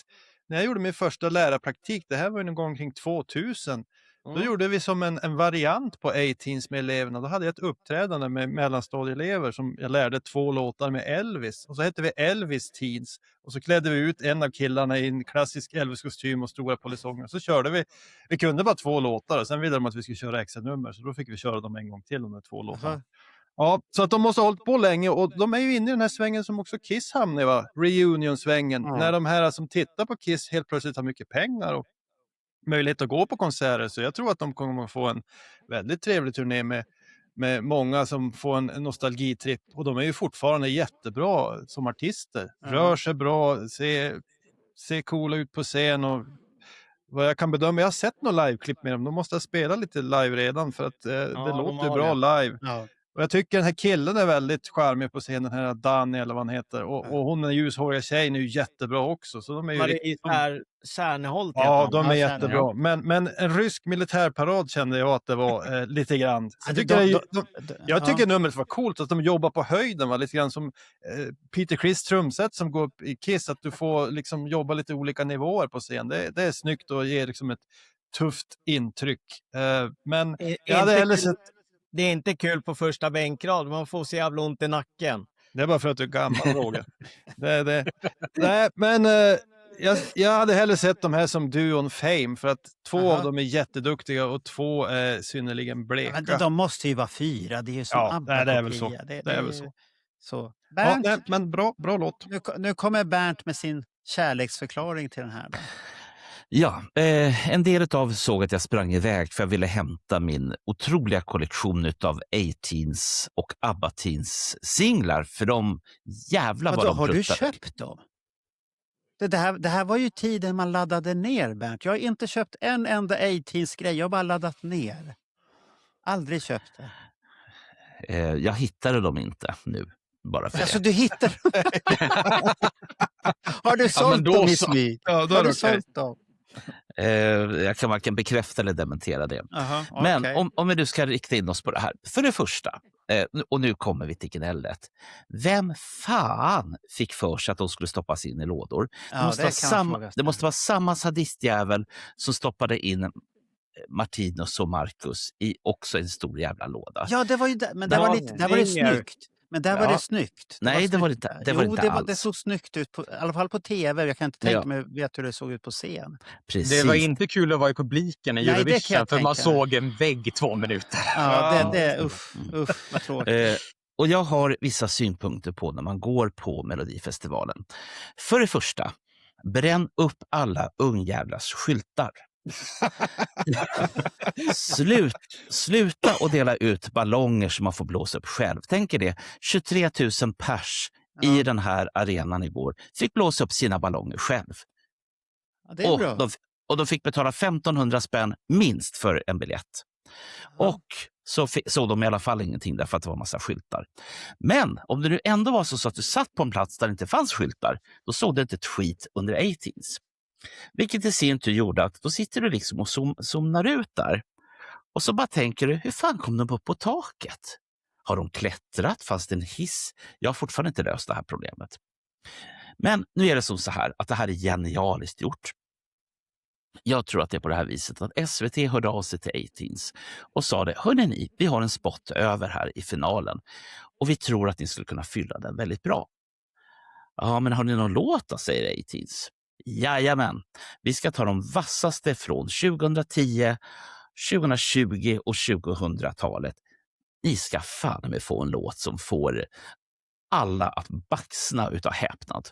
när jag gjorde min första lärarpraktik, det här var ju någon gång kring 2000, då gjorde vi som en variant på A-Teens med eleverna. Då hade jag ett uppträdande med mellanstadieelever som jag lärde 2 låtar med Elvis. Och så hette vi Elvis Teens. Och så klädde vi ut en av killarna i en klassisk Elvis-kostym och stora polisonger. Så körde vi kunde bara 2 låtar och sen ville de att vi skulle köra extra nummer. Så då fick vi köra dem en gång till, de där 2 låtarna. Ja, så att de måste ha hållit på länge, och de är ju inne i den här svängen som också Kiss hamnar i, va? Reunion-svängen. När de här som tittar på Kiss helt plötsligt har mycket pengar och möjlighet att gå på konserter. Så jag tror att de kommer att få en väldigt trevlig turné med många som får en nostalgitripp. Och de är ju fortfarande jättebra som artister. Rör sig bra, ser coola ut på scen, och vad jag kan bedöma, jag har sett några liveklipp med dem. De måste ha spelat lite live redan, för att det låter ju bra live. Ja. Och jag tycker den här killen är väldigt charmig på scenen, den här Danny eller vad han heter. Och hon, den ljushåriga tjejen, är ju jättebra också. Så de är ju Särneholt. Ja, de är jättebra. Men en rysk militärparad kände jag att det var lite grann. Jag tycker numret var coolt, att de jobbar på höjden. Va? Lite grann som Peter Criss trumset som går upp i Kiss. Att du får liksom jobba lite olika nivåer på scen. Det är snyggt och ger liksom ett tufft intryck. Men jag hade hellre sett... Det är inte kul på första bänkrad. Man får så jävla ont i nacken. Det är bara för att du är gammal, Roger. Nej, men jag hade hellre sett de här som Duon Fame. För att 2 av dem är jätteduktiga och 2 är synnerligen bleka. Men de måste ju vara 4. Det är ju som ABBA. Det är väl så. Det är väl så. Bernt, men bra låt. Nu kommer Bernt med sin kärleksförklaring till den här. Då. Ja, en del av såg att jag sprang iväg för jag ville hämta min otroliga kollektion av A-Teens och ABBA-Teens singlar, för de jävlar vad de har du köpt dem? Det här var ju tiden man laddade ner, Bernt. Jag har inte köpt en enda A-Teens grej, jag har bara laddat ner. Aldrig köpt det. Jag hittade dem inte nu. Bara för alltså du hittar Har du sålt dem i smyg? Ja, då har du sålt dem. Jag kan varken bekräfta eller dementera det. Men om vi nu ska rikta in oss på det här. För det första, och nu kommer vi till gnället. Vem fan fick för sig att de skulle stoppas in i lådor? Det måste vara samma sadistjävel som stoppade in Martinus och Marcus i också en stor jävla låda. Ja, det var ju det, men det var det snyggt. Men där var det snyggt. Nej, det var det inte alls. Det såg snyggt ut, i alla fall på tv. Jag kan inte tänka mig hur det såg ut på scen. Precis. Det var inte kul att vara i publiken i Eurovision, för man såg en vägg i 2 minuter. Ja, uff, vad tråkigt. Och jag har vissa synpunkter på när man går på Melodifestivalen. För det första, bränn upp alla ungjävlas skyltar. Sluta och dela ut ballonger som man får blåsa upp själv. Tänk er det, 23 000 pers i den här arenan igår fick blåsa upp sina ballonger själv. Det är bra. Och de fick betala 1500 spänn minst för en biljett. Och så såg de i alla fall ingenting därför att det var en massa skyltar. Men om det nu ändå var så att du satt på en plats där det inte fanns skyltar, då såg det inte ett skit under A-Teens. Vilket i sin tur gjorde att då sitter du liksom och zoomar ut där. Och så bara tänker du, hur fan kom de upp på taket? Har de klättrat? Fanns det en hiss? Jag har fortfarande inte löst det här problemet. Men nu är det som så här att det här är genialiskt gjort. Jag tror att det är på det här viset att SVT hörde av sig till A-Teens och sa det, hörni ni, vi har en spot över här i finalen och vi tror att ni skulle kunna fylla den väldigt bra. Ja, men har ni någon låt då, säger A-Teens. Jajamän, vi ska ta de vassaste från 2010, 2020 och 2000-talet. Ni ska fan med få en låt som får alla att baxna utav häpnad.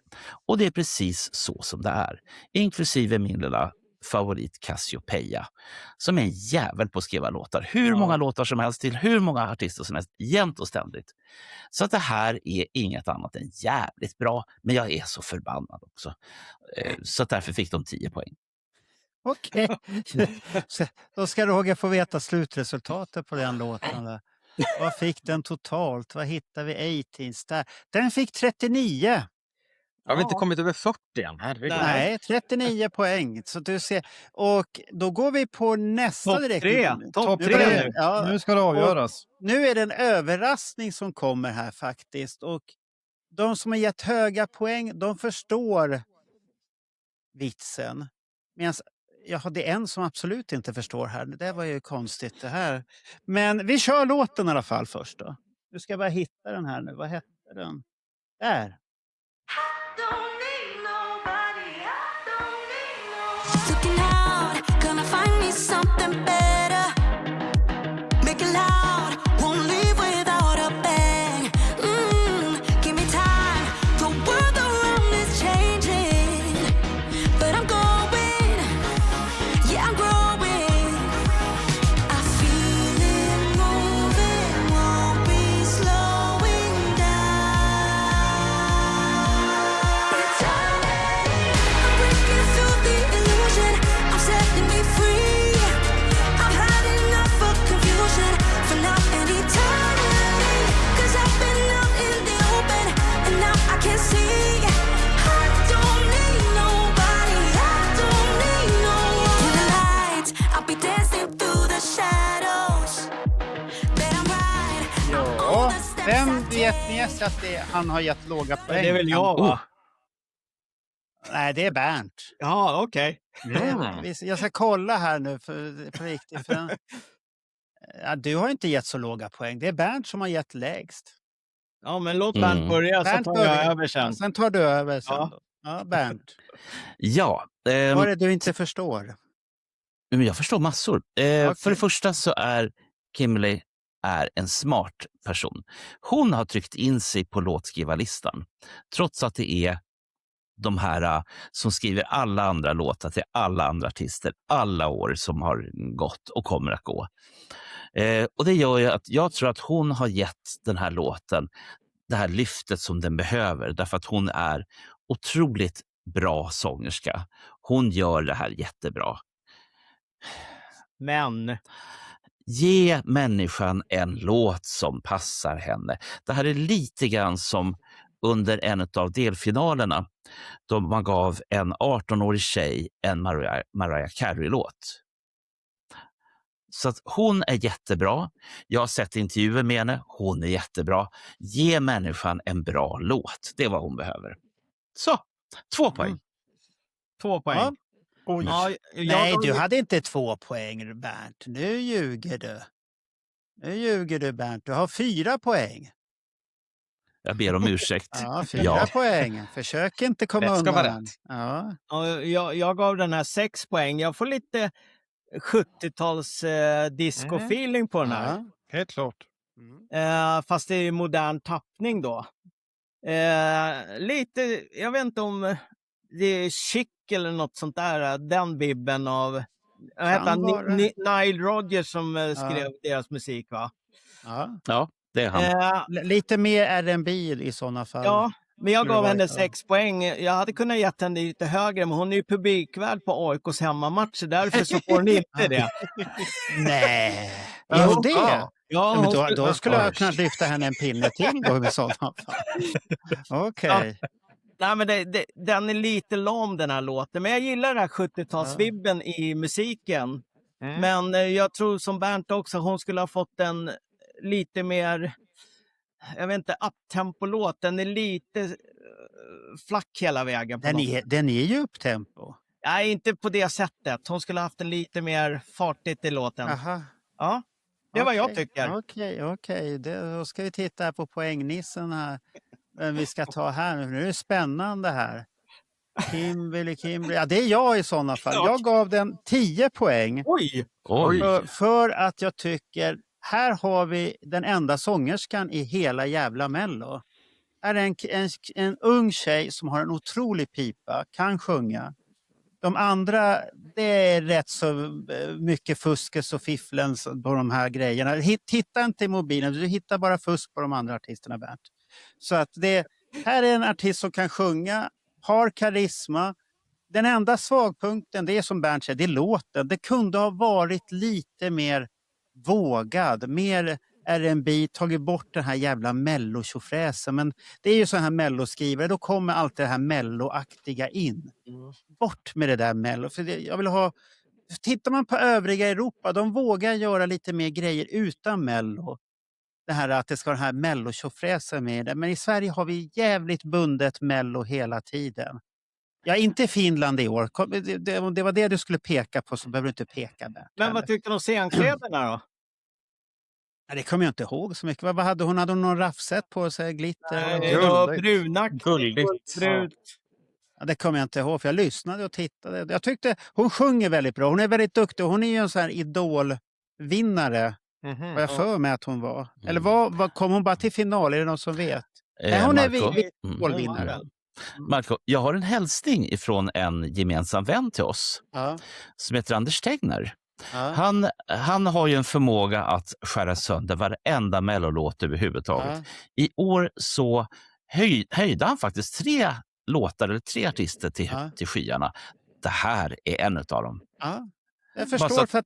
Och det är precis så som det är. Inklusive min lilla favorit Cassiopeia, som är en jävel på att skriva låtar. Hur många låtar som helst till hur många artister som helst, jämt och ständigt. Så att det här är inget annat än jävligt bra, men jag är så förbannad också. Så att därför fick de 10 poäng. Okej. Då ska Roger få veta slutresultatet på den låten. Där. Vad fick den totalt? Vad hittar vi 18s där? Den fick 39. Jag har inte kommit över 40 än. Nej, 39 poäng. Så du ser. Och då går vi på nästa direkt. Topp 3 nu. Ja, Nu ska det avgöras. Nu är det en överraskning som kommer här faktiskt. Och de som har gett höga poäng, de förstår vitsen. Medan det är en som absolut inte förstår här. Det var ju konstigt det här. Men vi kör låten i alla fall först då. Nu ska jag bara hitta den här nu. Vad hette den? Där. Looking out, gonna find me something better. Make it loud, won't leave without a bang. Give me time, the world around is changing. But I'm going, yeah I'm growing. I feel it moving, won't be slowing down. It's I'm breaking through the illusion, I'm setting me free. I've had enough of confusion for now and eternity. 'Cause I've been out in the open and now I can see. I don't need nobody, I don't need no one. In the lights, I'll be dancing through the shadows. That I'm right, I'm Ja, on the steps vem I vet ni take. att han har gett låga poäng? Det är väl jag, va? Nej, det är Bernt. Ja, okej. Jag ska kolla här nu på riktigt. Du har inte gett så låga poäng. Det är Bernt som har gett lägst. Ja, men låt Bernt börja så Bernt tar jag börjar. över sen. Sen tar du över sen. Ja. Då. Ja, Bernt. Ja, Vad är det du inte förstår? men jag förstår massor. För det första så är Kimberly en smart person. Hon har tryckt in sig på låtskrivarlistan. Trots att det är de här som skriver alla andra låtar till alla andra artister alla år som har gått och kommer att gå. Och det gör ju att jag tror att hon har gett den här låten det här lyftet som den behöver. Därför att hon är otroligt bra sångerska. Hon gör det här jättebra. Men Ge människan en låt som passar henne. Det här är lite grann som under en av delfinalerna då man gav en 18-årig tjej en Mariah Carey-låt. Så att hon är jättebra. Jag har sett intervjuer med henne. Hon är jättebra. Ge människan en bra låt. Det är vad hon behöver. Så, 2 poäng. 2 poäng. Ja. Oj. Ja, Nej, du hade inte 2 poäng, Bernt. Nu ljuger du. Nu ljuger du, Bernt. Du har 4 poäng. Jag ber om ursäkt. Ja, 4 poäng. Försök inte komma Rätt ska vara undan. Ja. Ja, jag gav den här 6 poäng. Jag får lite 70-tals disco-feeling på den här. Ja. Helt klart. Fast det är modern tappning då. Lite, jag vet inte om det är Chic eller något sånt där. Den bibben av Nile Rodgers som skrev deras musik, va? Ja. Ja, det är han. Lite mer R&B i sådana fall. Ja, men jag gav henne Ja. 6 poäng. Jag hade kunnat ge henne lite högre, men hon är ju publikvärd på AIKs hemmamatch, därför så får hon inte det. Nej, är hon det? Ja, Ja, men hon då skulle jag kunna lyfta henne en pinne till då i sådana fall. Okej. Nej, men den är lite lam den här låten, men jag gillar den här 70-talsvibben i musiken. Men jag tror som Bernt också, hon skulle ha fått en lite mer, jag vet inte, uptempo-låt. Den är lite flack hela vägen. Den är ju upptempo. Nej, inte på det sättet. Hon skulle ha haft en lite mer fartigt i låten. Aha. Ja, det är vad jag tycker. Okej. Då ska vi titta på poängnissen här. Men vi ska ta här nu. Nu är det spännande här. Kimberly. Ja, det är jag i sådana fall. Jag gav den 10 poäng. Oj! För att jag tycker, här har vi den enda sångerskan i hela jävla Mello. Här är en ung tjej som har en otrolig pipa, kan sjunga. De andra, det är rätt så mycket fuskes och fifflens på de här grejerna. Titta inte i mobilen, du hittar bara fusk på de andra artisterna, Bernt. Så att här är en artist som kan sjunga, har karisma. Den enda svagpunkten, det är som Bernt säger, det är låten. Det kunde ha varit lite mer vågad, mer R&B, tagit bort den här jävla mellotjofräsen. Men det är ju så här melloskrivare, då kommer allt det här melloaktiga in. Bort med det där mello. För jag vill ha, tittar man på övriga Europa, de vågar göra lite mer grejer utan mello. Det här att det ska den här mellotjofräsen med det. Men i Sverige har vi jävligt bundet mello hela tiden. Ja, inte Finland i år. Det var det du skulle peka på, så behöver du inte peka där. Men vad tyckte du om scenkläderna då? Ja, det kommer jag inte ihåg så mycket. Vad hade hon? Hade hon någon raffset på sig? Glitter? Det var bruna. Guldigt. Ja, det kommer jag inte ihåg, för jag lyssnade och tittade. Jag tyckte hon sjunger väldigt bra. Hon är väldigt duktig. Hon är ju en sån här idolvinnare. Vad jag för mig att hon var. Eller vad kom hon bara till final? Är det någon som vet? Nej, hon är idolvinnare. Marco, jag har en hälsning ifrån en gemensam vän till oss som heter Anders Tegner. Han har ju en förmåga att skära sönder varenda mellolåt överhuvudtaget. I år så höjde han faktiskt 3 låtar eller 3 artister till skyarna. Det här är en av dem. Jag förstår för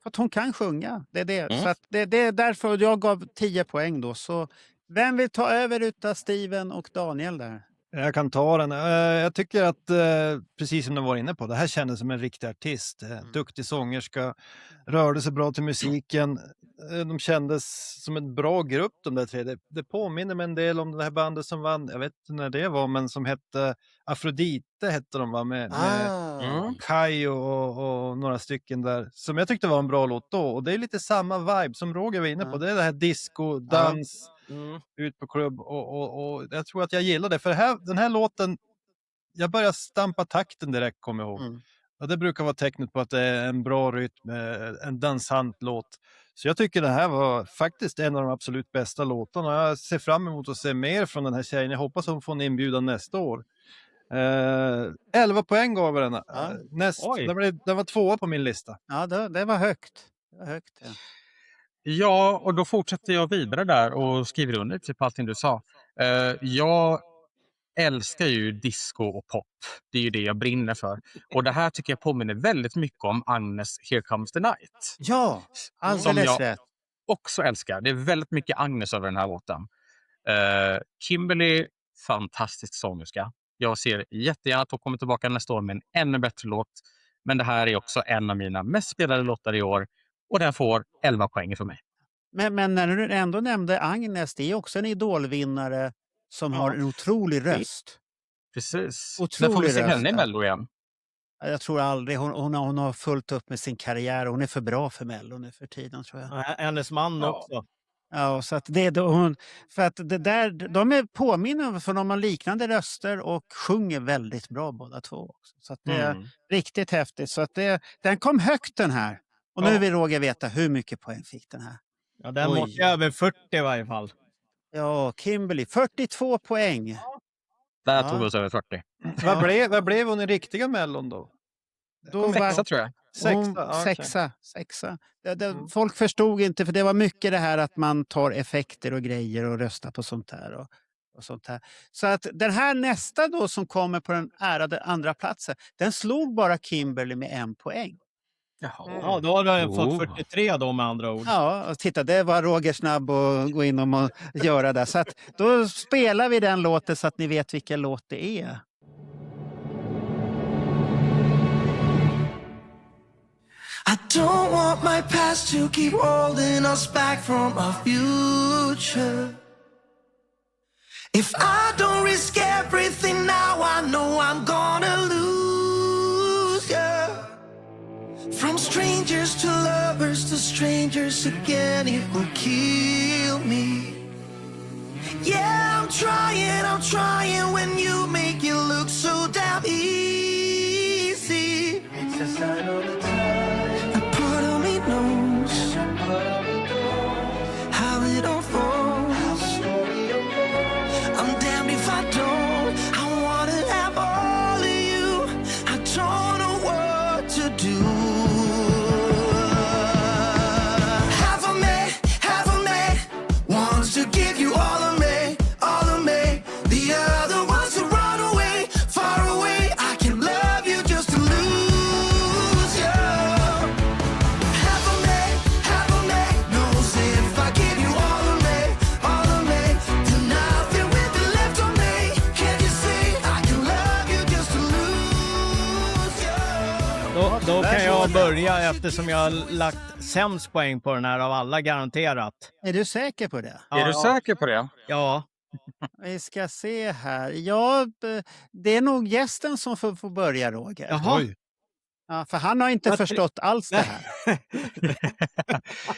att hon kan sjunga. Det är det. Så att det är därför jag gav 10 poäng då. Så vem vill ta över utav Steven och Daniel där? Jag kan ta den. Jag tycker att, precis som du var inne på, det här kändes som en riktig artist. Duktig sångerska, rörde sig bra till musiken. De kändes som en bra grupp, de där 3. Det påminner mig en del om det här bandet som vann, jag vet inte när det var, men som hette Afrodite hette de, va? Med Kai och några stycken där. Som jag tyckte var en bra låt då. Och det är lite samma vibe som Roger var inne på. Det är det här disco, dans, ut på klubb. Och jag tror att jag gillar det. För den här låten, jag börjar stampa takten direkt, kommer jag ihåg. Och det brukar vara tecknet på att det är en bra rytm, en dansant låt. Så jag tycker det här var faktiskt en av de absolut bästa låtarna. Jag ser fram emot att se mer från den här tjejen. Jag hoppas hon får en inbjudan nästa år. 11 poäng gav den. Den var 2 på min lista. Ja, det var högt. Ja, och då fortsätter jag vidare där och skriver under typ allting du sa. Jag älskar ju disco och pop. Det är ju det jag brinner för. Och det här tycker jag påminner väldigt mycket om Agnes Here Comes the Night. Ja, alldeles rätt. Också älskar. Det är väldigt mycket Agnes över den här låten. Kimberly, fantastisk sångerska. Jag ser jättegärna att hon kommer tillbaka nästa år med en ännu bättre låt. Men det här är också en av mina mest spelade låtar i år. Och den får 11 poäng för mig. Men när du ändå nämnde Agnes, det är också en idolvinnare som har en otrolig röst. Precis. Otrolig när får vi se röst. henne i Mello igen? Jag tror aldrig. Hon har fullt upp med sin karriär. Hon är för bra för Mello nu för tiden, tror jag. Hennes man också. Ja, så att det är då hon, för att det där, de är påminner, för de har liknande röster och sjunger väldigt bra båda två också. Så att det är riktigt häftigt. Så att den kom högt, den här. Och nu vill Roger veta hur mycket poäng fick den här. Ja, den måste över 40 i varje fall. Ja, Kimberly, 42 poäng. Där tog vi oss över 40. Vad blev hon i riktiga Mellon då? Då sexa, tror jag. Sexa. Folk förstod inte, för det var mycket det här att man tar effekter och grejer och röstar på sånt här. Och sånt här. Så att den här nästa då som kommer på den ärade andra platsen, den slog bara Kimberly med 1 poäng. Ja, då har den fått 43 då, med andra ord. Ja, och titta, det var Roger snabb att gå in och göra det. Så att då spelar vi den låten så att ni vet vilken låt det är. I don't want my past to keep holding us back from our future. If I don't risk everything now, I know I'm gonna lose, yeah. From strangers to lovers to strangers again, it will kill me. Yeah, I'm trying when you make it look so damn easy. A part of me knows how it all falls. I'm damned if I don't. I wanna have all of you. I don't know what to do. Half of me wants to give you all of me, all of me. The other wants to run away, far away. I can love you just to lose you. Half of me knows if I give you all of me, then nothing will be left of me. Can't you see I can love you just to lose you? Då kan jag börja eftersom jag har lagt sämst poäng på den här av alla, garanterat. Är du säker på det? Är du säker på det? Ja. Vi ska se här. Ja, det är nog gästen som får börja, Roger. Jaha. Oj. Ja, för han har inte förstått alls det här.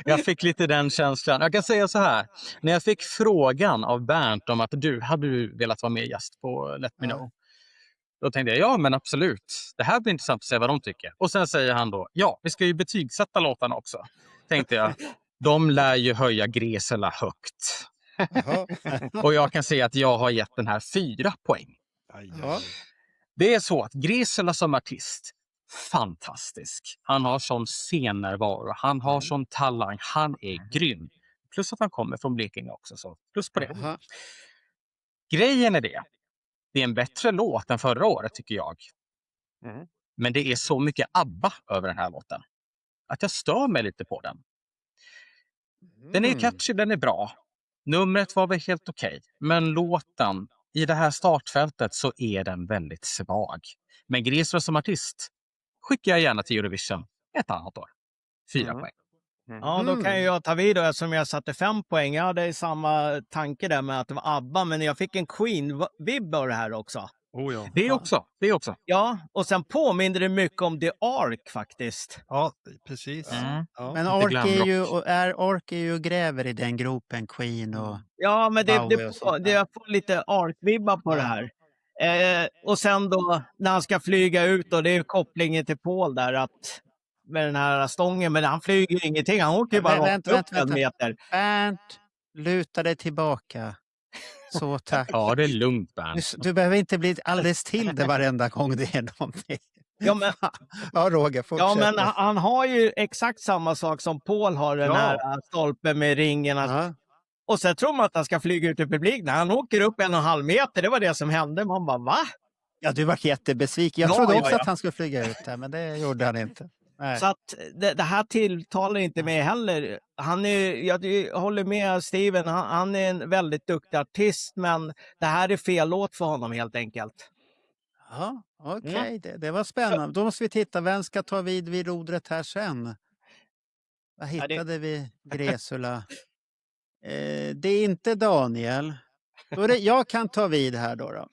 Jag fick lite den känslan. Jag kan säga så här. När jag fick frågan av Bernt om att hade du velat vara med gäst på Let Me Know? Då tänkte jag, ja men absolut. Det här blir intressant att se vad de tycker. Och sen säger han då, ja vi ska ju betygsätta låtarna också. Tänkte jag, de lär ju höja Gresela högt. Och jag kan säga att jag har gett den här 4 poäng. Ja. Det är så att Gresela som artist, fantastisk. Han har sån scennärvaro, han har sån talang, han är grym. Plus att han kommer från Blekinge också, så plus på det. Jaha. Grejen är det är en bättre låt än förra året tycker jag. Men det är så mycket ABBA över den här låten att jag stör mig lite på den. Den är catchy, den är bra. Numret var väl helt okej. Men låten, i det här startfältet så är den väldigt svag. Men Gresela som artist skickar jag gärna till Eurovision ett annat år. 4 poäng. Ja, då kan jag ta vid då, eftersom jag satte 5 poäng. Jag hade samma tanke där med att det var ABBA, men jag fick en Queen-vibb av det här också. Oh, ja. Det också. Ja, och sen påminner det mycket om The Ark faktiskt. Ja, precis. Ja. Men Ark är ju gräver i den gropen, Queen och... Ja, men Bowie och sånt där. jag får lite Ark-vibbar på det här. Och sen då när han ska flyga ut, och det är kopplingen till Paul där, att med den här stången, men han flyger ingenting, han åker ju bara upp en meter. Bernt, luta dig tillbaka. Så tack. Ja, det är lugnt Bernt. Du behöver inte bli alldeles till det varenda gång det är någonting. Ja, men, ja Roger, fortsätt. ja, men han har ju exakt samma sak som Paul har, den här stolpen med ringen. Ja. Och sen tror man att han ska flyga ut i publik. När han åker upp 1,5 meter, det var det som hände. Man bara, va? Ja, du var jättebesviken. Jag trodde också att han skulle flyga ut här, men det gjorde han inte. Nej. Så att det här tilltalar inte mig heller. Jag håller med Steven, han är en väldigt duktig artist, men det här är fel låt för honom helt enkelt. Ja, okej. Det var spännande. Då måste vi titta, vem ska ta vid rodret här sen? Vad hittade vi? Gresula. Det är inte Daniel. Jag kan ta vid här då.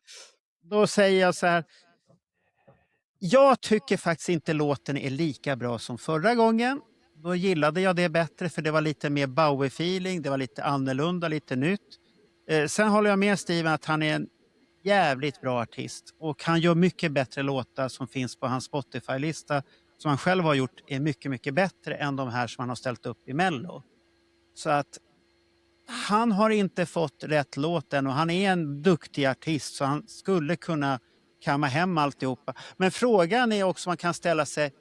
Då säger jag så här. Jag tycker faktiskt inte låten är lika bra som förra gången. Då gillade jag det bättre för det var lite mer Bowie-feeling. Det var lite annorlunda, lite nytt. Sen håller jag med Steven att han är en jävligt bra artist. Och han gör mycket bättre låtar som finns på hans Spotify-lista. Som han själv har gjort är mycket, mycket bättre än de här som han har ställt upp i Mello. Så att han har inte fått rätt låt än och han är en duktig artist så han skulle kunna kamma hem alltihopa. Men frågan är också man kan ställa sig,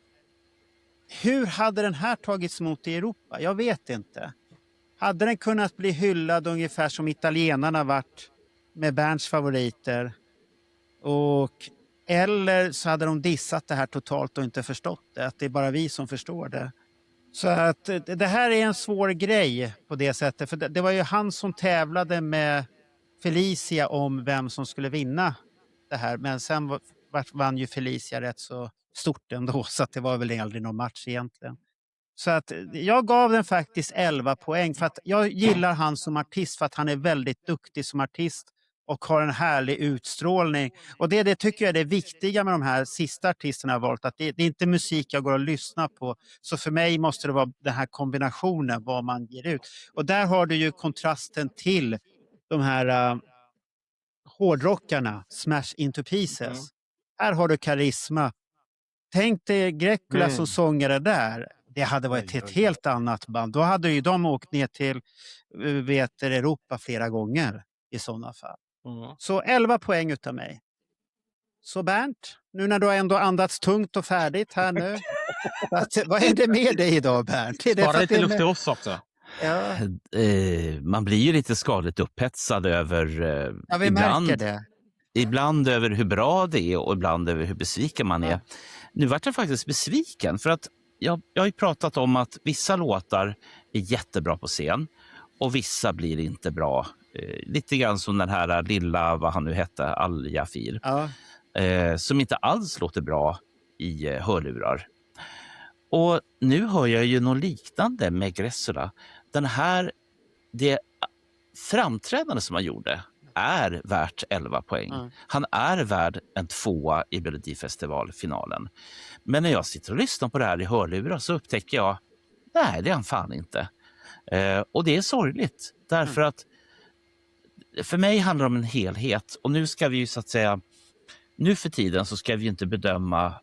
hur hade den här tagits emot i Europa? Jag vet inte. Hade den kunnat bli hyllad ungefär som italienarna varit med Bernts favoriter? Eller så hade de dissat det här totalt och inte förstått det. Att det är bara vi som förstår det. Så att det här är en svår grej på det sättet. För det var ju han som tävlade med Felicia om vem som skulle vinna det här. Men sen vann ju Felicia rätt så stort ändå. Så att det var väl aldrig någon match egentligen. Så att jag gav den faktiskt 11 poäng. För att jag gillar han som artist för att han är väldigt duktig som artist. Och har en härlig utstrålning. Och det tycker jag är det viktiga med de här sista artisterna jag har valt. Att det är inte musik jag går och lyssnar på. Så för mig måste det vara den här kombinationen vad man ger ut. Och där har du ju kontrasten till de här hårdrockarna. Smash Into Pieces. Här har du karisma tänk dig Grekula som sångare där. Det hade varit ett helt annat band. Då hade ju de åkt ner till Europa flera gånger i sådana fall. Så 11 poäng utav mig. Så Bernt, nu när du har ändå andats tungt och färdigt här nu. Vad är det med dig idag, Bernt? Är det bara lite luft till oss också. Ja. Man blir ju lite skadligt upphetsad över vi märker det. Ibland över hur bra det är och ibland över hur besviken man är. Nu vart jag faktiskt besviken för att jag har ju pratat om att vissa låtar är jättebra på scen och vissa blir inte bra. Lite grann som den här lilla, vad han nu hette, Al-Jafir. Ja. Som inte alls låter bra i hörlurar. Och nu hör jag ju något liknande med Gresula. Det framträdande som han gjorde är värt 11 poäng. Han är värd en 2 i Melodifestivalfinalen. Men när jag sitter och lyssnar på det här i hörlurar så upptäcker jag, nej, det är han fan inte. Och det är sorgligt. Därför att för mig handlar det om en helhet. Och nu ska vi ju så att säga, nu för tiden så ska vi ju inte bedöma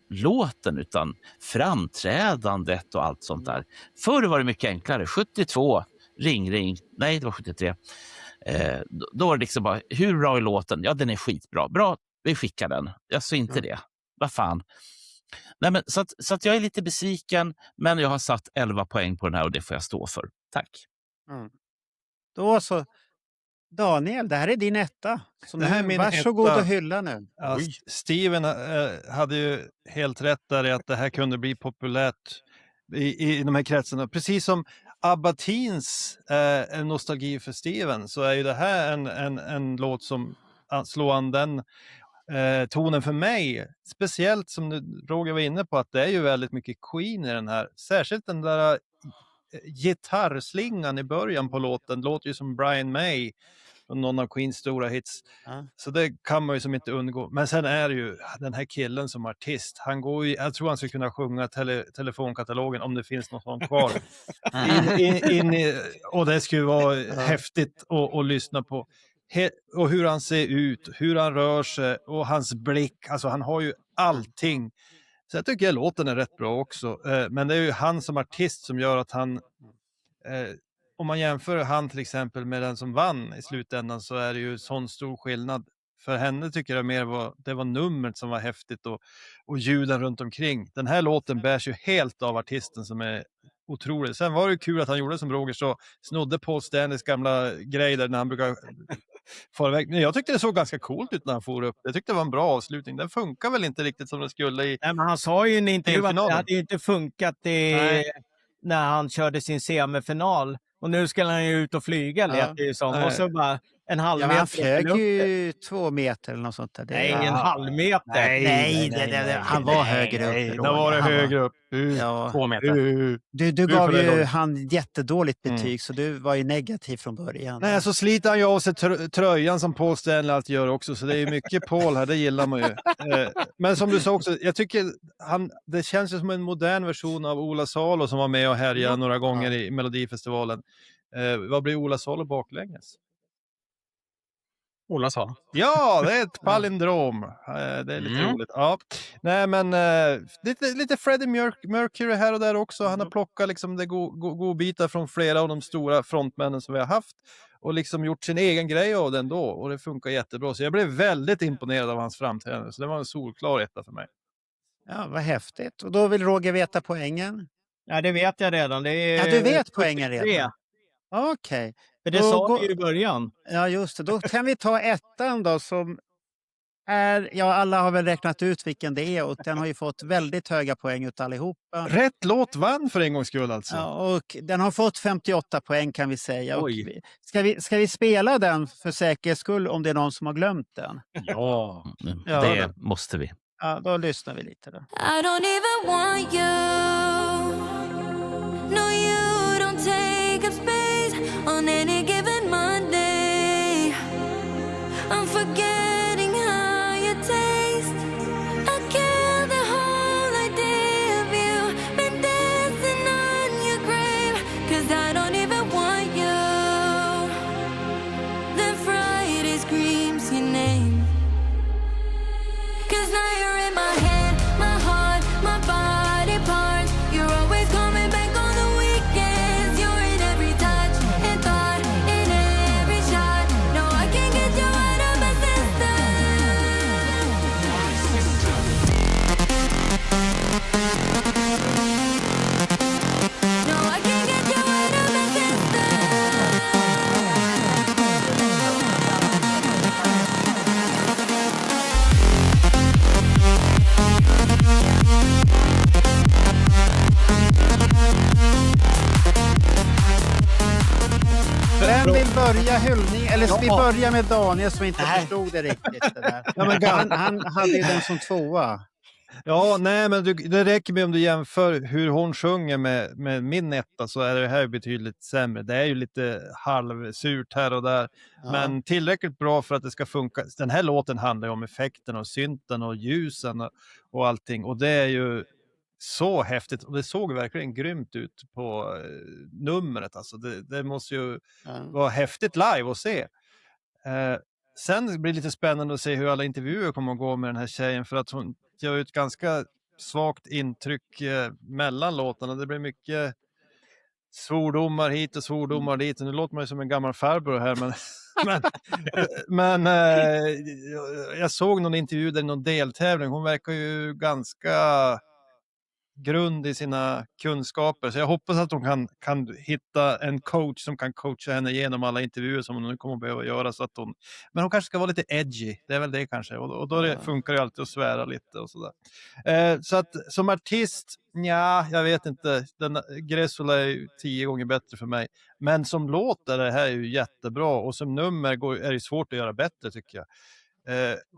låten utan framträdandet och allt sånt där. Förr var det mycket enklare. 72, ring. Nej, det var 73. Då var det liksom bara, hur bra är låten? Ja, den är skitbra. Bra, vi skickar den. Jag sa inte det. Vad fan. Nej, men, så att jag är lite besviken, men jag har satt 11 poäng på den här och det får jag stå för. Tack. Då så. Daniel, det här är din etta. Så det här nu, varsågod och hylla nu. Ja, Steven hade ju helt rätt där i att det här kunde bli populärt i de här kretsarna. Precis som Abba Teens en nostalgi för Steven, så är ju det här en låt som slår an den tonen för mig. Speciellt som Roger var inne på, att det är ju väldigt mycket Queen i den här. Särskilt den där gitarrslingan i början på låten låter ju som Brian May och någon av Queens stora hits. Så det kan man ju som inte undgå. Men sen är det ju den här killen som artist. Han går ju, jag tror han skulle kunna sjunga telefonkatalogen om det finns något sånt kvar. Och det skulle vara häftigt att lyssna på. Och hur han ser ut, hur han rör sig och hans blick. Alltså han har ju allting. Så jag tycker låten är rätt bra också. Men det är ju han som artist som gör att han... om man jämför han till exempel med den som vann i slutändan, så är det ju sån stor skillnad. För henne tycker jag mer det var numret som var häftigt och ljuden runt omkring. Den här låten bärs ju helt av artisten som är otrolig. Sen var det ju kul att han gjorde som Roger så, snodde på Stanleys gamla grej där när han brukar fara iväg. Men jag tyckte det såg ganska coolt ut när han for upp. Jag tyckte det var en bra avslutning. Den funkar väl inte riktigt som den skulle i... Nej, men han sa ju i en intervju att det hade ju inte funkat när han körde sin semifinal. Och nu ska han ju ut och flyga, lät det ju som. Och så bara en halv meter. Han flög ju 2 meter eller något sånt där. Nej, ingen halvmeter. Nej, han var högre upp. Nej, då var det högre upp. 2 meter. Du gav ju han jättedåligt betyg, så du var ju negativ från början. Nej, så sliter han ju av sig tröjan som Paul Stanley alltid gör också, så det är ju mycket Paul här, det gillar man ju. Men som du sa också, jag tycker det känns ju som en modern version av Ola Salo som var med och härjade några gånger i Melodifestivalen. Vad blir Ola Salo baklänges? Ola sa. Ja, det är ett palindrom. Det är lite roligt. Ja. Nej, men lite Freddie Mercury här och där också. Han har plockat liksom det godbitar från flera av de stora frontmännen som vi har haft och liksom gjort sin egen grej av den då. Och det funkar jättebra. Så jag blev väldigt imponerad av hans framträdande. Så det var en solklar etta för mig. Ja, vad häftigt. Och då vill Roger veta poängen? Ja, det vet jag redan. Det är du vet poängen redan? Okej. För det sa vi ju i början. Ja, just det. Då kan vi ta ettan då som är... Ja, alla har väl räknat ut vilken det är och den har ju fått väldigt höga poäng ut allihopa. Rätt låt vann för en gångs skull alltså. Ja, och den har fått 58 poäng kan vi säga. Och ska vi spela den för säkerhets skull om det är någon som har glömt den? Ja, det måste vi. Ja, då lyssnar vi lite då. I don't even want you. No, you don't take up space on any given Monday. I'm forgetting how you taste. I kill the whole idea of you. Been dancing on your grave. 'Cause I don't even want you. Then Friday screams your name. 'Cause now you're in my head, my heart, göra hyllning? Eller ska vi börja med Daniel som inte förstod det riktigt? Det där. Ja, men han hade ju den som tvåa. Ja, nej, men det räcker med om du jämför hur hon sjunger med min etta, så är det här betydligt sämre. Det är ju lite halvsurt här och där, men tillräckligt bra för att det ska funka. Den här låten handlar ju om effekten och synten och ljusen och allting, och det är ju så häftigt, och det såg verkligen grymt ut på numret. Alltså det måste ju vara häftigt live att se. Sen blir det lite spännande att se hur alla intervjuer kommer att gå med den här tjejen, för att hon gör ett ganska svagt intryck mellan låtarna. Det blir mycket svordomar hit och svordomar dit. Nu låter man ju som en gammal farbror här, men jag såg någon intervju där i någon deltävling. Hon verkar ju ganska grund i sina kunskaper, så jag hoppas att hon kan hitta en coach som kan coacha henne genom alla intervjuer som hon nu kommer att behöva göra, så att men hon kanske ska vara lite edgy, det är väl det kanske, och då funkar det alltid att svära lite och sådär. Så att som artist, jag vet inte, Gräsula är ju 10 gånger bättre för mig, men som låt är det här ju jättebra, och som nummer är det svårt att göra bättre, tycker jag.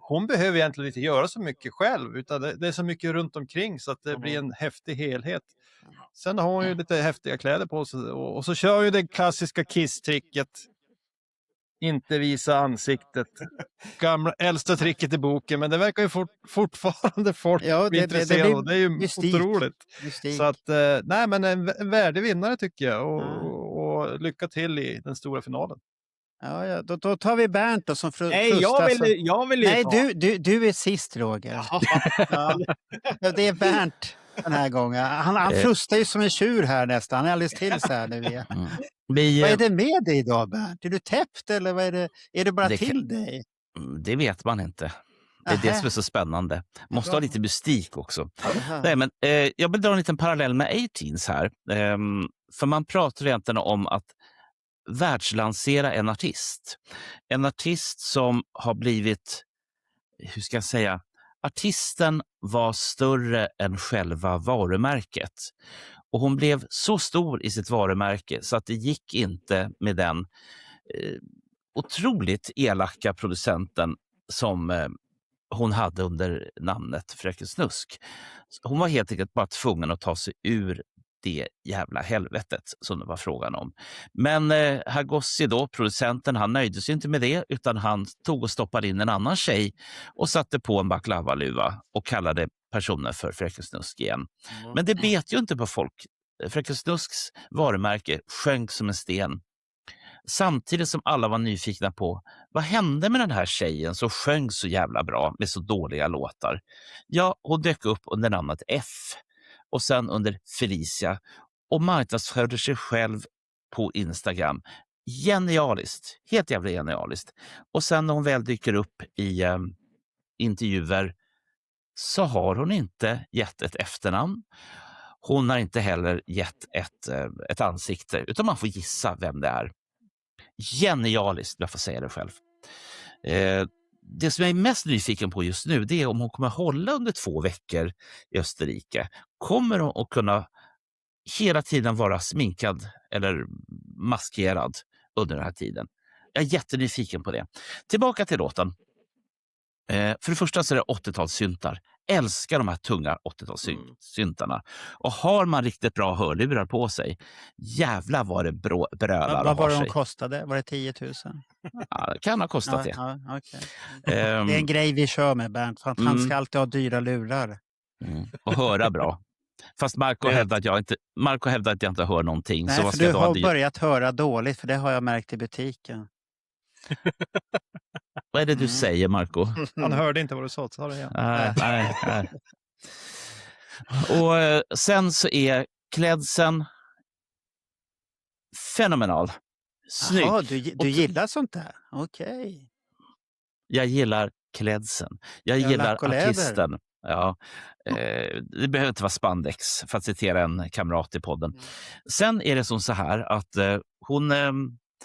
Hon behöver egentligen inte göra så mycket själv, utan det är så mycket runt omkring, så att det blir en häftig helhet. Sen har hon ju lite häftiga kläder på sig, och så kör ju det klassiska Kiss-tricket. Inte visa ansiktet. Äldsta tricket i boken, men det verkar ju fortfarande folk bli intresserade av. Det är ju otroligt. Så att, nej, men en värdig vinnare tycker jag, och lycka till i den stora finalen. Ja, då tar vi Bernt då som Nej, jag vill Nej, du är sist, Roger. Ja, det är Bernt den här gången. Han frustar ju som en tjur här nästan. Han är alldeles till så här nu. Vad är det med dig idag, Bernt? Är du täppt eller vad är det? Är det bara till dig? Det vet man inte. Det är det som är så spännande. Måste ha lite mystik också. Nej, men, jag vill dra en liten parallell med A-Teens här. För man pratar egentligen om att världslansera en artist. En artist som har blivit, hur ska jag säga, artisten var större än själva varumärket. Och hon blev så stor i sitt varumärke så att det gick inte med den otroligt elaka producenten som hon hade under namnet Fröken Snusk. Hon var helt enkelt bara tvungen att ta sig ur det jävla helvetet som det var frågan om. Men herr Gossi då, producenten, han nöjde sig inte med det, utan han tog och stoppade in en annan tjej och satte på en baklavaluva och kallade personen för Fröken Snusk igen. Men det bet ju inte på folk. Fröken Snusks varumärke sjönk som en sten. Samtidigt som alla var nyfikna på vad hände med den här tjejen som sjöng så jävla bra med så dåliga låtar. Ja, hon dök upp under namnet F och sen under Felicia och marknadsförde sig själv på Instagram. Genialiskt, helt jävla genialiskt. Och sen när hon väl dyker upp i intervjuer så har hon inte gett ett efternamn. Hon har inte heller gett ett ansikte, utan man får gissa vem det är. Genialiskt, jag får säga det själv. Det som jag är mest nyfiken på just nu, det är om hon kommer hålla under 2 veckor i Österrike. Kommer hon att kunna hela tiden vara sminkad eller maskerad under den här tiden? Jag är jättenyfiken på det. Tillbaka till låten. För det första så är det 80-talssyntar. Älskar de här tunga 80-talssyntarna. Och har man riktigt bra hörlurar på sig, jävla var det brölar. Vad var det de kostade? Var det 10 000? Ja, det kan ha kostat det. Ja, okay. Det är en grej vi kör med, Bernt. För att han ska alltid ha dyra lurar. Och höra bra. Fast Marco hävdar att jag inte hör någonting. Nej, så vad för ska du då har börjat höra dåligt, för det har jag märkt i butiken. Vad är det du säger, Marco? Han hörde inte vad du sa det igen. Nej. Och sen så är klädseln fenomenal. Snygg. Jaha, du gillar sånt där? Okej. Jag gillar klädseln. Jag gillar artisten. Ja, det behöver inte vara spandex, för att citera en kamrat i podden. Sen är det som så här att hon...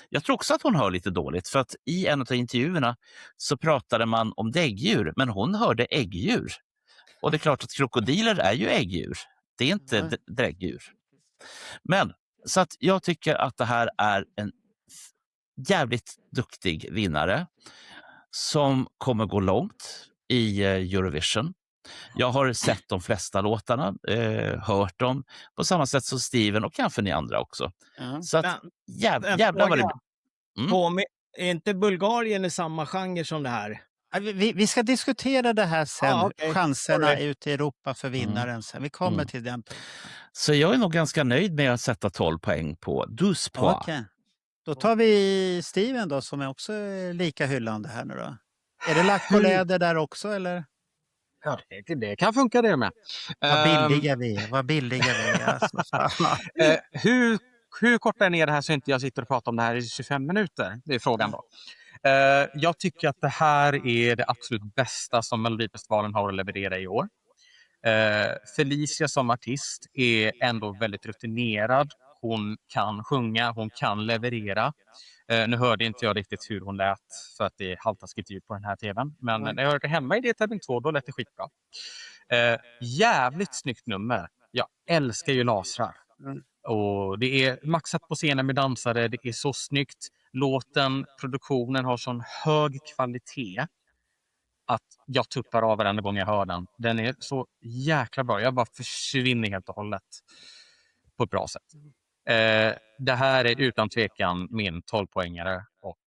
Jag tror också att hon hör lite dåligt, för att i en av intervjuerna så pratade man om däggdjur, men hon hörde äggdjur. Och det är klart att krokodiler är ju äggdjur. Det är inte dräggdjur. Men så att jag tycker att det här är en jävligt duktig vinnare som kommer gå långt i Eurovision. Jag har sett de flesta låtarna, hört dem på samma sätt som Steven och kanske ni andra också. Så att jävlar vad det blir. Är inte Bulgarien i samma genre som det här? Vi ska diskutera det här sen, chanserna ut i Europa för vinnaren sen. Vi kommer till den punkten. Så jag är nog ganska nöjd med att sätta 12 poäng på Duspois. Okay. Då tar vi Steven då, som är också lika hyllande här nu då. Är det lack och läder där också eller? Ja, det kan funka det med. Vad billiga vi är. Alltså. Hur kortar ner det här så inte jag sitter och pratar om det här i 25 minuter? Det är frågan då. Jag tycker att det här är det absolut bästa som Melodifestivalen har att leverera i år. Felicia som artist är ändå väldigt rutinerad. Hon kan sjunga, hon kan leverera. Nu hörde inte jag riktigt hur hon lät för att det är halvtaskigt ljud på den här tvn. Men när jag hörde hemma i det tävling 2, då lät det skitbra. Jävligt snyggt nummer. Jag älskar ju lasrar. Och det är maxat på scenen med dansare. Det är så snyggt. Låten, produktionen har sån hög kvalitet att jag tuppar av varenda gång jag hör den. Den är så jäkla bra. Jag bara försvinner helt och hållet på ett bra sätt. Det här är utan tvekan min 12-poängare. Och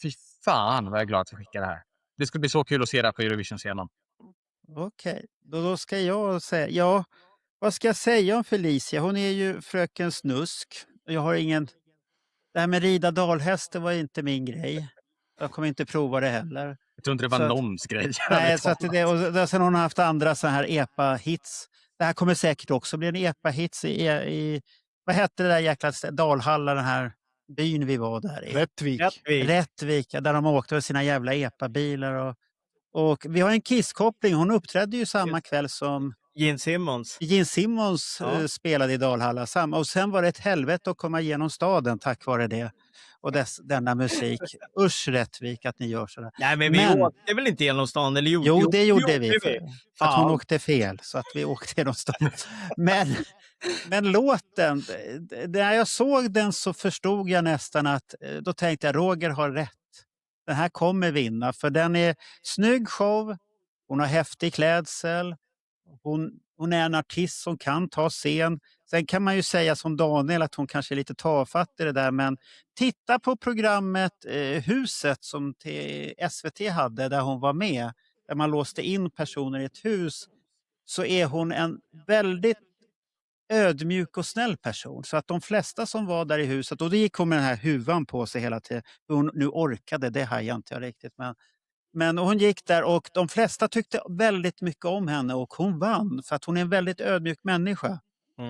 fy fan vad jag är glad att jag skickar det här. Det skulle bli så kul att se det på Eurovision-scenen. Okej, då ska jag säga... Ja, vad ska jag säga om Felicia? Hon är ju fröken Snusk. Jag har ingen... Det här med rida dalhäst, det var inte min grej. Jag kommer inte prova det heller. Jag tror inte det var någons grej. Nej, så att sen hon har haft andra så här epa-hits. Det här kommer säkert också bli en epa-hits i vad hette det där jäkla Dalhalla, den här byn vi var där i? Rättvik, där de åkte med sina jävla epa-bilar. Och vi har en kisskoppling. Hon uppträdde ju samma kväll som Gene Simmons spelade i Dalhalla. Och sen var det ett helvete att komma igenom staden tack vare det. Och denna musik. Usch Rättvik att ni gör sådär. Nej, men vi åkte väl inte genom stan? Eller jo, det gjorde vi. För att hon åkte fel. Så att vi åkte genom stan. Men låten, när jag såg den så förstod jag nästan att då tänkte jag Roger har rätt. Den här kommer vinna. För den är snygg show. Hon har häftig klädsel. Hon är en artist som kan ta scen. Sen kan man ju säga som Daniel att hon kanske är lite tafatt i det där. Men titta på programmet Huset som SVT hade där hon var med. Där man låste in personer i ett hus. Så är hon en väldigt ödmjuk och snäll person. Så att de flesta som var där i huset. Och då gick hon med den här huvan på sig hela tiden. Hon nu orkade, det här jag inte riktigt. Men hon gick där och de flesta tyckte väldigt mycket om henne och hon vann för att hon är en väldigt ödmjuk människa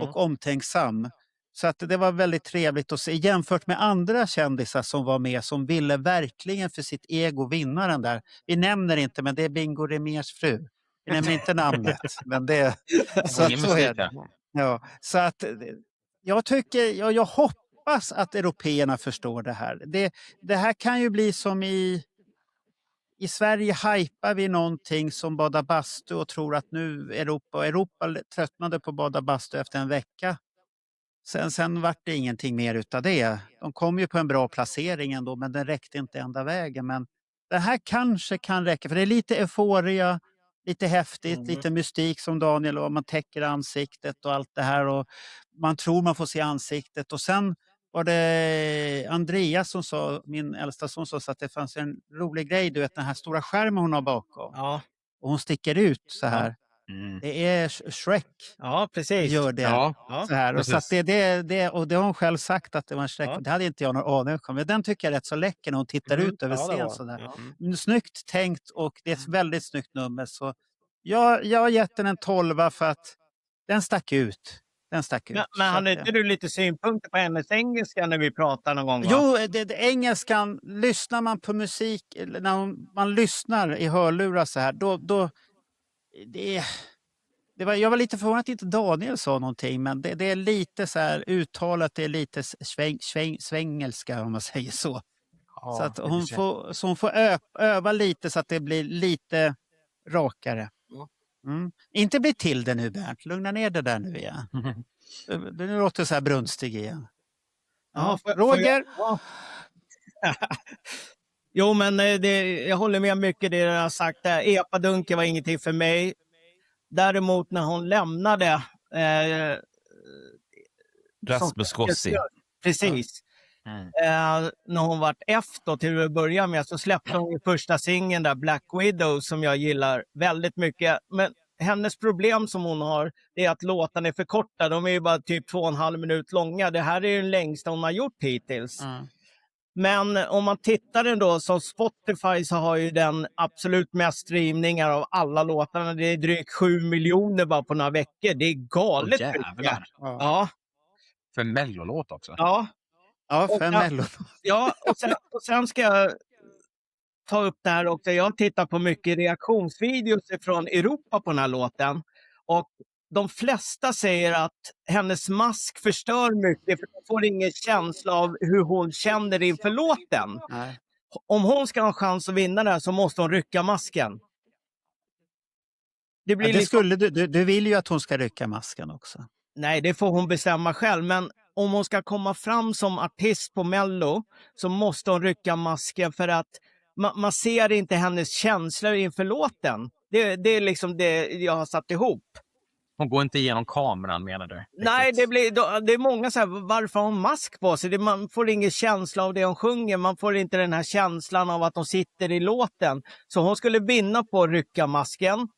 och omtänksam. Så att det var väldigt trevligt att se jämfört med andra kändisar som var med som ville verkligen för sitt ego vinna den där. Vi nämner inte, men det är Bingo Rimérs fru. Vi nämner inte namnet, men det så är det. Ja, så att jag hoppas att européerna förstår det här. Det här kan ju bli som i Sverige hypar vi någonting som bada bastu och tror att nu Europa tröttnade på bada bastu efter en vecka. Sen vart det ingenting mer utav det. De kom ju på en bra placering ändå, men den räckte inte ända vägen. Men det här kanske kan räcka, för det är lite euforia, lite häftigt, lite mystik som Daniel och man täcker ansiktet och allt det här och man tror man får se ansiktet och sen var det Andreas som sa, min äldsta son sa att det fanns en rolig grej, du vet den här stora skärmen hon har bakom. Ja. Och hon sticker ut så här. Det är Shrek. Ja, precis. Gör det. Så här. Och, så att och det har hon själv sagt att det var en Shrek. Det hade inte jag någon aning om. Men den tycker jag är rätt så läcker när hon tittar ut över scen. Så snyggt tänkt och det är ett väldigt snyggt nummer. Så jag har gett den en 12 för att den stack ut. Men hade inte du lite synpunkter på hennes engelska när vi pratar någon gång? Va? Jo, engelskan, lyssnar man på musik, när man lyssnar i hörlurar så här, då jag var lite förvånad att inte Daniel sa någonting, men det är lite så här uttalat, det är lite svängelska om man säger så. Ja, så att hon får öva lite så att det blir lite rakare. Inte bli till det nu Bernt, lugna ner det där nu igen. Nu låter så här brunstig igen. Ja, Roger? Jo, men jag håller med mycket det jag har sagt. Epadunken var ingenting för mig. Däremot när hon lämnade Rasmus Gossi. Precis. När hon var efter till att börja med så släppte hon ju första singeln där, Black Widow, som jag gillar väldigt mycket. Men hennes problem som hon har är att låtarna är för korta. De är ju bara typ 2,5 minut långa. Det här är ju den längsta hon har gjort hittills. Men om man tittar ändå så Spotify så har ju den absolut mest streamningar av alla låtarna. Det är drygt 7 miljoner bara på några veckor. Det är galet mycket. Ja. För en mellolåt också. Ja. Ja, för en mellolåt. Ja, och sen ska jag ta upp det här också. Jag tittar på mycket reaktionsvideos från Europa på den här låten. Och de flesta säger att hennes mask förstör mycket för de får ingen känsla av hur hon känner inför låten. Nej. Om hon ska ha en chans att vinna det här så måste hon rycka masken. Det blir du vill ju att hon ska rycka masken också. Nej, det får hon bestämma själv. Men om hon ska komma fram som artist på Mello så måste hon rycka masken för att man ser inte hennes känslor inför låten. Det är liksom det jag har satt ihop. Hon går inte igenom kameran, menar du? Nej, det är många så här, varför har hon mask på sig? Man får ingen känsla av det hon sjunger. Man får inte den här känslan av att hon sitter i låten. Så hon skulle vinna på att rycka masken.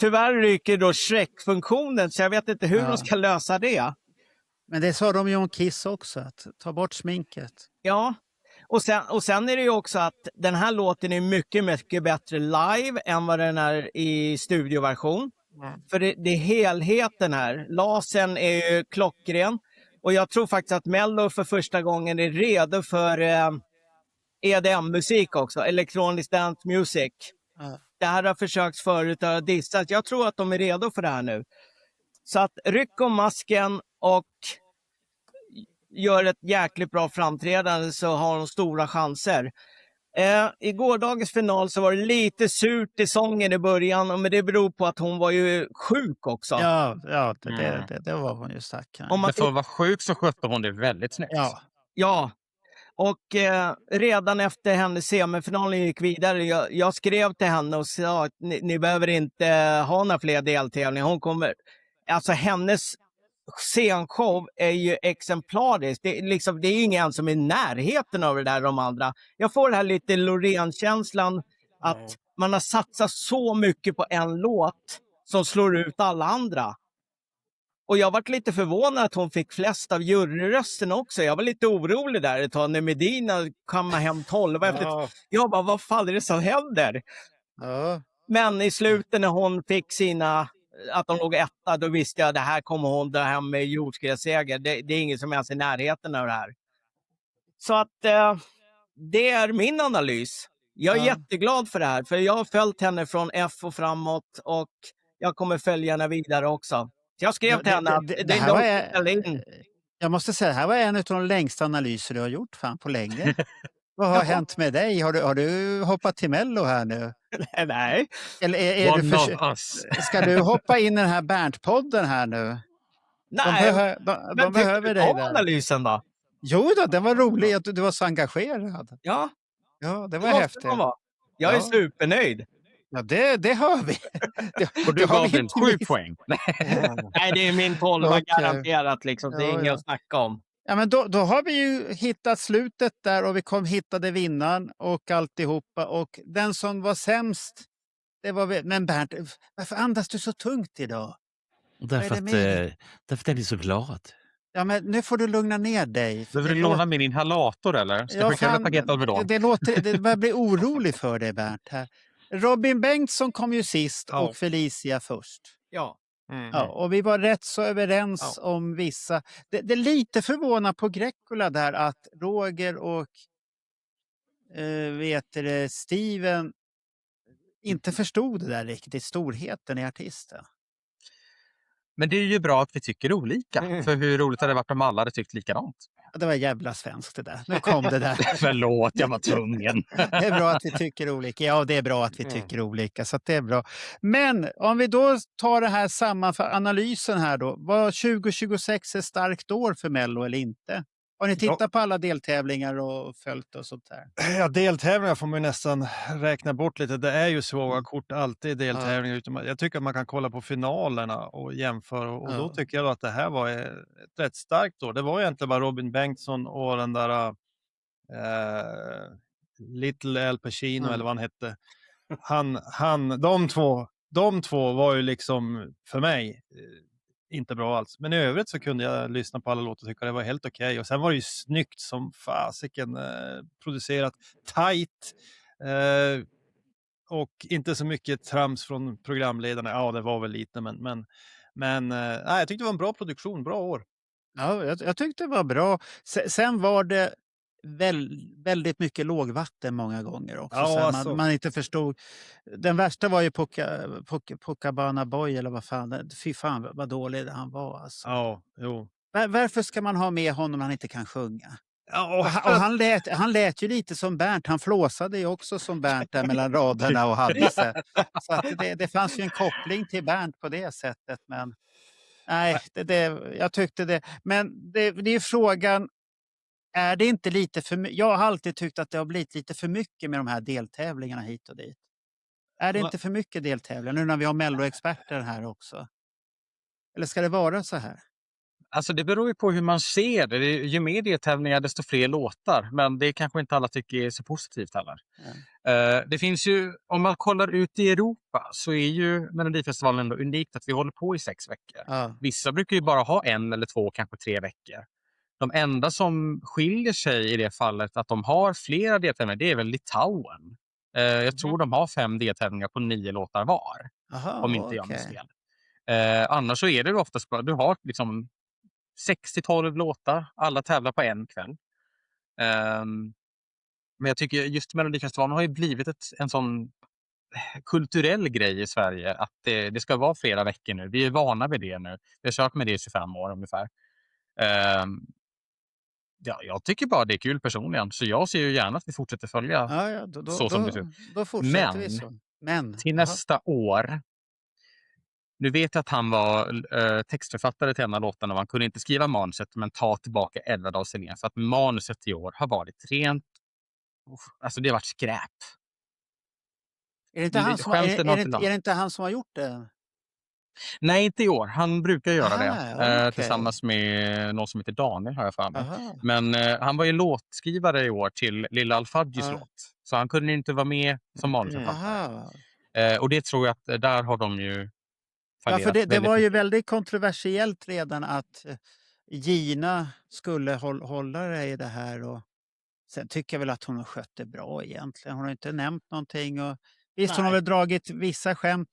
Tyvärr ryker då Shrek-funktionen, så jag vet inte hur de ska lösa det. Men det sa de ju om Kiss också, att ta bort sminket. Ja, och sen är det ju också att den här låten är mycket, mycket bättre live än vad den är i studioversion. För det är helheten här. Lasen är ju klockren. Och jag tror faktiskt att Mello för första gången är redo för EDM-musik också. Electronic Dance Music. Det här har försökts förut att dissat. Jag tror att de är redo för det här nu. Så att ryck om masken och gör ett jäkligt bra framträdande så har de stora chanser. I gårdagens final så var det lite surt i sången i början, men det beror på att hon var ju sjuk också. Ja, det var hon ju stackaren. Om man får vara sjuk så skötte hon det väldigt snyggt. Ja. Och redan efter hennes semifinalen gick vidare, jag skrev till henne och sa att ni behöver inte ha några fler deltävlingar. Hon kommer, alltså hennes scenshow är ju exemplariskt. Det är ju ingen som är i närheten av det där de andra. Jag får det här lite Loreen-känslan att man har satsat så mycket på en låt som slår ut alla andra. Och jag varit lite förvånad att hon fick flest av juryrösten också. Jag var lite orolig där ett tag när Medina kammade hem 12 efter. Jag bara, vad fan är det som händer? Men i slutet när hon fick att de låg etta, då visste jag att det här kommer hon dra hem med jordskredsseger. Det är ingen som är i närheten av det här. Så att det är min analys. Jag är jätteglad för det här. För jag har följt henne från F och framåt. Och jag kommer följa henne vidare också. Så jag skrev till henne att jag måste säga, det här var en av de längsta analyser du har gjort på länge. Vad har hänt med dig? Har du hoppat till Mello här nu? Nej. Eller ska du hoppa in i den här Bernt-podden här nu? Nej, de behöver dig där. Analysen då? Jo då, den var rolig att du var så engagerad. Ja. Ja, det var häftigt. Jag är supernöjd. Ja, det hör vi. Och du gav den 7 poäng. Nej, det är min 12 garanterat. Liksom. Det är inget att snacka om. Ja, men då har vi ju hittat slutet där och vi hittade vinnaren och alltihopa. Och den som var sämst, det var... Men Bernt, varför andas du så tungt idag? Därför att jag blir så glad. Ja, men nu får du lugna ner dig. Behöver du låna min inhalator eller? Ska jag skicka ett paket Alvedon? Det börjar bli orolig för dig, Bernt. Här. Robin Bengtsson kom ju sist och Felicia först. Ja. Ja, och vi var rätt så överens om vissa. Det är lite förvånad på Grecola där att Roger och Steven inte förstod det där riktigt, storheten i artisten. Men det är ju bra att vi tycker olika. För hur roligt hade det varit om alla hade tyckt likadant? Det var jävla svenskt det där. Nu kom det där. Förlåt, jag var tvungen. Det är bra att vi tycker olika. Ja, det är bra att vi tycker olika. Så att det är bra. Men om vi då tar det här samman för analysen här då. Var 2026 ett starkt år för Mello eller inte? Har ni tittat på alla deltävlingar och följt och sånt där? Ja, deltävlingar får man ju nästan räkna bort lite. Det är ju svåra kort alltid i deltävlingar. Jag tycker att man kan kolla på finalerna och jämföra. Och då tycker jag då att det här var ett rätt starkt år. Det var egentligen bara Robin Bengtsson och den där Little Al Pacino eller vad han hette. De två var ju liksom för mig inte bra alls. Men i övrigt så kunde jag lyssna på alla låtar och tycka det var helt okej. Och sen var det ju snyggt som fasiken, producerat tight. Och inte så mycket trams från programledarna. Ja, det var väl lite, men jag tyckte det var en bra produktion, bra år. Ja, jag tyckte det var bra. Sen var det väldigt mycket lågvatten många gånger också. Ja, så man inte förstod. Den värsta var ju Pocabana Boy eller vad fan. Fy fan vad dålig han var alltså. Ja, jo. Varför ska man ha med honom när han inte kan sjunga? Ja, och han lät ju lite som Bernt. Han flåsade ju också som Bernt där mellan raderna och hade sig. Så att det fanns ju en koppling till Bernt på det sättet. Men nej, jag tyckte det. Men det är frågan. Är det inte lite för mycket? Jag har alltid tyckt att det har blivit lite för mycket med de här deltävlingarna hit och dit. Är det inte för mycket deltävlingar nu när vi har Mello-experter här också? Eller ska det vara så här? Alltså det beror ju på hur man ser det. Ju mer deltävlingar desto fler låtar. Men det kanske inte alla tycker är så positivt heller. Det finns ju, om man kollar ut i Europa så är ju Melodifestivalen ändå unikt att vi håller på i 6 veckor. Vissa brukar ju bara ha 1 eller 2, kanske 3 veckor. De enda som skiljer sig i det fallet att de har flera deltävlingar, det är väl Litauen. Jag tror de har 5 deltävlingar på 9 låtar var. Aha, om inte jag minns fel. Annars så är det oftast bara, du har liksom 6-12 låtar, alla tävlar på en kväll. Men jag tycker just Melodifestivalen har ju blivit en sån kulturell grej i Sverige att det ska vara flera veckor nu. Vi är vana vid det nu. Vi har kört med det i 25 år ungefär. Jag tycker bara det är kul personligen. Så jag ser ju gärna att vi fortsätter följa så som det ser ut. Då fortsätter vi så. Men till nästa år. Nu vet jag att han var textförfattare till en av låtarna och han kunde inte skriva manuset men ta tillbaka Edvard af Sillén. För att manuset i år har varit rent... Alltså det har varit skräp. Är det inte han som har gjort det? Nej, inte i år. Han brukar göra det. Tillsammans med någon som heter Daniel har jag för mig. Men han var ju låtskrivare i år till Lilla Al-Fadjis låt. Så han kunde inte vara med som manusförfattare. Och det tror jag att där har de ju... Ja, för det var ju väldigt kontroversiellt redan att Gina skulle hålla det i det här. Och sen tycker jag väl att hon har skött det bra egentligen. Hon har inte nämnt någonting. Och visst, hon har väl dragit vissa skämt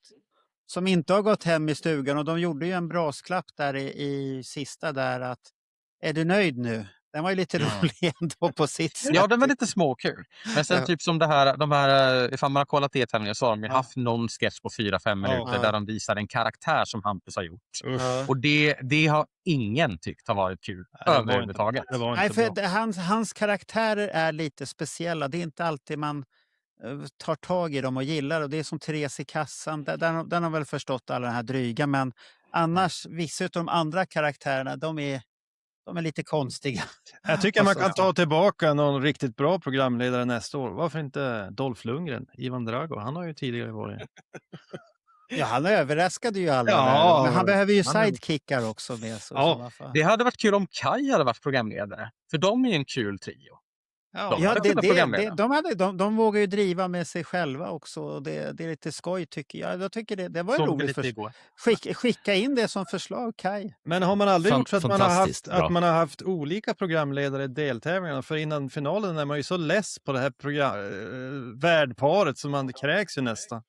som inte har gått hem i stugan. Och de gjorde ju en brasklapp där i sista där att är du nöjd nu? Den var ju lite rolig ändå på sitt sätt. Ja, den var lite småkul. Men sen typ som de här, ifall man har kollat det tävlingen så har de ju haft någon sketch på 4-5 minuter där de visar en karaktär som Hampus har gjort. Och det har ingen tyckt har varit kul överhuvudtaget. Nej, för hans karaktärer är lite speciella. Det är inte alltid man tar tag i dem och gillar. Och det är som Therese i kassan. Den har väl förstått alla den här dryga. Men annars, vissa av de andra karaktärerna, de är lite konstiga. Jag tycker man kan ta tillbaka någon riktigt bra programledare nästa år. Varför inte Dolph Lundgren, Ivan Drago? Han har ju tidigare varit... Ja, han överraskade ju alla. Men han behöver ju sidekickar också med. Så det hade varit kul om Kai hade varit programledare. För de är ju en kul trio. De vågar ju driva med sig själva också. Och det är lite skoj tycker jag. Jag tycker det var roligt. Skicka in det som förslag, Kai. Men har man aldrig gjort så att man har haft olika programledare i deltävlingarna? För innan finalen är man ju så less på det här värdparet som man kräks ju nästan.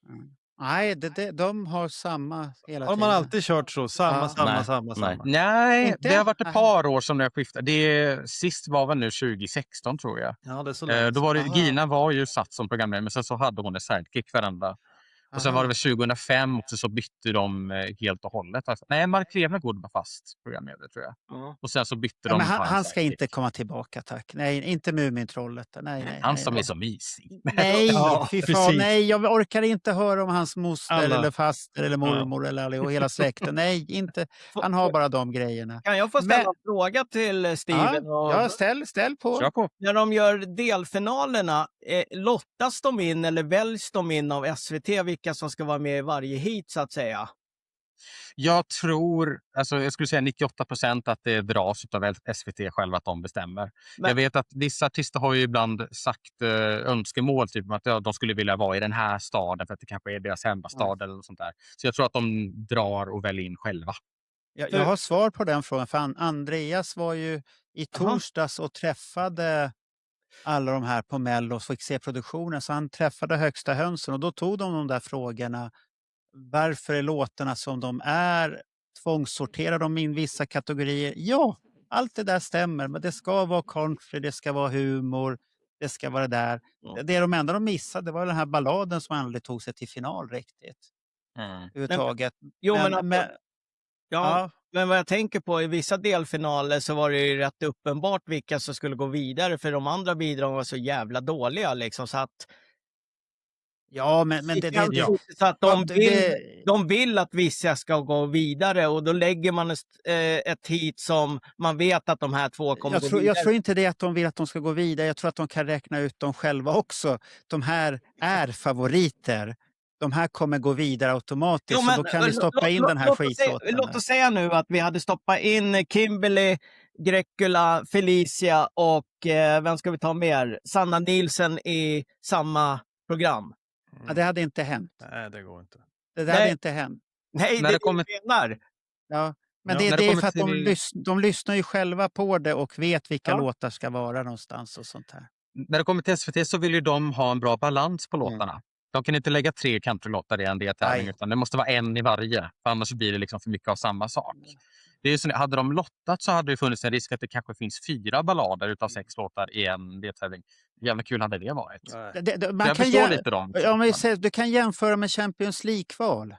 Nej, de har samma hela tiden. Har man alltid kört så? Samma. Nej, det har varit ett par år som det har skiftat. Sist var väl nu 2016 tror jag. Ja, det är så långt. Då var det, Gina var ju satt som programledare men sen så hade hon en sidekick varenda Och sen var det väl 2005 också så bytte de helt och hållet. Alltså, nej, Mark Levengood var fast programledare tror jag. Och sen så bytte de. Men han ska inte komma tillbaka, tack. Nej, inte Mumintrollet. Nej. Han som är så mysig. Nej, Ja, fy fan, precis. nej, jag orkar inte höra om hans moster Alla. eller faster eller mormor eller och hela släkten. Nej, inte. Han har bara de grejerna. Kan jag få ställa en fråga till Steven? Ja, ställ på. Kör på. När de gör delfinalerna, lottas de in eller väljs de in av SVT vilka som ska vara med i varje hit så att säga? Jag tror, alltså jag skulle säga 98% att det dras av SVT själva att de bestämmer. Men- Jag vet att vissa artister har ju ibland sagt önskemål, typ att de skulle vilja vara i den här staden för att det kanske är deras hemmastad eller något sånt där. Så jag tror att de drar och väljer in själva. Jag har svar på den frågan, för Andreas var ju i torsdags och träffade alla de här på Mello och fick se produktionen. Så han träffade Högsta hönsen och då tog de där frågorna. Varför är låtarna som de är? Tvångssorterar de in vissa kategorier? Ja, allt det där stämmer. Men det ska vara country, det ska vara humor, det ska vara det där. Det de enda de missade var den här balladen som aldrig tog sig till final riktigt. Överhuvudtaget. Men vad jag tänker på, i vissa delfinaler så var det ju rätt uppenbart vilka som skulle gå vidare, för de andra bidragen var så jävla dåliga liksom, så att ja, men så att de vill att vissa ska gå vidare och då lägger man ett hit som man vet att de här två kommer gå vidare. Jag tror inte det att de vill att de ska gå vidare. Jag tror att de kan räkna ut dem själva också. De här är favoriter. De här kommer gå vidare automatiskt. Så då kan vi stoppa in den här skitlåten. Låt oss säga nu att vi hade stoppat in Kimberly, Grekula, Felicia och vem ska vi ta mer? Sanna Nielsen i samma program. Ja, det hade inte hänt. Nej, det går inte. Det hade inte hänt. Nej, det menar. Ja, men det är för att de lyssnar ju själva på det och vet vilka låtar ska vara någonstans och sånt här. När det kommer till SVT så vill ju de ha en bra balans på låtarna. De kan inte lägga 3 countrylåtar i en deltävling utan det måste vara en i varje. För annars blir det liksom för mycket av samma sak. Det är ju så, hade de lottat så hade det funnits en risk att det kanske finns 4 ballader utav 6 låtar i en deltävling. Jävla kul hade det varit. Jag förstår lite dem. Du kan jämföra med Champions League-kval.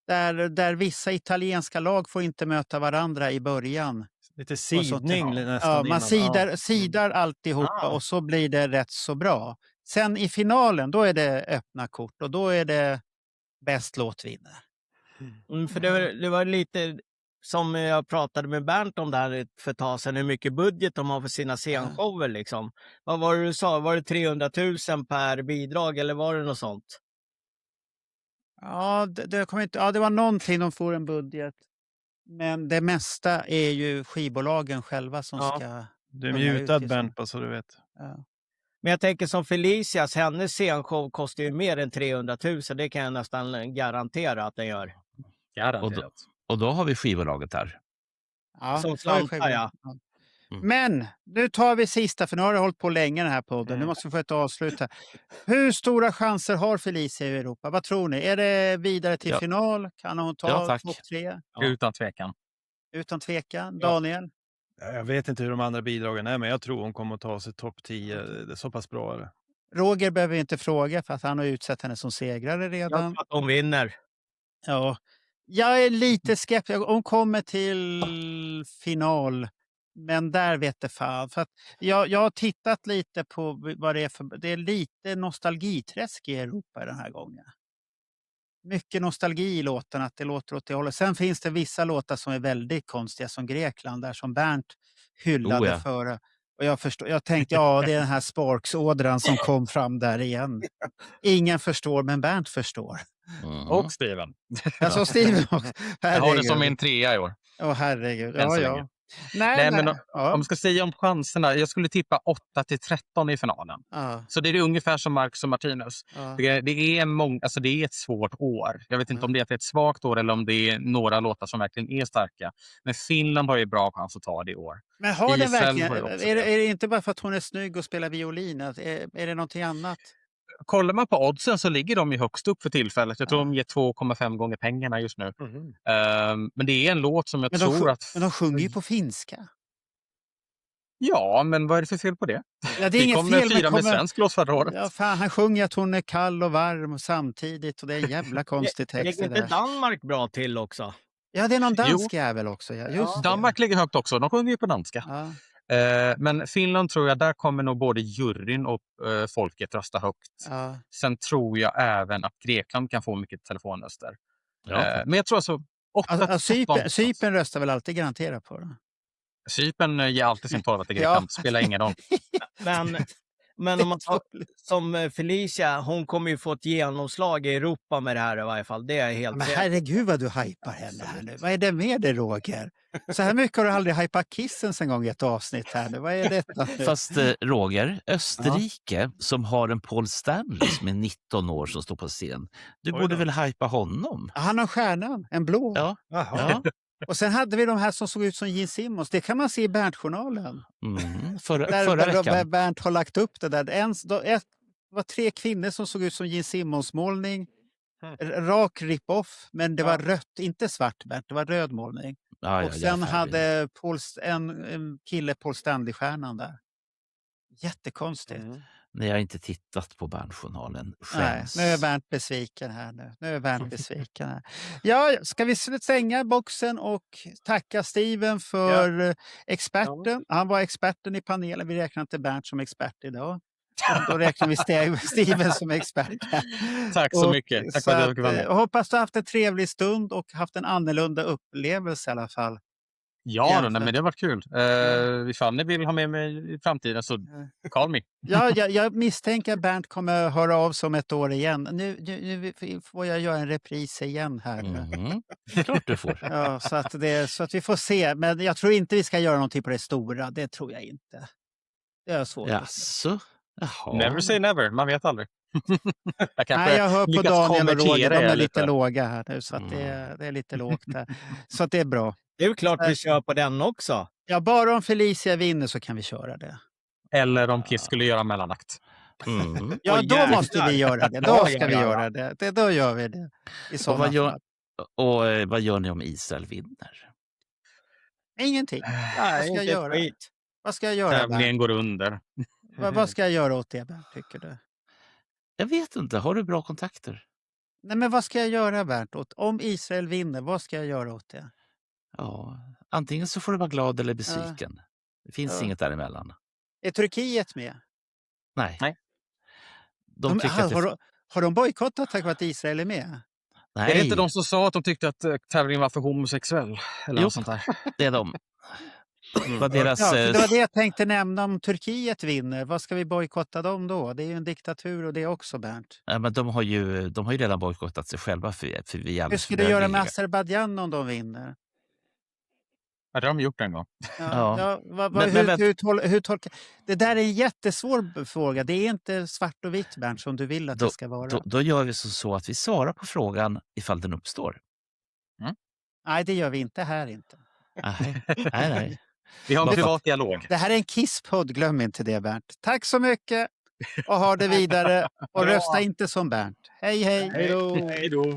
Där vissa italienska lag får inte möta varandra i början. Lite sidning nästan. Man sidar alltihopa och så blir det rätt så bra. Sen i finalen, då är det öppna kort och då är det bäst låt vinner. För det var lite som jag pratade med Bernt om där för ett tag sedan, hur mycket budget de har för sina scenshower liksom. Vad var det du sa? Var det 300 000 per bidrag eller var det något sånt? Ja, det var någonting de får en budget. Men det mesta är ju skivbolagen själva som ska... Du är mutad Bernt, bara så du vet. Ja. Men jag tänker som Felicias, hennes scenshow kostar ju mer än 300 000. Det kan jag nästan garantera att den gör. Garanterat. Och då har vi skivbolaget här. Ja, som slantar, ja. Men nu tar vi sista, för nu har det hållit på länge den här podden. Nu måste vi få ett avslut här. Hur stora chanser har Felicia i Europa? Vad tror ni? Är det vidare till final? Kan hon ta topp 3? Ja. Utan tvekan. Utan tvekan. Daniel? Jag vet inte hur de andra bidragen är, men jag tror hon kommer att ta sig topp 10. Det är så pass bra. Eller? Roger behöver inte fråga för att han har utsett henne som segrare redan. Jag tror att hon vinner. Ja. Jag är lite skeptisk. Hon kommer till final. Men där vet det fan. För att jag har tittat lite på vad det är för... Det är lite nostalgiträsk i Europa den här gången. Mycket nostalgi i låten, att det låter åt det hållet. Sen finns det vissa låtar som är väldigt konstiga, som Grekland, där som Bernt hyllade före. Och jag tänkte, det är den här Sparks-ådran som kom fram där igen. Ingen förstår, men Bernt förstår. Och Steven. Jag sa Steven också. Jag har det som en 3 i år. Herregud. Ja. Nej, men om man ska säga om chanserna, jag skulle tippa 8-13 i finalen. Så det är ungefär som Marcus och Martinus. Det är ett svårt år. Jag vet inte om det är ett svagt år eller om det är några låtar som verkligen är starka. Men Finland har ju bra chans att ta det i år. Men har det verkligen, är det inte bara för att hon är snygg och spelar violin? Är det någonting annat? Kollar man på oddsen så ligger de ju högst upp för tillfället. Jag tror de ger 2,5 gånger pengarna just nu. Men det är en låt som jag tror att... Men de sjunger ju på finska. Ja, men vad är det för fel på det? Ja, det är Vi inget kom fel. fyra med svensk låt förra året. Ja, fan, han sjunger att hon är kall och varm samtidigt och det är en jävla konstig text. Ligger inte Danmark bra till också? Ja, det är någon dansk jävel också. Ja, just Danmark ligger högt också. De sjunger ju på danska. Ja. Men Finland tror jag, där kommer nog både juryn och folket rösta högt. Ja. Sen tror jag även att Grekland kan få mycket telefonröster. Ja. Men jag tror alltså 8 Cypern röstar väl alltid garanterat på det. Cypern ger alltid sin 12 till Grekland. Spelar ingen roll. Men om man som Felicia, hon kommer ju få ett genomslag i Europa med det här i varje fall. Det är helt Men herregud vad du hypar henne här nu. Vad är det med dig, Roger? Så här mycket har du aldrig hypat Kissen en gång i ett avsnitt här nu. Vad är detta nu? Fast Roger, Österrike som har en Paul Stanley som är 19 år som står på scen. Du borde väl hypa honom? Han har stjärnan, en blå. Ja. Ja. Och sen hade vi de här som såg ut som Gene Simmons. Det kan man se i Bernt-journalen. Förra veckan. Bernt har lagt upp det där. Det var 3 kvinnor som såg ut som Gene Simmons målning. Rak rip-off, men det var rött, inte svart Bernt, det var röd målning. Och sen hade en kille Paul Stanley-stjärnan där. Jättekonstigt. Nej, jag har inte tittat på Bernt-journalen. Nej, nu är Bernt besviken här. Ja, ska vi stänga boxen och tacka Steven för experten. Han var experten i panelen. Vi räknar inte Bernt som expert idag. Då räknar vi Steven som expert. Tack så mycket. Tack för att du var med. Hoppas du har haft en trevlig stund och haft en annorlunda upplevelse i alla fall. Ja, men det har varit kul. Ifall ni vill ha med mig i framtiden så call me. Ja, jag misstänker att Bernt kommer höra av sig om ett år igen. Nu får jag göra en repris igen här. Klart du får. Ja, så att vi får se. Men jag tror inte vi ska göra någonting på det stora. Det tror jag inte. Det är svårt. Jaså? Never say never, man vet aldrig. Jag hör på Daniel och Roger, de är lite låga här nu. Så att det är lite lågt här. Så att det är bra. Det är ju klart vi kör på den också. Ja, bara om Felicia vinner så kan vi köra det. Eller om Kiss skulle göra mellanakt. Ja, då måste vi göra det. Då ska vi göra det. Då gör vi det. Och vad gör ni om Israel vinner? Ingenting. Vad ska jag göra? Vad ska jag göra? Tävlingen går under. Vad ska jag göra åt det, Bernt, tycker du? Jag vet inte. Har du bra kontakter? Nej, men vad ska jag göra, Bernt? Om Israel vinner, vad ska jag göra åt det? Ja, antingen så får du vara glad eller besviken. Det finns inget däremellan. Är Turkiet med? Nej. Har de bojkottat tack vare att Israel är med? Nej. Är det inte de som sa att de tyckte att tävlingen var för homosexuell? Eller något sånt där? Det är de. Det var det jag tänkte nämna. Om Turkiet vinner, vad ska vi bojkotta dem då? Det är ju en diktatur och det också, Bernt. Ja, men de har ju redan bojkottat sig själva. För vi hur ska du göra med Azerbaijan om de vinner? Ja, det har de gjort en gång. Hur tolkar... Det där är en jättesvår fråga. Det är inte svart och vitt, Bernt, som du vill att det ska vara. Då gör vi så att vi svarar på frågan ifall den uppstår. Nej, det gör vi inte här inte. Nej. Vi har en privat dialog. Det här är en Kiss-podd, glöm inte det, Bernt. Tack så mycket och ha det vidare. Och rösta inte som Bernt. Hej, hej. Hej då.